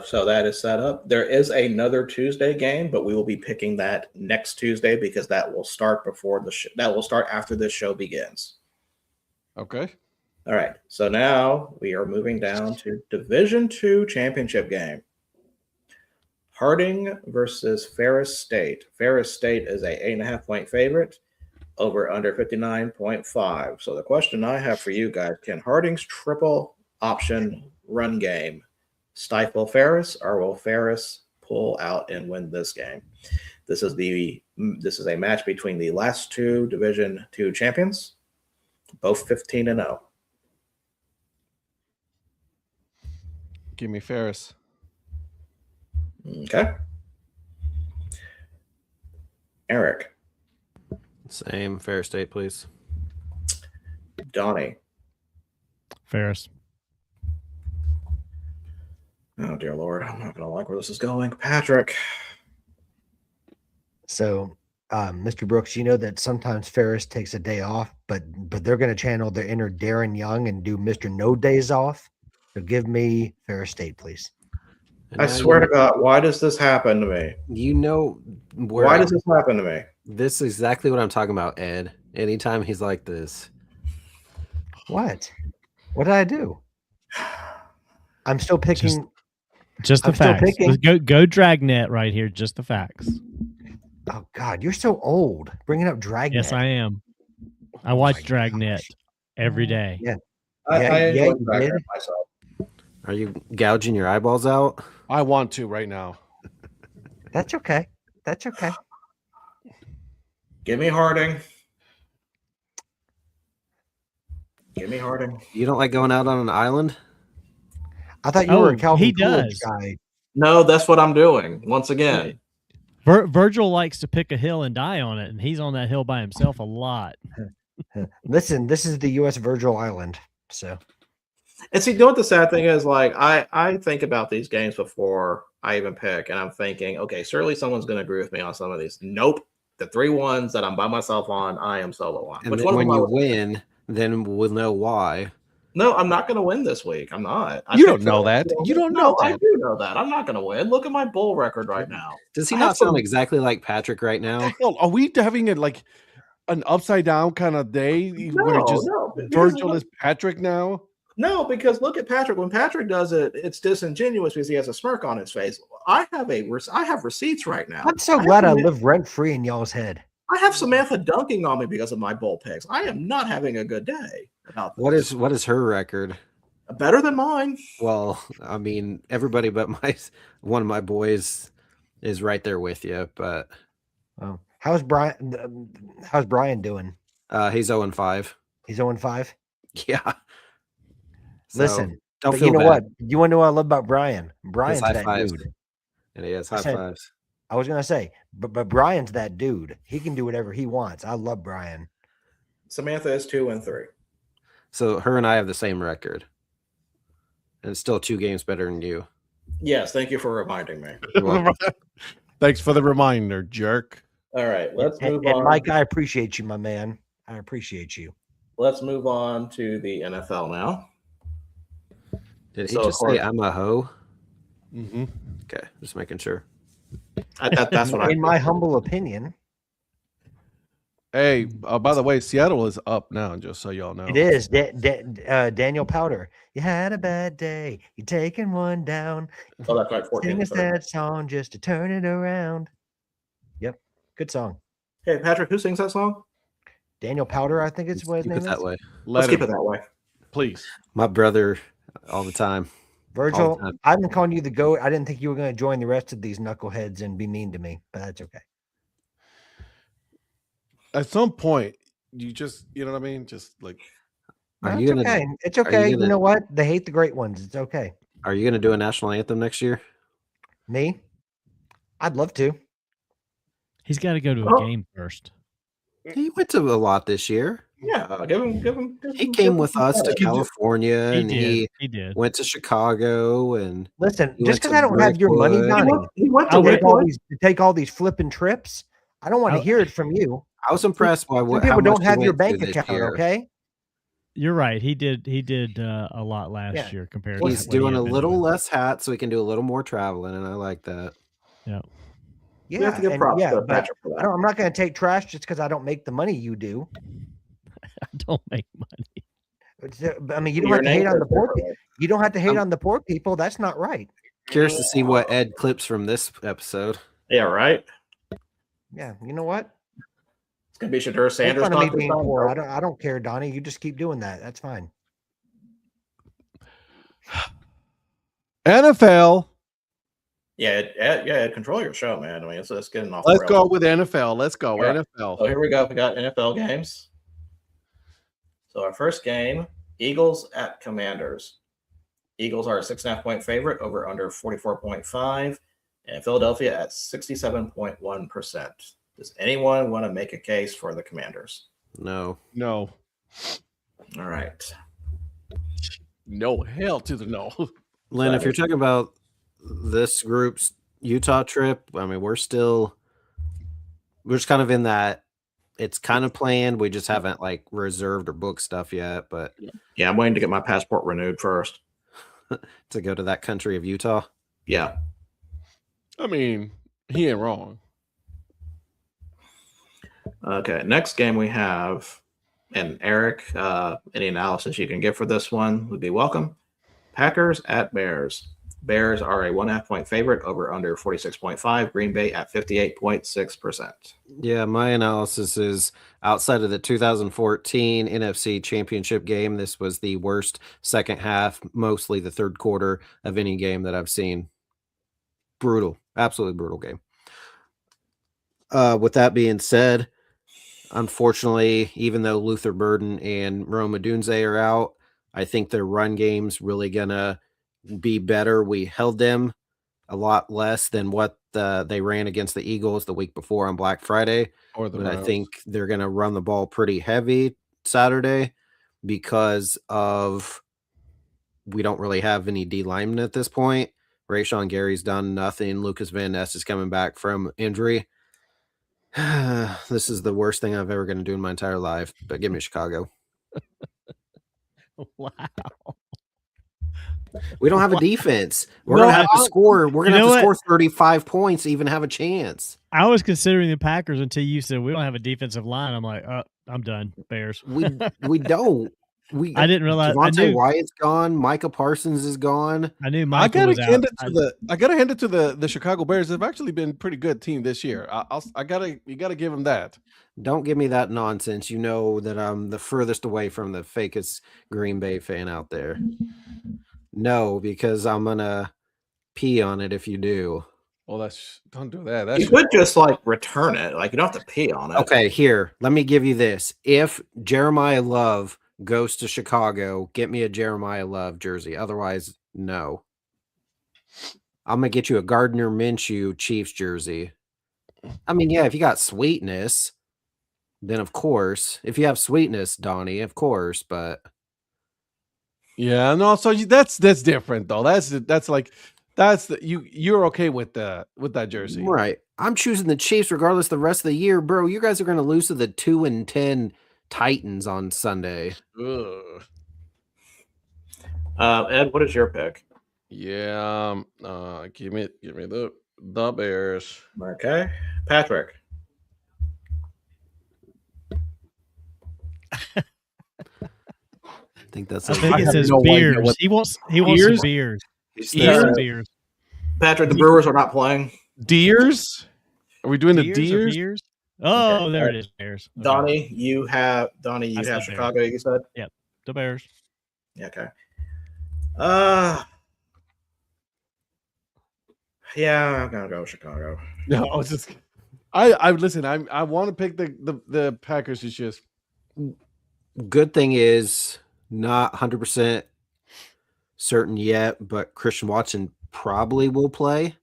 So that is set up. There is another Tuesday game, but we will be picking that next Tuesday because that will start before the show. That will start after this show begins.
Okay.
All right. So now we are moving down to Division II championship game. Harding versus Ferris State. Ferris State is a 8.5-point favorite over under 59.5. So the question I have for you guys, can Harding's triple option run game stifle Ferris, or will Ferris pull out and win this game? This is a match between the last two Division II champions, both 15-0.
Give me Ferris.
Okay. Eric.
Same. Ferris State, please.
Donnie.
Ferris.
Oh, dear Lord. I'm not going to like where this is going. Patrick.
So, Mr. Brooks, you know that sometimes Ferris takes a day off, but they're going to channel their inner Darren Young and do Mr. No Days Off. So give me Ferris State, please.
I swear to God, why does this happen to me?
You know
why does this happen to me?
This is exactly what I'm talking about, Ed. Anytime he's like this.
What? What did I do? I'm still picking.
Just the facts. Go Dragnet right here. Just the facts.
Oh God, you're so old. Bringing up Dragnet.
Yes, I am. I watch Dragnet every day.
Yeah.
I enjoy Dragnet myself.
Are you gouging your eyeballs out?
I want to right now.
That's okay. That's okay.
Give me Harding. Give me Harding.
You don't like going out on an island?
I thought you were a Calvin Coolidge guy.
No, that's what I'm doing. Once again.
Virgil likes to pick a hill and die on it, and he's on that hill by himself a lot.
Listen, this is the U.S. Virgil Island. So.
And see, you know what the sad thing is? Like, I think about these games before I even pick, and I'm thinking, okay, certainly someone's going to agree with me on some of these. Nope. The 3 ones that I'm by myself on, I am solo on.
And when you win, then we'll know why.
No, I'm not going to win this week. I'm not.
You don't know that. You don't know that.
I do know that. I'm not going to win. Look at my bowl record right now.
Does he not sound exactly like Patrick right now?
Are we having an upside down kind of day where Virgil is Patrick now?
No, because look at Patrick. When Patrick does it, it's disingenuous because he has a smirk on his face. I have receipts right now.
I'm so glad I live rent free in y'all's head.
I have Samantha dunking on me because of my bowl picks. I am not having a good day.
What is her record?
Better than mine.
Well, I mean, everybody but one of my boys is right there with you. But
how's Brian? How's Brian doing?
He's 0-5.
He's 0-5.
Yeah.
Listen, don't you know bad. What? You want to know what I love about Brian? Brian's that dude.
And he has high fives.
I was gonna say, but Brian's that dude. He can do whatever he wants. I love Brian.
Samantha is 2-3.
So her and I have the same record. And it's still 2 games better than you.
Yes, thank you for reminding me.
Thanks for the reminder, jerk.
All right, let's move on.
And Mike, I appreciate you, my man. I appreciate you.
Let's move on to the NFL now.
Did he just say I'm a hoe?
Mm-hmm.
Okay, just making sure.
That's what
in my humble opinion.
Hey, by the way, Seattle is up now, just so y'all know.
It is. Daniel Powder. You had a bad day. You're taking one down.
Oh, that's right. 14.
Sing a sad song just to turn it around. Yep. Good song.
Hey, Patrick, who sings that song?
Daniel Powder, I think it's what his name is.
That way.
Let's keep it that way.
Please.
My brother all the time.
Virgil, I've been calling you the GOAT. I didn't think you were going to join the rest of these knuckleheads and be mean to me, but that's okay.
At some point, you just, you know what I mean? Just like,
it's okay. You know what? They hate the great ones. It's okay.
Are you going to do a national anthem next year?
Me? I'd love to.
He's got to go to a game first.
He went to a lot this year.
Yeah, give him.
He came with us to California, and he
did.
Went to Chicago. And
listen, just because I don't have your money, Donnie, he went to take all these flipping trips. I don't want to hear it from you.
I was impressed by what
people don't have your bank account. Okay,
you're right. He did a lot last year compared.
He's doing a little less hat, so he can do a little more traveling, and I like that.
Yeah.
Yeah, we have to give props to Patrick for that. I'm not going to take trash just because I don't make the money you do.
I don't make money.
I mean, you don't have to hate on the poor people. You don't have to hate on the poor people. That's not right.
Curious to see what Ed clips from this episode.
Yeah, right.
Yeah, you know what?
It's gonna be Shadur Sanders.
I don't care, Donnie. You just keep doing that. That's fine.
NFL.
Yeah, control your show, man. I mean, it's getting off.
Let's go with NFL. Let's go NFL.
So here we go. We got NFL games. So our first game, Eagles at Commanders. Eagles are a 6.5-point favorite over under 44.5, and Philadelphia at 67.1%. Does anyone want to make a case for the Commanders?
No.
All right.
No, hell to the no.
Len, if you're talking about this group's Utah trip, I mean, we're just kind of in that. It's kind of planned. We just haven't reserved or booked stuff yet. But
yeah, I'm waiting to get my passport renewed first
to go to that country of Utah.
Yeah,
I mean, he ain't wrong.
Okay, next game we have, and Eric, any analysis you can give for this one would be welcome. Packers at Bears. Bears are a 1.5-point favorite over under 46.5. Green Bay at 58.6%.
Yeah, my analysis is outside of the 2014 NFC Championship game, this was the worst second half, mostly the third quarter of any game that I've seen. Brutal, absolutely brutal game. With that being said, unfortunately, even though Luther Burden and Rome Odunze are out, I think their run game's really gonna be better. We held them a lot less than what they ran against the Eagles the week before on Black Friday. But I think they're going to run the ball pretty heavy Saturday because we don't really have any D linemen at this point. Rashawn Gary's done nothing. Lucas Van Ness is coming back from injury. This is the worst thing I've ever going to do in my entire life, but give me Chicago.
Wow.
We don't have a defense. We're gonna have to score. We're gonna have to score 35 points to even have a chance.
I was considering the Packers until you said we don't have a defensive line. I'm like, I'm done. Bears.
We don't.
I didn't realize.
Devontae Wyatt's gone. Micah Parsons is gone.
I knew Micah was out.
I gotta hand it to the Chicago Bears. They've actually been a pretty good team this year. You gotta give them that.
Don't give me that nonsense. You know that I'm the furthest away from the fakest Green Bay fan out there. No, because I'm gonna pee on it if you do.
Well, don't do that.
You could just like return it. Like you don't have to pee on it.
Okay, here. Let me give you this. If Jeremiah Love goes to Chicago, get me a Jeremiah Love jersey. Otherwise, no. I'm gonna get you a Gardner Minshew Chiefs jersey. I mean, yeah, if you got sweetness, then of course. If you have sweetness, Donnie, of course, but
yeah, no. So that's different though. You're okay with that jersey,
right? I'm choosing the Chiefs regardless of the rest of the year, bro. You guys are gonna lose to the 2-10 Titans on Sunday.
Ed, what is your pick?
Yeah, give me the Bears.
Okay, Patrick.
I think that's.
I think it says beers. He wants some beers. Beers.
Patrick, the Brewers are not playing.
Deers? Are we doing the Deers?
Oh, okay. There it is. Bears. Okay.
Donnie, you have Chicago. Bears. You said.
Yep, the Bears.
Yeah, okay. Yeah, I'm gonna go with Chicago.
No, I listen. I want to pick the Packers. It's just
good thing is not 100% certain yet, but Christian Watson probably will play,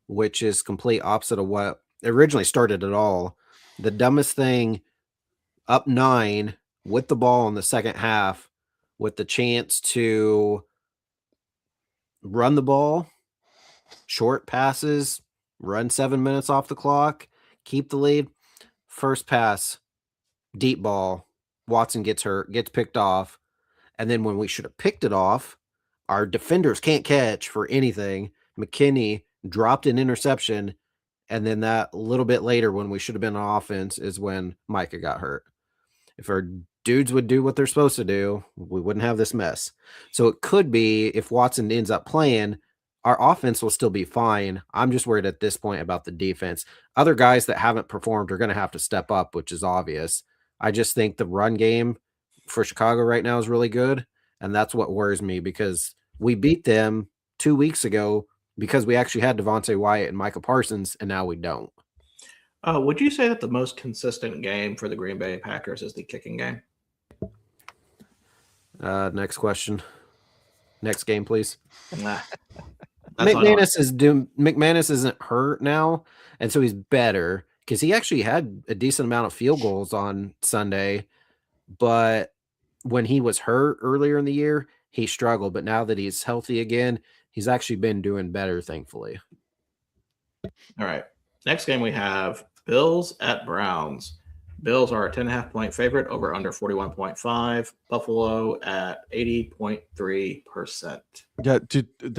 which is complete opposite of what originally started it all. The dumbest thing, up 9 with the ball in the second half, with the chance to run the ball, short passes, run 7 minutes off the clock, keep the lead. First pass, deep ball, Watson gets hurt, gets picked off. And then when we should have picked it off, our defenders can't catch for anything. McKinney dropped an interception. And then that little bit later, when we should have been on offense, is when Micah got hurt. If our dudes would do what they're supposed to do, we wouldn't have this mess. So it could be if Watson ends up playing, our offense will still be fine. I'm just worried at this point about the defense. Other guys that haven't performed are going to have to step up, which is obvious. I just think the run game for Chicago right now is really good. And that's what worries me, because we beat them 2 weeks ago because we actually had Devontae Wyatt and Micah Parsons, and now we don't.
Would you say that the most consistent game for the Green Bay Packers is the kicking game?
Next question. Next game, please.
Nah.
McManus isn't hurt now, and so he's better because he actually had a decent amount of field goals on Sunday, but when he was hurt earlier in the year, he struggled. But now that he's healthy again, he's actually been doing better, thankfully.
All right. Next game we have Bills at Browns. Bills are a 10.5-point favorite, over under 41.5. Buffalo at 80.3%.
Yeah,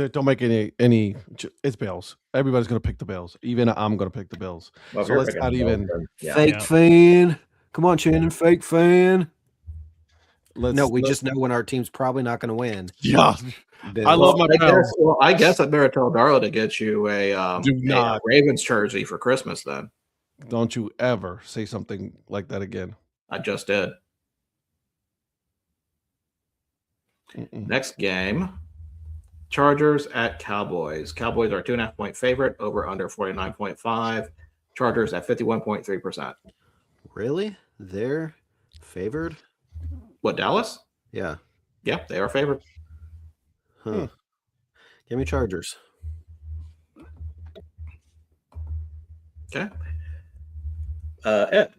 don't make any. It's Bills. Everybody's going to pick the Bills. Even I'm going to pick the Bills.
Well,
so let's not even.
Fake fan. Come on, Shannon. Fake fan. We just know when our team's probably not going to win.
Yeah. I love my Bills.
I guess I better tell Darla to get you a Ravens jersey for Christmas then.
Don't you ever say something like that again.
I just did. Next game, Chargers at Cowboys. Cowboys are a 2.5-point favorite, over under 49.5. Chargers at 51.3%.
Really? They're favored?
What, Dallas?
Yeah.
Yeah, they are favored.
Huh. Give me Chargers.
Okay. Ed.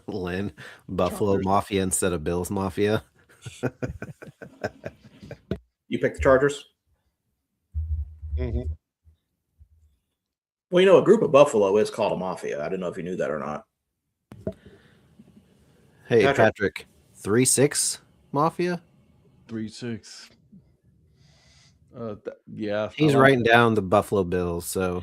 Lynn, Buffalo Chargers. Mafia instead of Bills Mafia.
You pick the Chargers?
Mm-hmm.
Well, a group of Buffalo is called a mafia. I don't know if you knew that or not.
Hey, Patrick 3-6 Mafia?
3-6. Yeah.
He's writing down the Buffalo Bills, so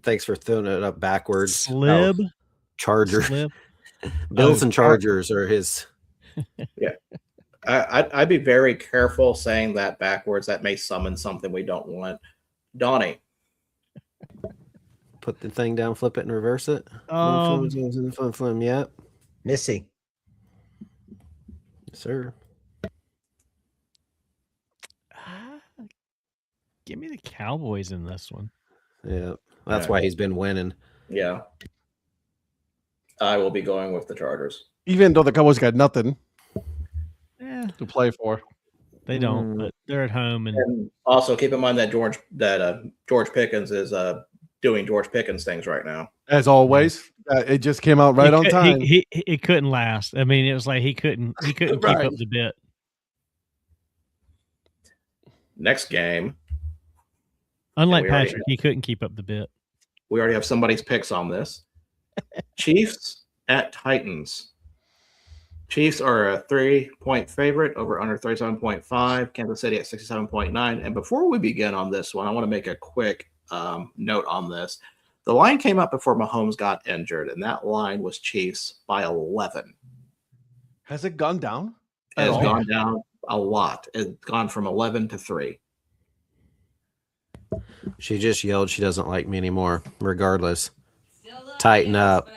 thanks for throwing it up backwards.
Slib.
Charger.
Slib.
Bills and Chargers are his.
Yeah. I'd be very careful saying that backwards. That may summon something we don't want. Donnie.
Put the thing down, flip it, and reverse it. Yep.
Missy.
Yes, sir.
Give me the Cowboys in this one.
Yeah. That's why he's been winning.
Yeah. I will be going with the Chargers.
Even though the Cowboys got nothing to play for.
They don't, but they're at home.
And also keep in mind that George Pickens is doing George Pickens things right now.
As always, it just came out right on time.
He couldn't last. I mean, it was like he couldn't keep up the bit.
Next game.
Unlike Patrick, he couldn't keep up the bit.
We already have somebody's picks on this. Chiefs at Titans. Chiefs are a 3-point favorite over under 37.5. Kansas City at 67.9. And before we begin on this one, I want to make a quick note on this. The line came up before Mahomes got injured, and that line was Chiefs by 11.
Has it gone down?
It has gone down a lot. It's gone from 11 to 3.
She just yelled she doesn't like me anymore. Regardless. Tighten up.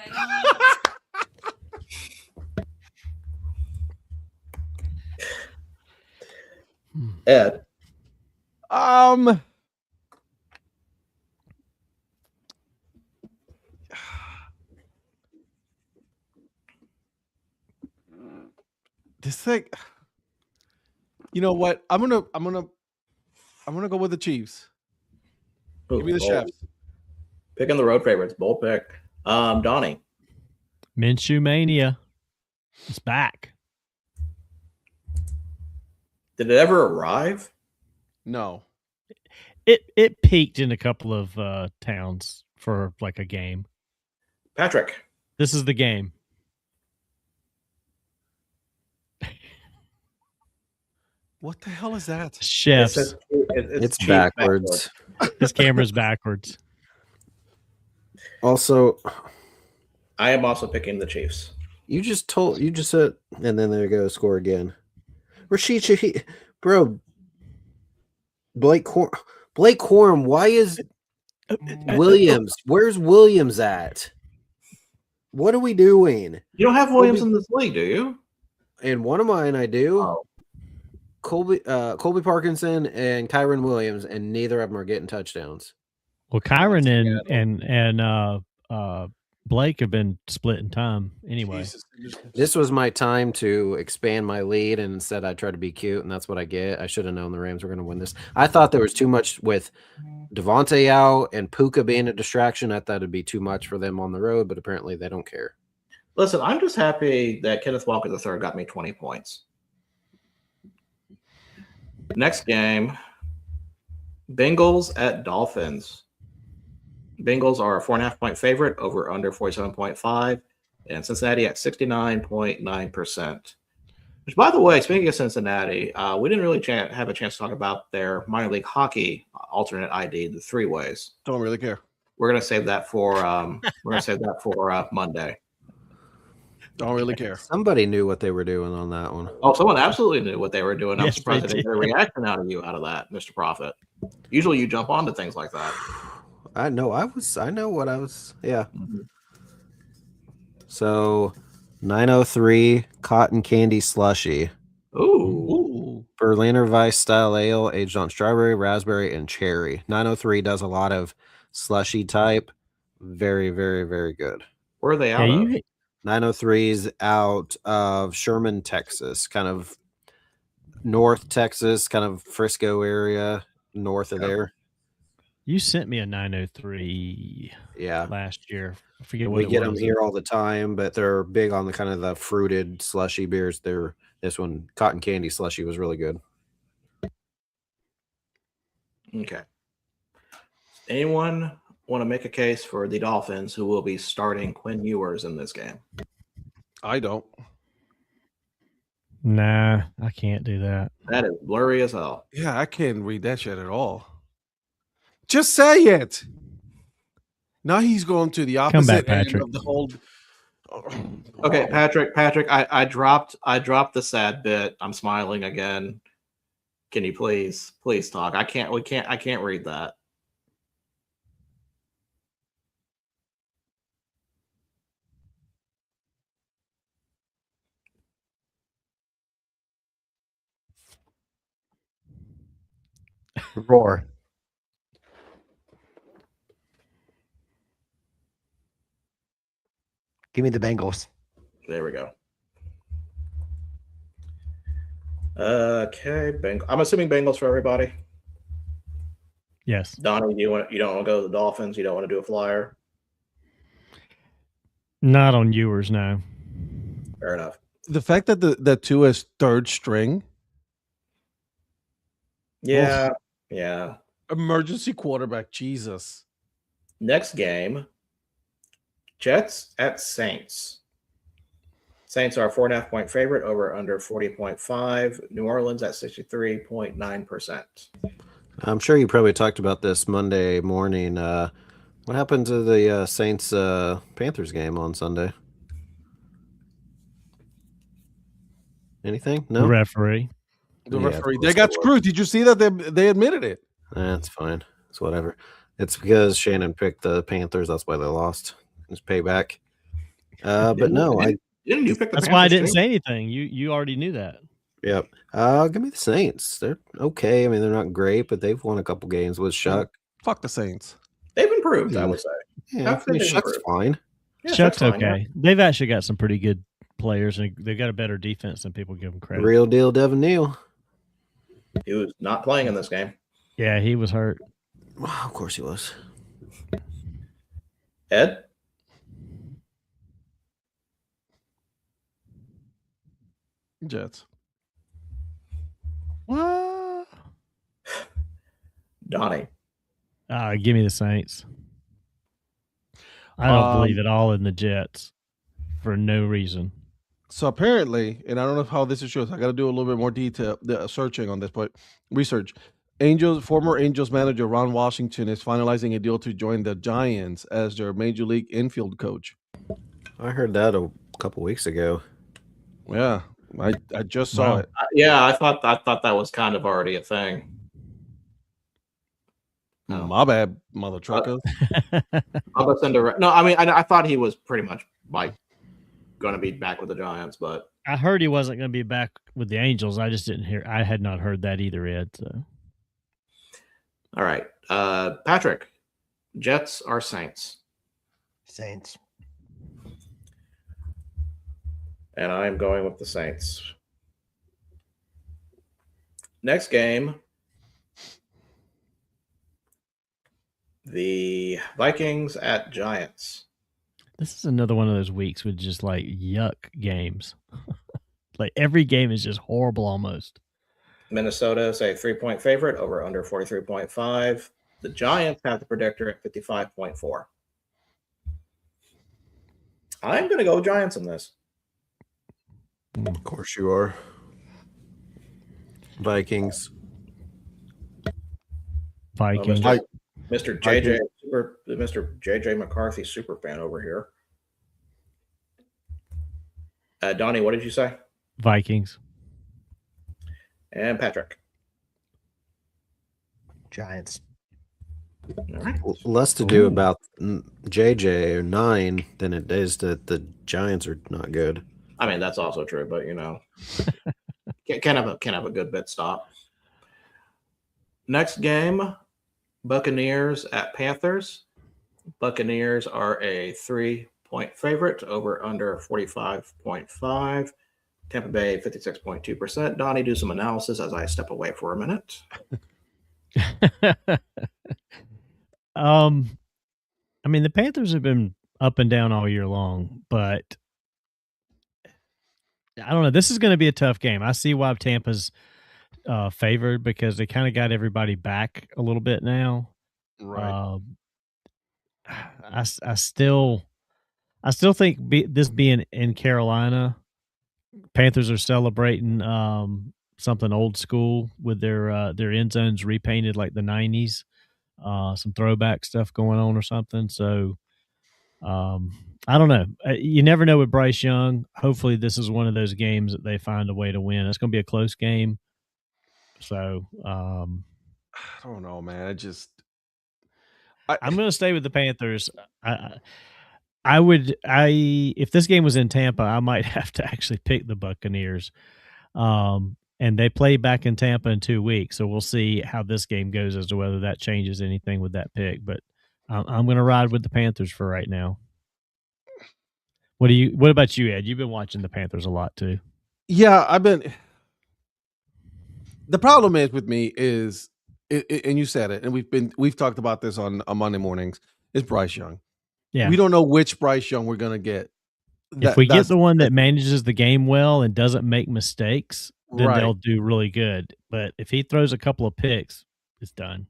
Ed.
This thing, you know what? I'm gonna go with the Chiefs. Give me the Chefs.
Picking the road favorites. Bold pick. Donnie.
Minshew Mania. It's back.
Did it ever arrive?
No.
It peaked in a couple of towns for like a game.
Patrick.
This is the game.
What the hell is that?
Chefs.
It's backwards.
This camera's backwards.
Also,
I am also picking the Chiefs.
You just said, and then there you go, score again. Rashid Shaheed, bro. Blake Corum, why is Williams? Where's Williams at? What are we doing?
You don't have Williams in this league, do you?
And one of mine, I do.
Oh.
Colby Parkinson and Kyron Williams, and neither of them are getting touchdowns.
Well, Kyron and Blake have been splitting time anyway.
This was my time to expand my lead, and instead I tried to be cute, and that's what I get. I should have known the Rams were going to win this. I thought there was too much with Devontae out and Puka being a distraction. I thought it'd be too much for them on the road, but apparently they don't care.
Listen, I'm just happy that Kenneth Walker III got me 20 points. Next game, Bengals at Dolphins. Bengals are a 4.5-point favorite over under 47.5, and Cincinnati at 69.9%. Which, by the way, speaking of Cincinnati, we didn't really have a chance to talk about their minor league hockey alternate ID, the three ways.
Don't really care.
We're gonna save that for Monday.
Don't really care.
Somebody knew what they were doing on that one.
Oh, someone absolutely knew what they were doing. I'm
Yes,
surprised
they
I didn't get a reaction out of you out of that, Mr. Prophet. Usually you jump onto things like that.
I know what I was. Yeah.
Mm-hmm.
So 903 cotton candy slushy.
Ooh.
Berliner Weiss style ale aged on strawberry, raspberry, and cherry. 903 does a lot of slushy type. Very, very, very good.
Where are they out of?
903 is out of Sherman, Texas, kind of North Texas, kind of Frisco area, north of there.
You sent me a 903 last year. I forget what
we get them here all the time, but they're big on the kind of the fruited slushy beers. This one, cotton candy slushy, was really good.
Okay. Anyone want to make a case for the Dolphins who will be starting Quinn Ewers in this game?
I don't.
Nah, I can't do that.
That is blurry as hell.
Yeah, I can't read that shit at all. Just say it. Now he's going to the opposite end of the whole.
Okay, Patrick, I dropped the sad bit. I'm smiling again. Can you please talk? I can't read that.
Roar. Give me the Bengals.
There we go. Okay, I'm assuming Bengals for everybody.
Yes.
Donnie, you don't want to go to the Dolphins? You don't want to do a flyer?
Not on yours, no.
Fair enough.
The fact that the two is third string.
Yeah. Yeah.
Emergency quarterback, Jesus.
Next game, Jets at Saints. Saints are a 4.5-point favorite, over under 40.5. New Orleans at 63.9%.
I'm sure you probably talked about this Monday morning. What happened to the Saints Panthers game on Sunday? Anything? No.
The referee.
They got screwed. Did you see that they admitted it?
That's fine. It's whatever. It's because Shannon picked the Panthers. That's why they lost. It's payback. But no,
didn't you pick the
That's
Panthers
why I didn't
too?
say anything. You already knew that.
Yep. Give me the Saints. They're okay. I mean, they're not great, but they've won a couple games with Shuck.
Fuck the Saints.
They've improved, I would say.
Yeah, I mean, Shuck's fine.
Yeah,
Shuck's
fine,
okay.
yeah.
They've actually got some pretty good players, and they've got a better defense than people give them credit.
Real deal, Devin Neal.
He was not playing in this game.
Yeah, he was hurt.
Well, of course he was.
Ed?
Jets.
What?
Donnie?
Give me the Saints. I don't believe at all in the Jets for no reason.
So apparently, and I don't know how this is true, so I got to do a little bit more detail searching on this, but research. Former Angels manager Ron Washington is finalizing a deal to join the Giants as their major league infield coach.
I heard that a couple weeks ago.
Yeah, I just saw it.
Yeah, I thought that was kind of already a thing.
No. My bad, mother trucker.
No, I mean, I thought he was pretty much like going to be back with the Giants, but
I heard he wasn't going to be back with the Angels. I just didn't hear. I had not heard that either, Ed. So.
All right, Patrick, Jets or Saints?
Saints.
And I'm going with the Saints. Next game, the Vikings at Giants.
This is another one of those weeks with just like yuck games. Like every game is just horrible almost.
Minnesota is a 3-point favorite, over under 43.5. The Giants have the predictor at 55.4. I'm going to go Giants in this.
Of course you are. Vikings.
Vikings.
Mr. JJ McCarthy super fan over here. Donnie, what did you say?
Vikings.
And Patrick.
Giants.
All right.
Less to do about JJ or 9 than it is that the Giants are not good.
I mean, that's also true, but you know, can have a good bit stop. Next game, Buccaneers at Panthers. Buccaneers are a 3-point favorite, over under 45.5. Tampa Bay 56.2%. Donnie, do some analysis as I step away for a minute.
I mean, the Panthers have been up and down all year long, but I don't know. This is going to be a tough game. I see why Tampa's favored, because they kind of got everybody back a little bit now.
Right.
I still think this being in Carolina, Panthers are celebrating something old school with their end zones repainted like the 90s. Some throwback stuff going on or something. So I don't know. You never know with Bryce Young. Hopefully this is one of those games that they find a way to win. It's going to be a close game. So
I don't know, man.
I'm going to stay with the Panthers. If this game was in Tampa, I might have to actually pick the Buccaneers. And they play back in Tampa in 2 weeks. So we'll see how this game goes as to whether that changes anything with that pick. But I'm going to ride with the Panthers for right now. What about you, Ed? You've been watching the Panthers a lot too.
Yeah, the problem is with me is, and you said it, and we've talked about this on Monday mornings, is Bryce Young.
Yeah.
We don't know which Bryce Young we're going to get.
If we get the one that manages the game well and doesn't make mistakes, then they'll do really good. But if he throws a couple of picks, it's done.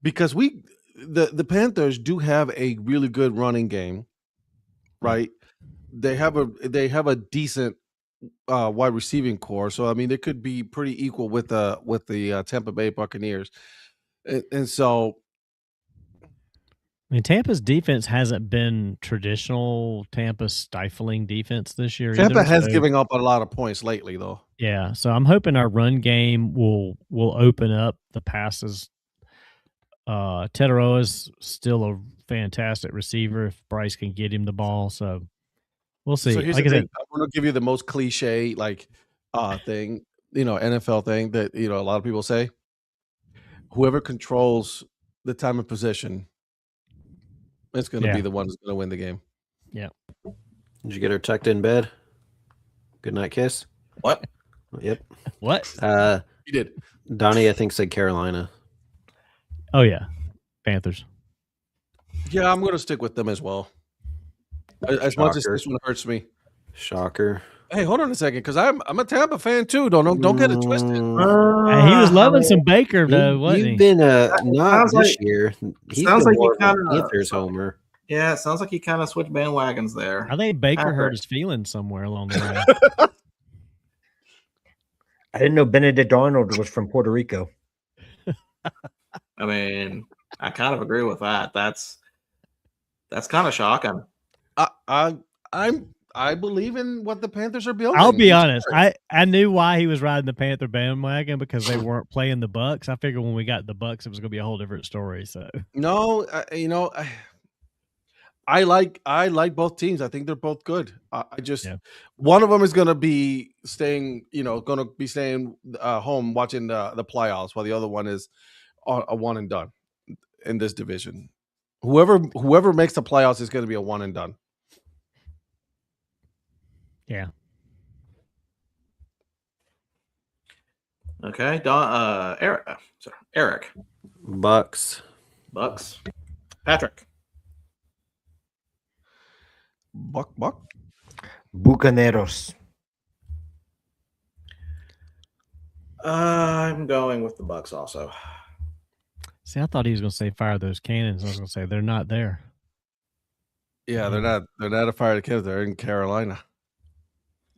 Because the Panthers do have a really good running game, right? They have a decent wide receiving core, so I mean they could be pretty equal with the Tampa Bay Buccaneers, and so.
I mean, Tampa's defense hasn't been traditional Tampa stifling defense this year.
Tampa has given up a lot of points lately, though.
Yeah, so I'm hoping our run game will open up the passes. Teteroa is still a fantastic receiver if Bryce can get him the ball. So we'll see.
So here's the thing. I'm going to give you the most cliche thing, NFL thing that a lot of people say. Whoever controls the time of possession, it's going to be the one that's going to win the game.
Yeah.
Did you get her tucked in bed? Good night kiss?
What?
Yep.
What?
You did.
Donnie, I think, said Carolina.
Oh, yeah. Panthers.
Yeah, I'm going to stick with them as well. As much as this one hurts me.
Shocker.
Hey, hold on a second, because I'm a Tampa fan too. Don't get it twisted.
He was loving some Baker though, wasn't he?
You've been not this year. He sounds like you kind of Panthers homer.
Yeah, it sounds like he kind of switched bandwagons there.
I think Baker hurt his feelings somewhere along the way.
I didn't know Benedict Arnold was from Puerto Rico.
I mean, I kind of agree with that. That's kind of shocking.
I believe in what the Panthers are building.
I'll be honest. I knew why he was riding the Panther bandwagon because they weren't playing the Bucks. I figured when we got the Bucks, it was going to be a whole different story. So
no, I like both teams. I think they're both good. One of them is going to be staying home watching the playoffs, while the other one is a one and done in this division. Whoever makes the playoffs is going to be a one and done.
Yeah.
Okay, Eric.
Bucks.
Patrick.
Buck.
Bucaneros.
I'm going with the Bucks also.
See, I thought he was going to say fire those cannons. I was going to say they're not there.
Yeah, they're not a fire the cannons. They're in Carolina.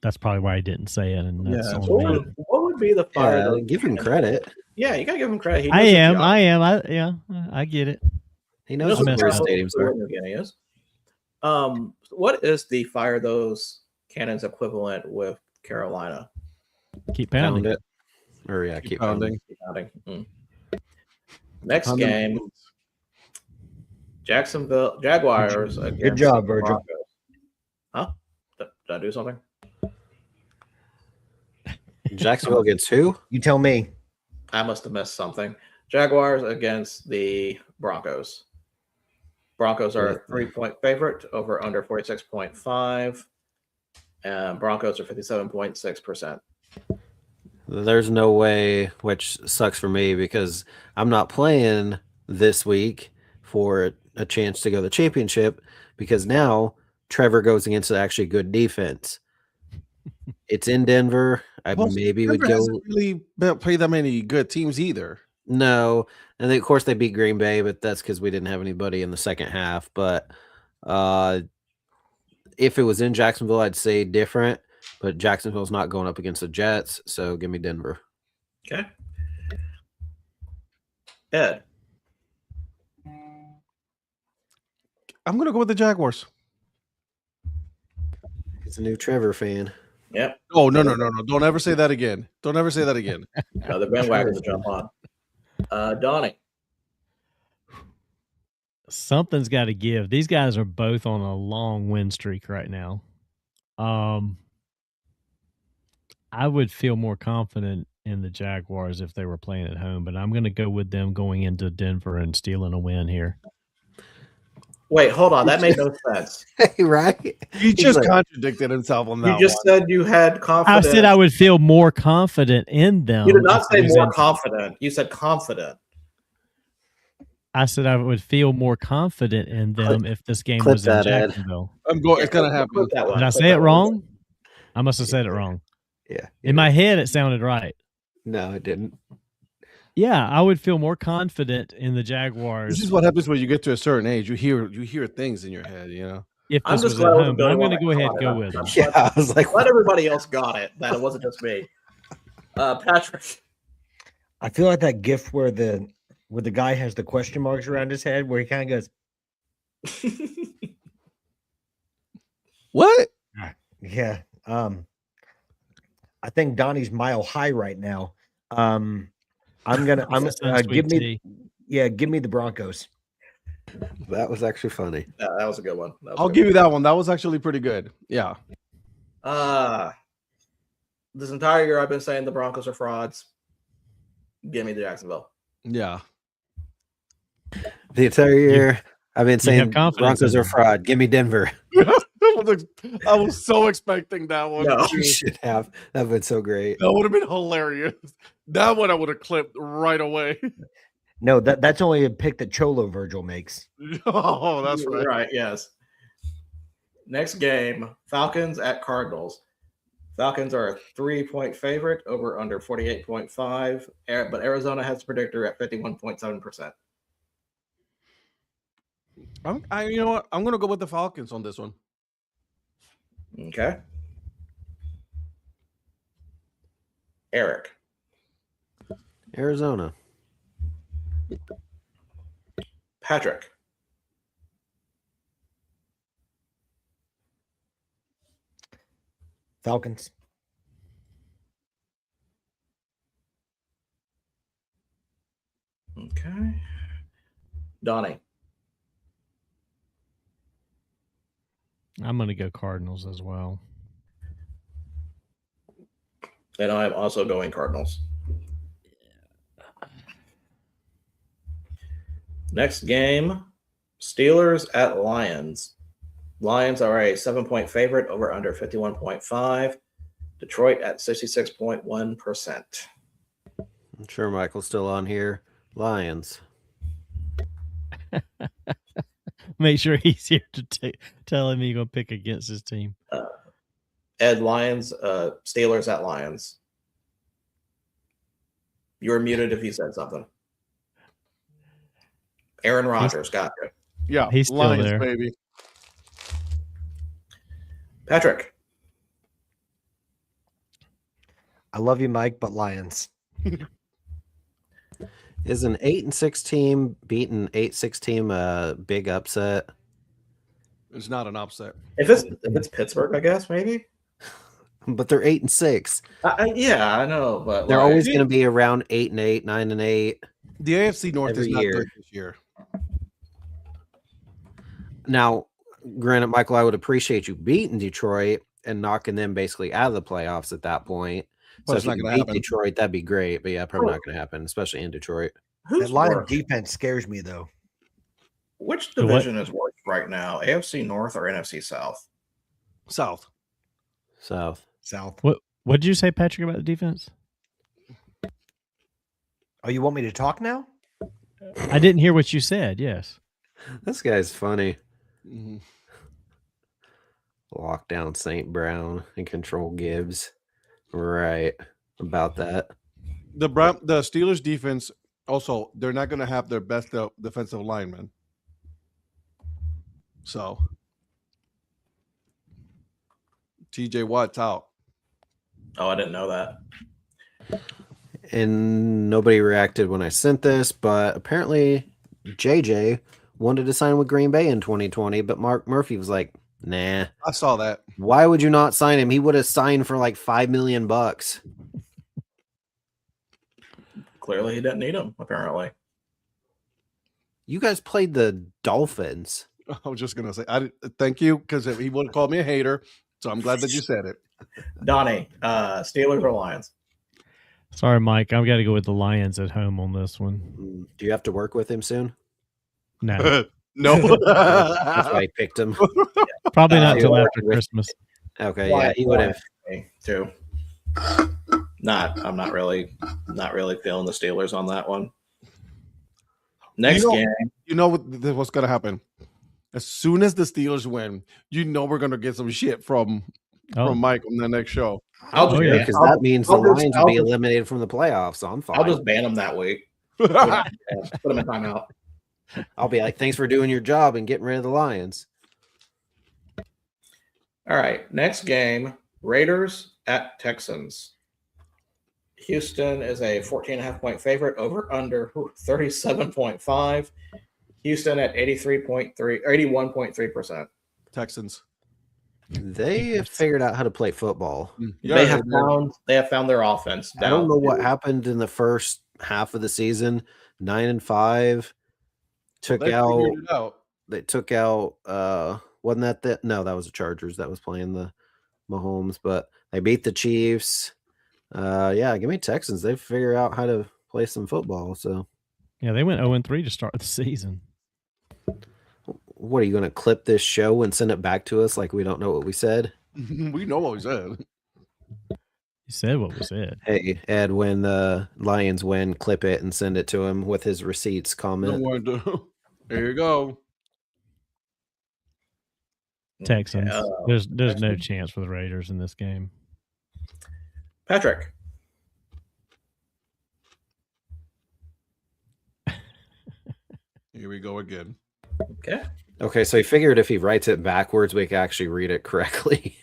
That's probably why he didn't say it. And that's
what would be the fire?
Give him credit.
Yeah, you gotta give him credit.
I am. I get it.
He knows what their stadiums are.
Is. What is the fire those cannons equivalent with Carolina?
Keep pounding.
Pound it. Or yeah, keep pounding.
Next game, Jacksonville Jaguars.
Good job, Virgil.
Huh? Did I do something?
Jacksonville against who?
You tell me.
I must have missed something. Jaguars against the Broncos. Broncos are a 3-point favorite over under 46.5. And Broncos are 57.6%.
There's no way, which sucks for me because I'm not playing this week for a chance to go to the championship because now Trevor goes against an actually good defense. It's in Denver. Maybe would go.
Hasn't really play that many good teams either.
No, and then, of course they beat Green Bay, but that's because we didn't have anybody in the second half. But if it was in Jacksonville, I'd say different. But Jacksonville's not going up against the Jets, so give me Denver.
Okay. Ed.
I'm going to go with the Jaguars.
He's a new Trevor fan.
Yep.
Oh, no. Don't ever say that again. Don't ever say that again.
No, the bandwagon to jump on. Donnie.
Something's got to give. These guys are both on a long win streak right now. I would feel more confident in the Jaguars if they were playing at home, but I'm going to go with them going into Denver and stealing a win here.
Wait, hold on. That made no sense.
Right?
He just contradicted himself on that.
You just said you had confidence.
I said I would feel more confident in them.
You did not say more confident. You said confident.
I said I would feel more confident in them if this game was in Jacksonville.
It's going to happen.
Did I say it wrong? I must have said it wrong.
Yeah.
In my head, it sounded right.
No, it didn't.
Yeah, I would feel more confident in the Jaguars.
This is what happens when you get to a certain age. You hear things in your head, you know.
If this was at home, but I'm going to go ahead and go with them.
Yeah, I was like,
let everybody else got it. That it wasn't just me. Patrick.
I feel like that GIF where the guy has the question marks around his head, where he kind of goes,
"What?"
Yeah. I think Donnie's mile high right now. I'm give me the Broncos.
That was actually funny.
Yeah, that was a good one.
I'll give you that one. That was actually pretty good. Yeah.
This entire year I've been saying the Broncos are frauds. Give me the Jacksonville.
Yeah.
The entire year I've been saying Broncos are fraud. Give me Denver.
I was so expecting that one.
No, you should have. That would have been so great.
That would have been hilarious. That one I would have clipped right away.
No, that's only a pick that Cholo Virgil makes.
Oh, that's right.
Right, yes. Next game, Falcons at Cardinals. Falcons are a 3-point favorite, over under 48.5, but Arizona has a predictor at 51.7%.
You know what? I'm going to go with the Falcons on this one.
Okay. Eric.
Arizona.
Patrick.
Falcons.
Okay. Donnie.
I'm going to go Cardinals as well.
And I'm also going Cardinals. Next game, Steelers at Lions. Lions are a 7-point favorite, over under 51.5. Detroit at 66.1%.
I'm sure Michael's still on here. Lions.
Make sure he's here to tell him he's going to pick against his team.
Ed, Lions, Steelers at Lions. You were muted if you said something. Aaron Rodgers, got you.
Yeah,
he's still
Lions,
there,
baby.
Patrick.
I love you, Mike, but Lions.
Is an 8-6 team beating 8-6 team a big upset?
It's not an upset.
If it's Pittsburgh, I guess maybe.
But they're 8-6.
Yeah, I know, but
they're always going to be around 8-8, 9-8.
The AFC North is not good this year.
Now, granted, Michael, I would appreciate you beating Detroit and knocking them basically out of the playoffs at that point. So if you can beat Detroit, that'd be great. But yeah, probably not going to happen, especially in Detroit.
That Lions defense scares me, though.
Which division is worse right now? AFC North or NFC South?
South.
What did you say, Patrick, about the defense?
Oh, you want me to talk now?
I didn't hear what you said. Yes.
This guy's funny.
Mm-hmm.
Lock down St. Brown and control Gibbs. Right. About that.
The Steelers defense, also, they're not going to have their best defensive lineman. So, TJ Watt's out.
Oh, I didn't know that.
And nobody reacted when I sent this, but apparently JJ wanted to sign with Green Bay in 2020, but Mark Murphy was like, nah.
I saw that.
Why would you not sign him? He would have signed for like $5 million.
Clearly, he didn't need him, apparently.
You guys played the Dolphins.
I was just going to say, thank you, because he would have called me a hater, so I'm glad that you said it.
Donnie, Steelers or Lions?
Sorry, Mike. I've got to go with the Lions at home on this one.
Do you have to work with him soon?
No.
No.
That's why I picked him.
Probably not till after Christmas.
Okay, yeah, he would have.
Too. I'm not really feeling the Steelers on that one. Next game.
You know what's going to happen? As soon as the Steelers win, we're going to get some shit from Mike on the next show.
Because that means the Lions will be eliminated from the playoffs, so I'm fine.
I'll just ban them that week. Put them in timeout.
I'll be like, thanks for doing your job and getting rid of the Lions.
All right, next game, Raiders at Texans. Houston is a 14.5-point favorite, over under 37.5. Houston at 81.3%.
Texans.
They have figured out how to play football.
Yeah, they have found their offense.
I don't know what happened in the first half of the season. 9-5 They took out wasn't that no, that was the Chargers that was playing the Mahomes, but they beat the Chiefs. Yeah, give me Texans. They figure out how to play some football. So
yeah, they went 0-3 to start the season.
What are you going to clip this show and send it back to us like we don't know what we said?
We know what we said.
You said what we said.
Hey, Ed, when the Lions win, clip it and send it to him with his receipts comment.
There you go.
Texans. There's no chance for the Raiders in this game.
Patrick.
Here we go again.
Okay, so he figured if he writes it backwards, we can actually read it correctly.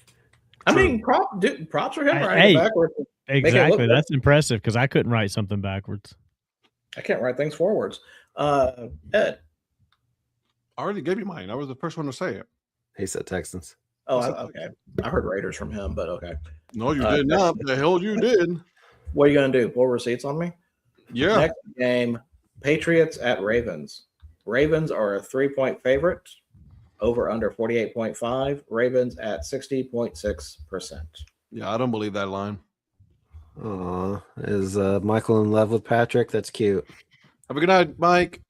I mean, props for him writing it backwards.
Exactly. That's impressive because I couldn't write something backwards.
I can't write things forwards. Ed.
I already gave you mine. I was the first one to say it.
He said Texans.
Oh, okay. I heard Raiders from him, but okay.
No, you did not. The hell you did.
What are you going to do? Pull receipts on me?
Yeah.
Next game, Patriots at Ravens. Ravens are a 3-point favorite, over under 48.5. Ravens at 60.6%.
Yeah, I don't believe that line.
Is Michael in love with Patrick? That's cute.
Have a good night, Mike.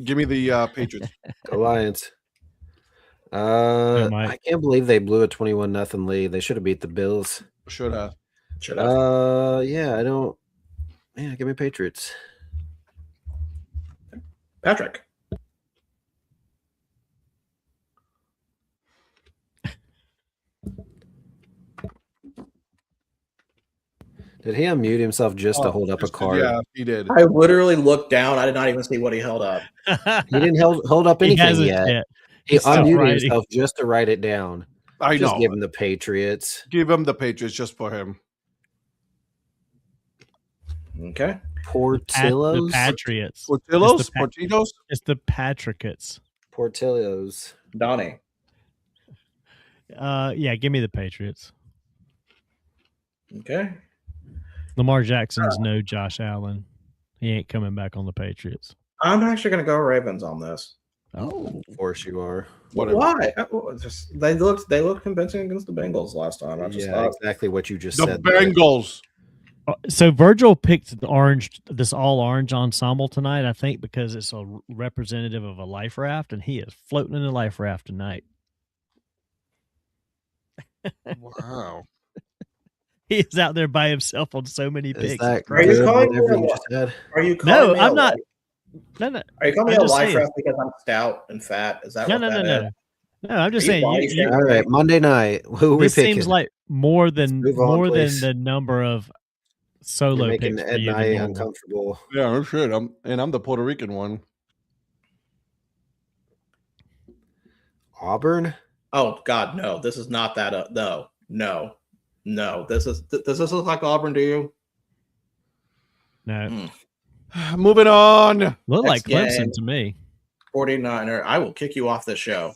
Give me the Patriots.
Go Lions. I can't believe they blew a 21-0 lead. They should have beat the Bills.
Should have.
Yeah, I don't. Yeah, give me Patriots.
Patrick.
Did he unmute himself just to hold up a card?
Yeah, he did.
I literally looked down. I did not even see what he held up.
He didn't hold up anything yet. He unmuted himself just to write it down.
I
just
know.
Give him the Patriots.
Give him the Patriots just for him.
Okay.
Portillo's? The Patriots.
Portillo's? Portillo's?
It's the Patriots.
Portillo's.
Donnie.
Yeah, give me the Patriots.
Okay.
Lamar Jackson's no Josh Allen. He ain't coming back on the Patriots.
I'm actually going to go Ravens on this.
Oh, of course you are.
Whatever.
Why? They looked convincing against the Bengals last time.
Exactly what you just said.
The Bengals.
So Virgil picked this all orange ensemble tonight, I think, because it's a representative of a life raft, and he is floating in a life raft tonight.
Wow.
He is out there by himself on so many picks.
Are you calling me
No, I'm not. No.
Are you calling me a life raft because I'm stout and fat? Is that
no,
what
no,
that
no,
is?
no. No, I'm just saying.
All right, Monday night. Who are we picking?
This seems like more than
please.
the number of solo
You're
picks.
making Ed and I uncomfortable.
Yeah, no shit. I'm the Puerto Rican one.
Auburn?
Oh God, no! This is not that. No. No, does this look like Auburn to you?
No.
Moving on.
Look like Clemson to me.
49er. I will kick you off this show.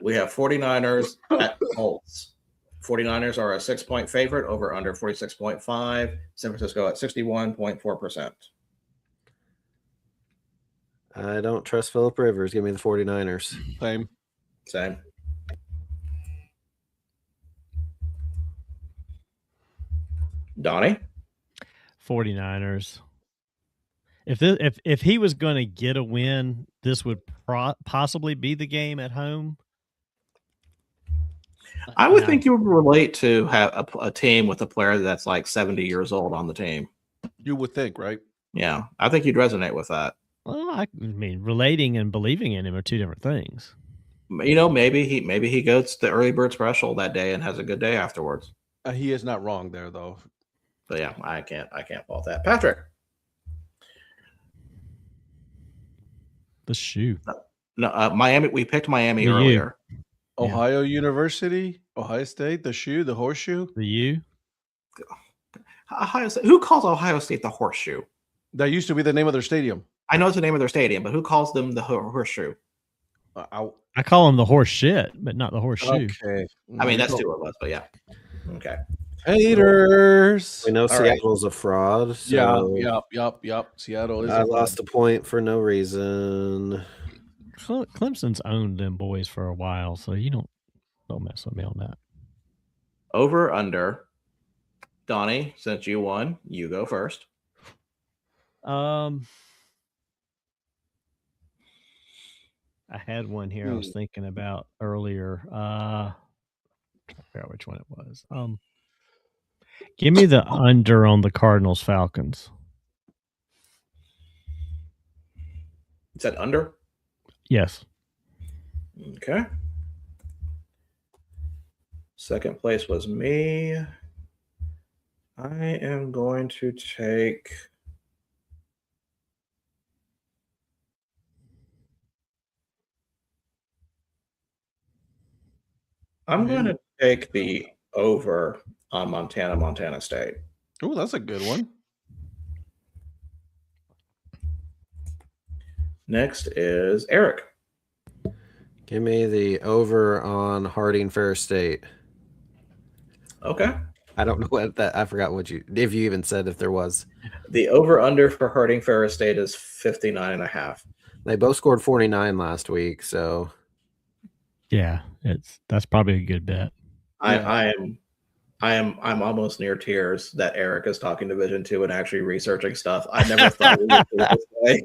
We have 49ers at Colts. 49ers are a 6-point favorite, over under 46.5. San Francisco at 61.4%.
I don't trust Phillip Rivers. Give me the 49ers.
Same. Donnie?
49ers. If he was going to get a win, this would possibly be the game at home.
I would think you would relate to have a team with a player that's like 70 years old on the team.
You would think, right?
Yeah, I think you'd resonate with that.
Well, I mean, relating and believing in him are two different things.
You know, maybe he goes the early bird special that day and has a good day afterwards.
He is not wrong there, though.
But yeah, I can't fault that. Patrick.
The shoe.
No, Miami. We picked Miami earlier.
Ohio University, Ohio State, the shoe, the horseshoe.
The U.
Ohio State. Who calls Ohio State the horseshoe?
That used to be the name of their stadium.
I know it's the name of their stadium, but who calls them the horseshoe?
I call them the horse shit, but not the horseshoe.
Okay.
I mean, that's two of us, but yeah. Okay.
Haters.
We know Seattle's a fraud. So
Yep. Seattle is.
I lost a point for no reason.
Clemson's owned them boys for a while, so you don't mess with me on that.
Over under. Donnie, since you won, you go first.
I had one here I was thinking about earlier. I forgot which one it was. Give me the under on the Cardinals Falcons.
Is that under?
Yes.
Okay. Second place was me. I am going to take. I'm going to take the over on Montana State.
Oh, that's a good one.
Next is Eric.
Give me the over on Harding Fair State.
Okay.
I don't know what that. I forgot if you even said if there was.
The over under for Harding Fair State is 59.5.
They both scored 49 last week, so
yeah, that's probably a good bet.
I'm almost near tears that Eric is talking Division II and actually researching stuff. I never thought we would do it this way.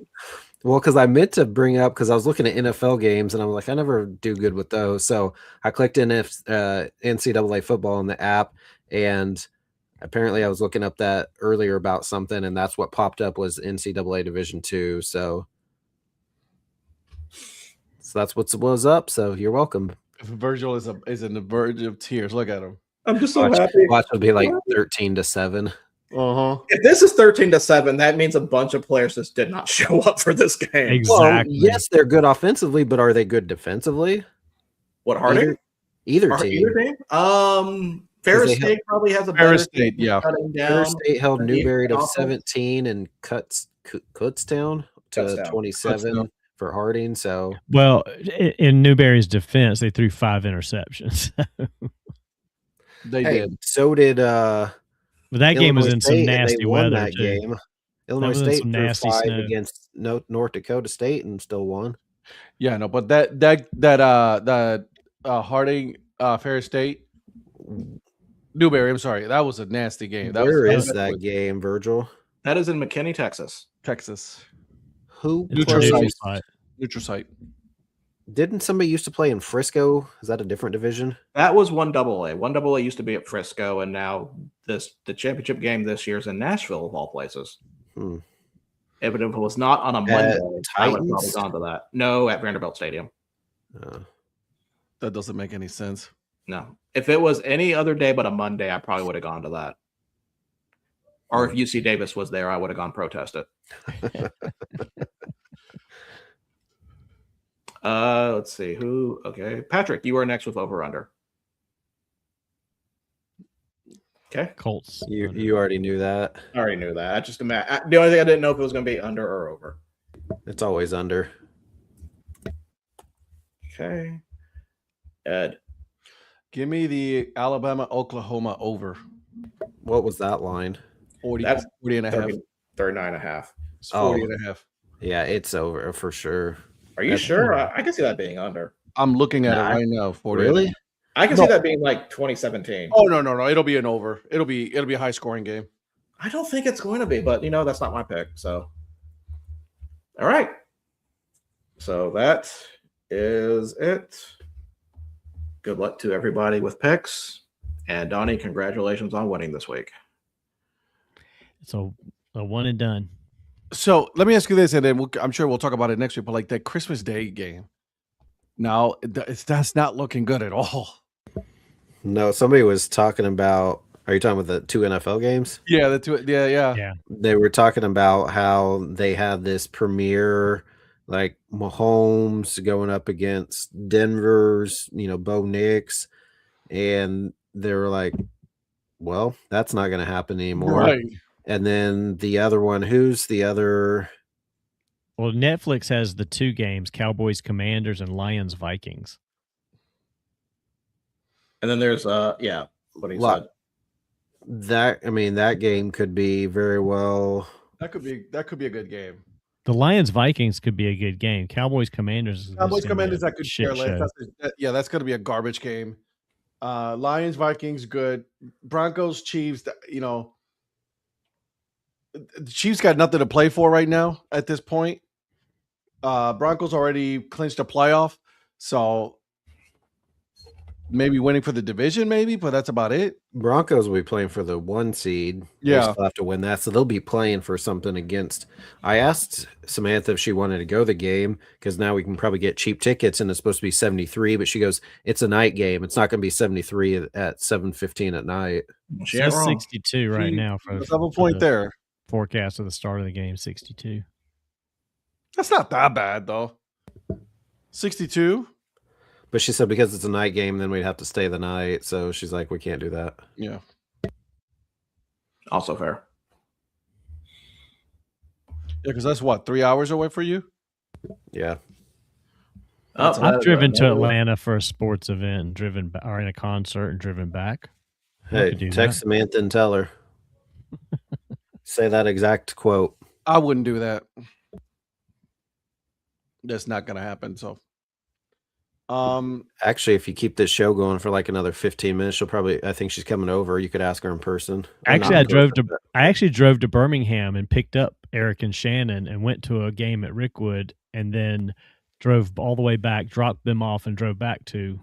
Well, because I meant to bring up, because I was looking at NFL games and I'm like, I never do good with those. So I clicked in NCAA football on the app, and apparently I was looking up that earlier about something, and that's what popped up was NCAA Division II. So that's what was up. So you're welcome.
Virgil is in the verge of tears. Look at him.
I'm just so happy.
Watch will be like 13-7.
If this is 13-7, that means a bunch of players just did not show up for this game.
Exactly.
Well, yes, they're good offensively, but are they good defensively?
What, Harding?
Either team.
Ferris State probably has a better
State, yeah.
Ferris State held Newberry to 17 and Kutztown to 27 for Harding. So,
well, in Newberry's defense, they threw 5 interceptions.
They did.
So did.
But that game was in some nasty weather
that
too.
Game. Illinois State threw 5 against North Dakota State and still won.
Yeah, no, but that Harding Ferris State Newberry. I'm sorry, that was a nasty game.
Where is that game, Virgil?
That is in McKinney, Texas.
Who?
Neutral site.
Didn't somebody used to play in Frisco? Is that a different division?
That was 1AA. 1AA used to be at Frisco, and now the championship game this year is in Nashville, of all places. If it was not on a Monday, I would have probably gone to that. No, at Vanderbilt Stadium.
That doesn't make any sense.
No. If it was any other day but a Monday, I probably would have gone to that. Or if UC Davis was there, I would have gone protest it. Let's see who. Okay, Patrick, you are next with over under. Okay.
Colts.
You already knew that.
I already knew that. I just the only thing I didn't know if it was going to be under or over.
It's always under.
Okay. Ed.
Give me the Alabama-Oklahoma over.
What was that line?
40,
That's
40 and a half.
39 and a half.
It's 40 and a half.
Yeah, it's over for sure.
Are you sure? I can see that being under.
I'm looking at it right now. 40.
Really?
I can see that being like 2017.
Oh no! It'll be an over. It'll be a high scoring game.
I don't think it's going to be, but that's not my pick. So, all right. So that is it. Good luck to everybody with picks, and Donnie, congratulations on winning this week.
It's a one and done.
So let me ask you this, and then I'm sure we'll talk about it next week. But like that Christmas Day game, now that's not looking good at all.
No, somebody was talking about. Are you talking about the 2 NFL games?
Yeah, the 2. Yeah.
They were talking about how they had this premiere, like Mahomes going up against Denver's, Bo Nix, and they were like, "Well, that's not going to happen anymore."
Right.
And then the other one, who's the other?
Well, Netflix has the 2 games: Cowboys, Commanders, and Lions, Vikings.
And then there's what he said.
That game could be very well.
That could be a good game.
The Lions Vikings could be a good game. Cowboys Commanders.
That could share less. That's going to be a garbage game. Lions Vikings good. Broncos Chiefs. The Chiefs got nothing to play for right now at this point. Broncos already clinched a playoff, so maybe winning for the division, but that's about it.
Broncos will be playing for the 1 seed.
Yeah.
They still have to win that, so they'll be playing for something against. I asked Samantha if she wanted to go to the game because now we can probably get cheap tickets, and it's supposed to be 73, but she goes, it's a night game. It's not going to be 73 at 7:15 at night.
It's 62 right now for
the point there.
Forecast of the start of the game, 62.
That's not that bad though. 62.
But she said because it's a night game, then we'd have to stay the night. So she's like, we can't do that.
Yeah.
Also fair.
Yeah, because that's what, 3 hours away for you?
Yeah.
I've driven to Atlanta for a sports event, or in a concert and driven back.
Hey, text Samantha and tell her. Say that exact quote.
I wouldn't do that. That's not going to happen. So.
Actually, if you keep this show going for like another 15 minutes, I think she's coming over. You could ask her in person.
Actually, I actually drove to Birmingham and picked up Eric and Shannon and went to a game at Rickwood and then drove all the way back, dropped them off, and drove back to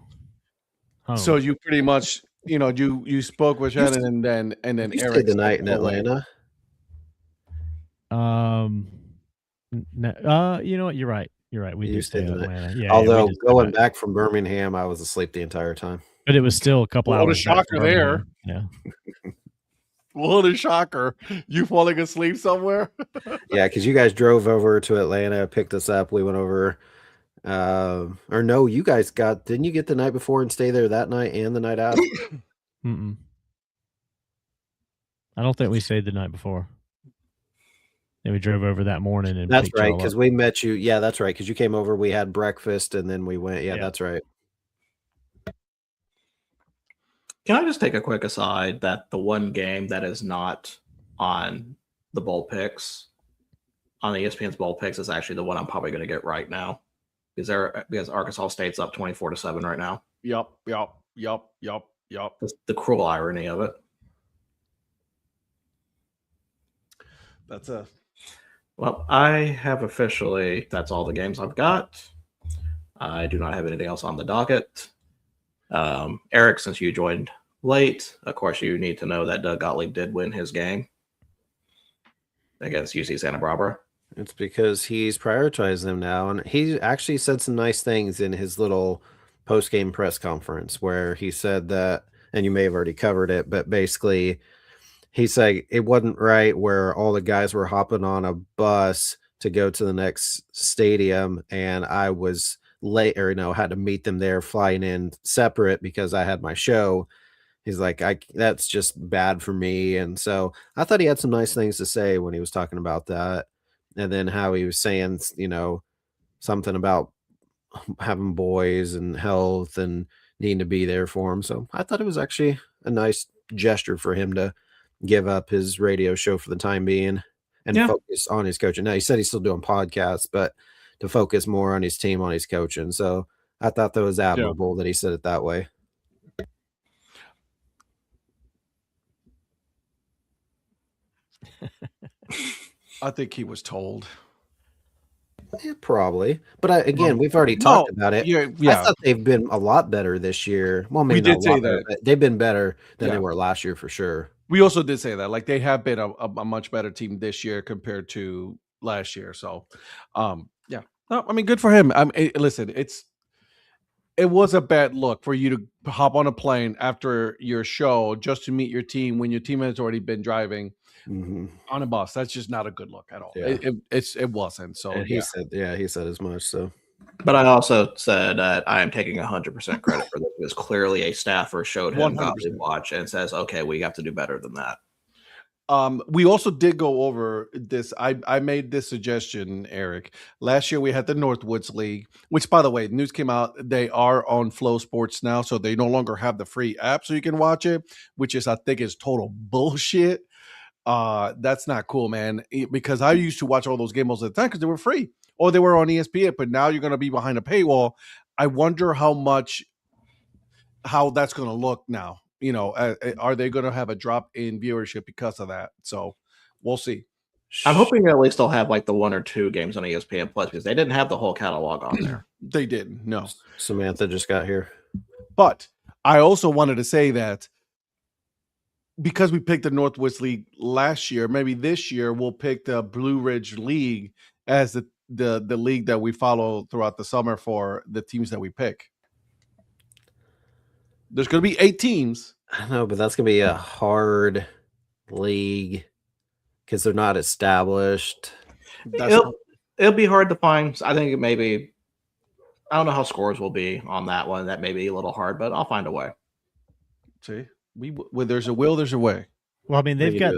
home.
So you pretty much, you spoke with Shannon and then
you
Eric
stayed the night in Atlanta.
No, you know what? You're right. We did stay in Atlanta. Yeah.
Although going back from Birmingham, I was asleep the entire time.
But it was still a couple hours.
What a shocker there.
Yeah.
What a shocker. You falling asleep somewhere?
Yeah, because you guys drove over to Atlanta, picked us up. We went over. Or no, you guys didn't you get the night before and stay there that night and the night out?
I don't think we stayed the night before. And we drove over that morning. And
that's right, because we met you. Yeah, that's right, because you came over, we had breakfast, and then we went. Yeah, that's right.
Can I just take a quick aside that the one game that is not on the bowl picks, on the ESPN's bowl picks, is actually the one I'm probably going to get right now. Because Arkansas State's up 24-7 right now.
Yep.
Just the cruel irony of it. Well, I have that's all the games I've got. I do not have anything else on the docket. Eric, since you joined late, of course, you need to know that Doug Gottlieb did win his game against UC Santa Barbara.
It's because he's prioritized them now. And he actually said some nice things in his little post-game press conference where he said that, and you may have already covered it, but basically he said it wasn't right where all the guys were hopping on a bus to go to the next stadium, and I was late, or had to meet them there flying in separate because I had my show. He's like, that's just bad for me. And so I thought he had some nice things to say when he was talking about that. And then how he was saying, something about having boys and health and needing to be there for him. So I thought it was actually a nice gesture for him to give up his radio show for the time being and focus on his coaching. Now, he said he's still doing podcasts, but to focus more on his team, on his coaching. So I thought that was admirable that he said it that way.
I think he was told.
Yeah, probably. But we've already talked about it.
Yeah.
I thought they've been a lot better this year. Well, maybe
we did say that.
But they've been better than they were last year for sure.
We also did say that. Like, they have been a much better team this year compared to last year. So, yeah. No, I mean, good for him. Listen, it was a bad look for you to hop on a plane after your show just to meet your team when your team has already been driving on a bus. That's just not a good look at all. Yeah. It wasn't. So
he said as much. So,
but I also said that I am taking 100% credit for this because clearly a staffer showed him Godly Watch and says, "Okay, we have to do better than that."
We also did go over this. I made this suggestion, Eric. Last year we had the Northwoods League, which, by the way, news came out. They are on Flow Sports now, so they no longer have the free app so you can watch it, which I think is total bullshit. That's not cool, man, because I used to watch all those games all the time because they were free or they were on ESPN, but now you're going to be behind a paywall. I wonder how that's going to look now. Are they going to have a drop in viewership because of that? So we'll see.
I'm hoping at least they'll have like the 1 or 2 games on ESPN Plus because they didn't have the whole catalog on there.
They didn't. No.
Samantha just got here.
But I also wanted to say that because we picked the Northwoods League last year, maybe this year we'll pick the Blue Ridge League as the league that we follow throughout the summer for the teams that we pick. There's going to be 8 teams.
I know, but that's going to be a hard league because they're not established.
It'll be hard to find. I think I don't know how scores will be on that one. That may be a little hard, but I'll find a way.
See, when there's a will, there's a way.
Well, I mean, they've got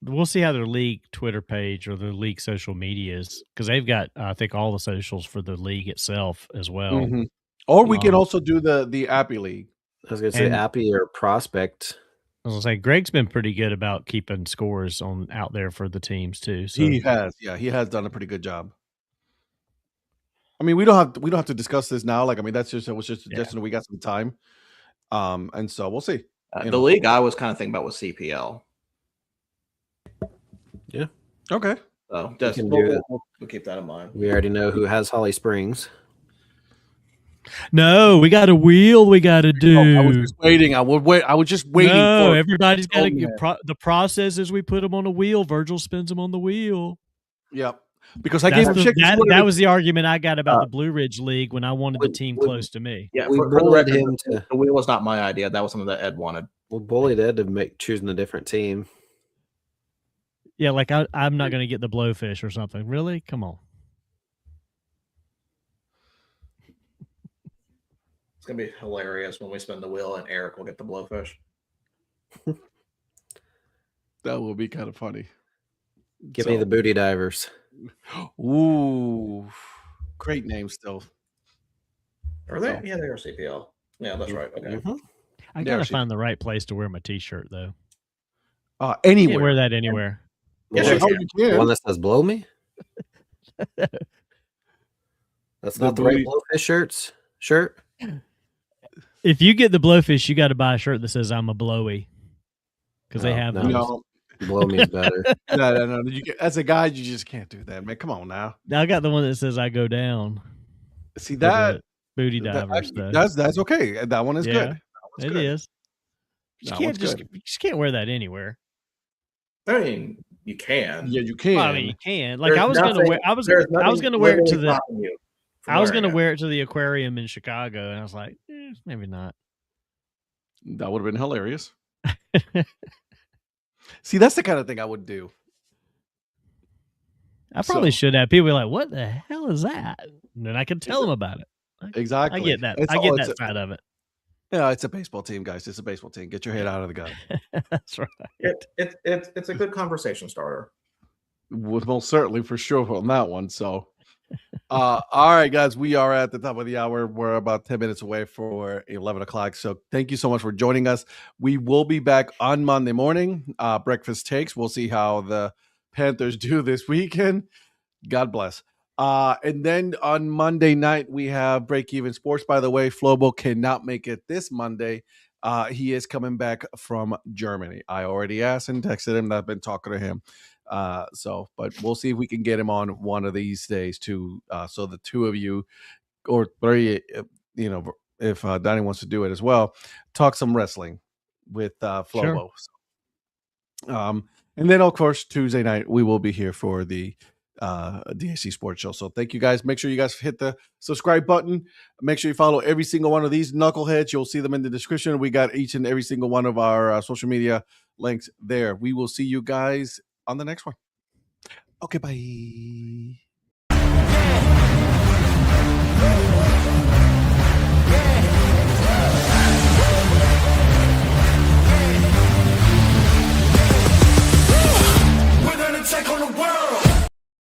we'll see how their league Twitter page or their league social media is because they've got, I think, all the socials for the league itself as well.
Mm-hmm. Or we can also do the Appy League.
I was going to say Appy or Prospect.
I was going to say Greg's been pretty good about keeping scores out there for the teams too. So
he has done a pretty good job. I mean, we don't have to discuss this now. Like, I mean, it was just suggesting we got some time. And so we'll see.
The league I was kind of thinking about was CPL.
Yeah.
Okay.
So we'll keep that in mind.
We already know who has Holly Springs.
No, we got a wheel we got to do.
I was just waiting. I was just waiting.
No, everybody's got to get the process is we put them on a wheel. Virgil spins them on the wheel.
Yep. Because I gave him
that was the argument I got about the Blue Ridge League when I wanted the team close to me.
Yeah, for the record, the wheel was not my idea. That was something that Ed wanted.
Well, bullied Ed to choosing a different team.
Yeah, like I'm not going to get the blowfish or something. Really? Come on.
It's going to be hilarious when we spin the wheel and Eric will get the blowfish.
That will be kind of funny.
Give me the Booty Divers.
Ooh, great name still.
Are they? Yeah, they are CPL. Yeah, that's right. Okay.
Mm-hmm.
I got to find the right place to wear my T-shirt, though.
Anywhere.
Can't wear that anywhere.
Yes, you can. The one that says "Blow Me." That's not the right Blowfish shirt.
If you get the Blowfish, you got to buy a shirt that says "I'm a blowy" because they have those.
No. Blow Me is better.
No. As a guy, you just can't do that, man. Come on now.
I got the one that says "I go down."
See that
Booty Divers though.
That's okay. That one is good.
It is. You just can't wear that anywhere.
I mean, you can.
Yeah, you can.
Well, I mean, you can. Like I was gonna wear it to the. I was going to wear it to the aquarium in Chicago, and I was like, maybe not.
That would have been hilarious. See, that's the kind of thing I would do.
I probably should have. People be like, what the hell is that? And then I could tell them about it.
Exactly.
I get that. I get that side of it.
Yeah, it's a baseball team, guys. It's a baseball team. Get your head out of the gun.
That's right.
It's a good conversation starter.
Most certainly, for sure, on that one. So, all right, guys, we are at the top of the hour. We're about 10 minutes away for 11 o'clock. So thank you so much for joining us. We will be back on Monday morning. Breakfast takes. We'll see how the Panthers do this weekend. God bless. And then on Monday night, we have Break Even Sports. By the way, Flobo cannot make it this Monday. He is coming back from Germany. I already asked and texted him. I've been talking to him. But we'll see if we can get him on one of these days too. So the two of you or three, if Donnie wants to do it as well, talk some wrestling with Flobo. Sure. And then of course Tuesday night we will be here for the DHC Sports Show. So thank you guys. Make sure you guys hit the subscribe button. Make sure you follow every single one of these knuckleheads. You'll see them in the description. We got each and every single one of our social media links there. We will see you guys on the next one. Okay, bye.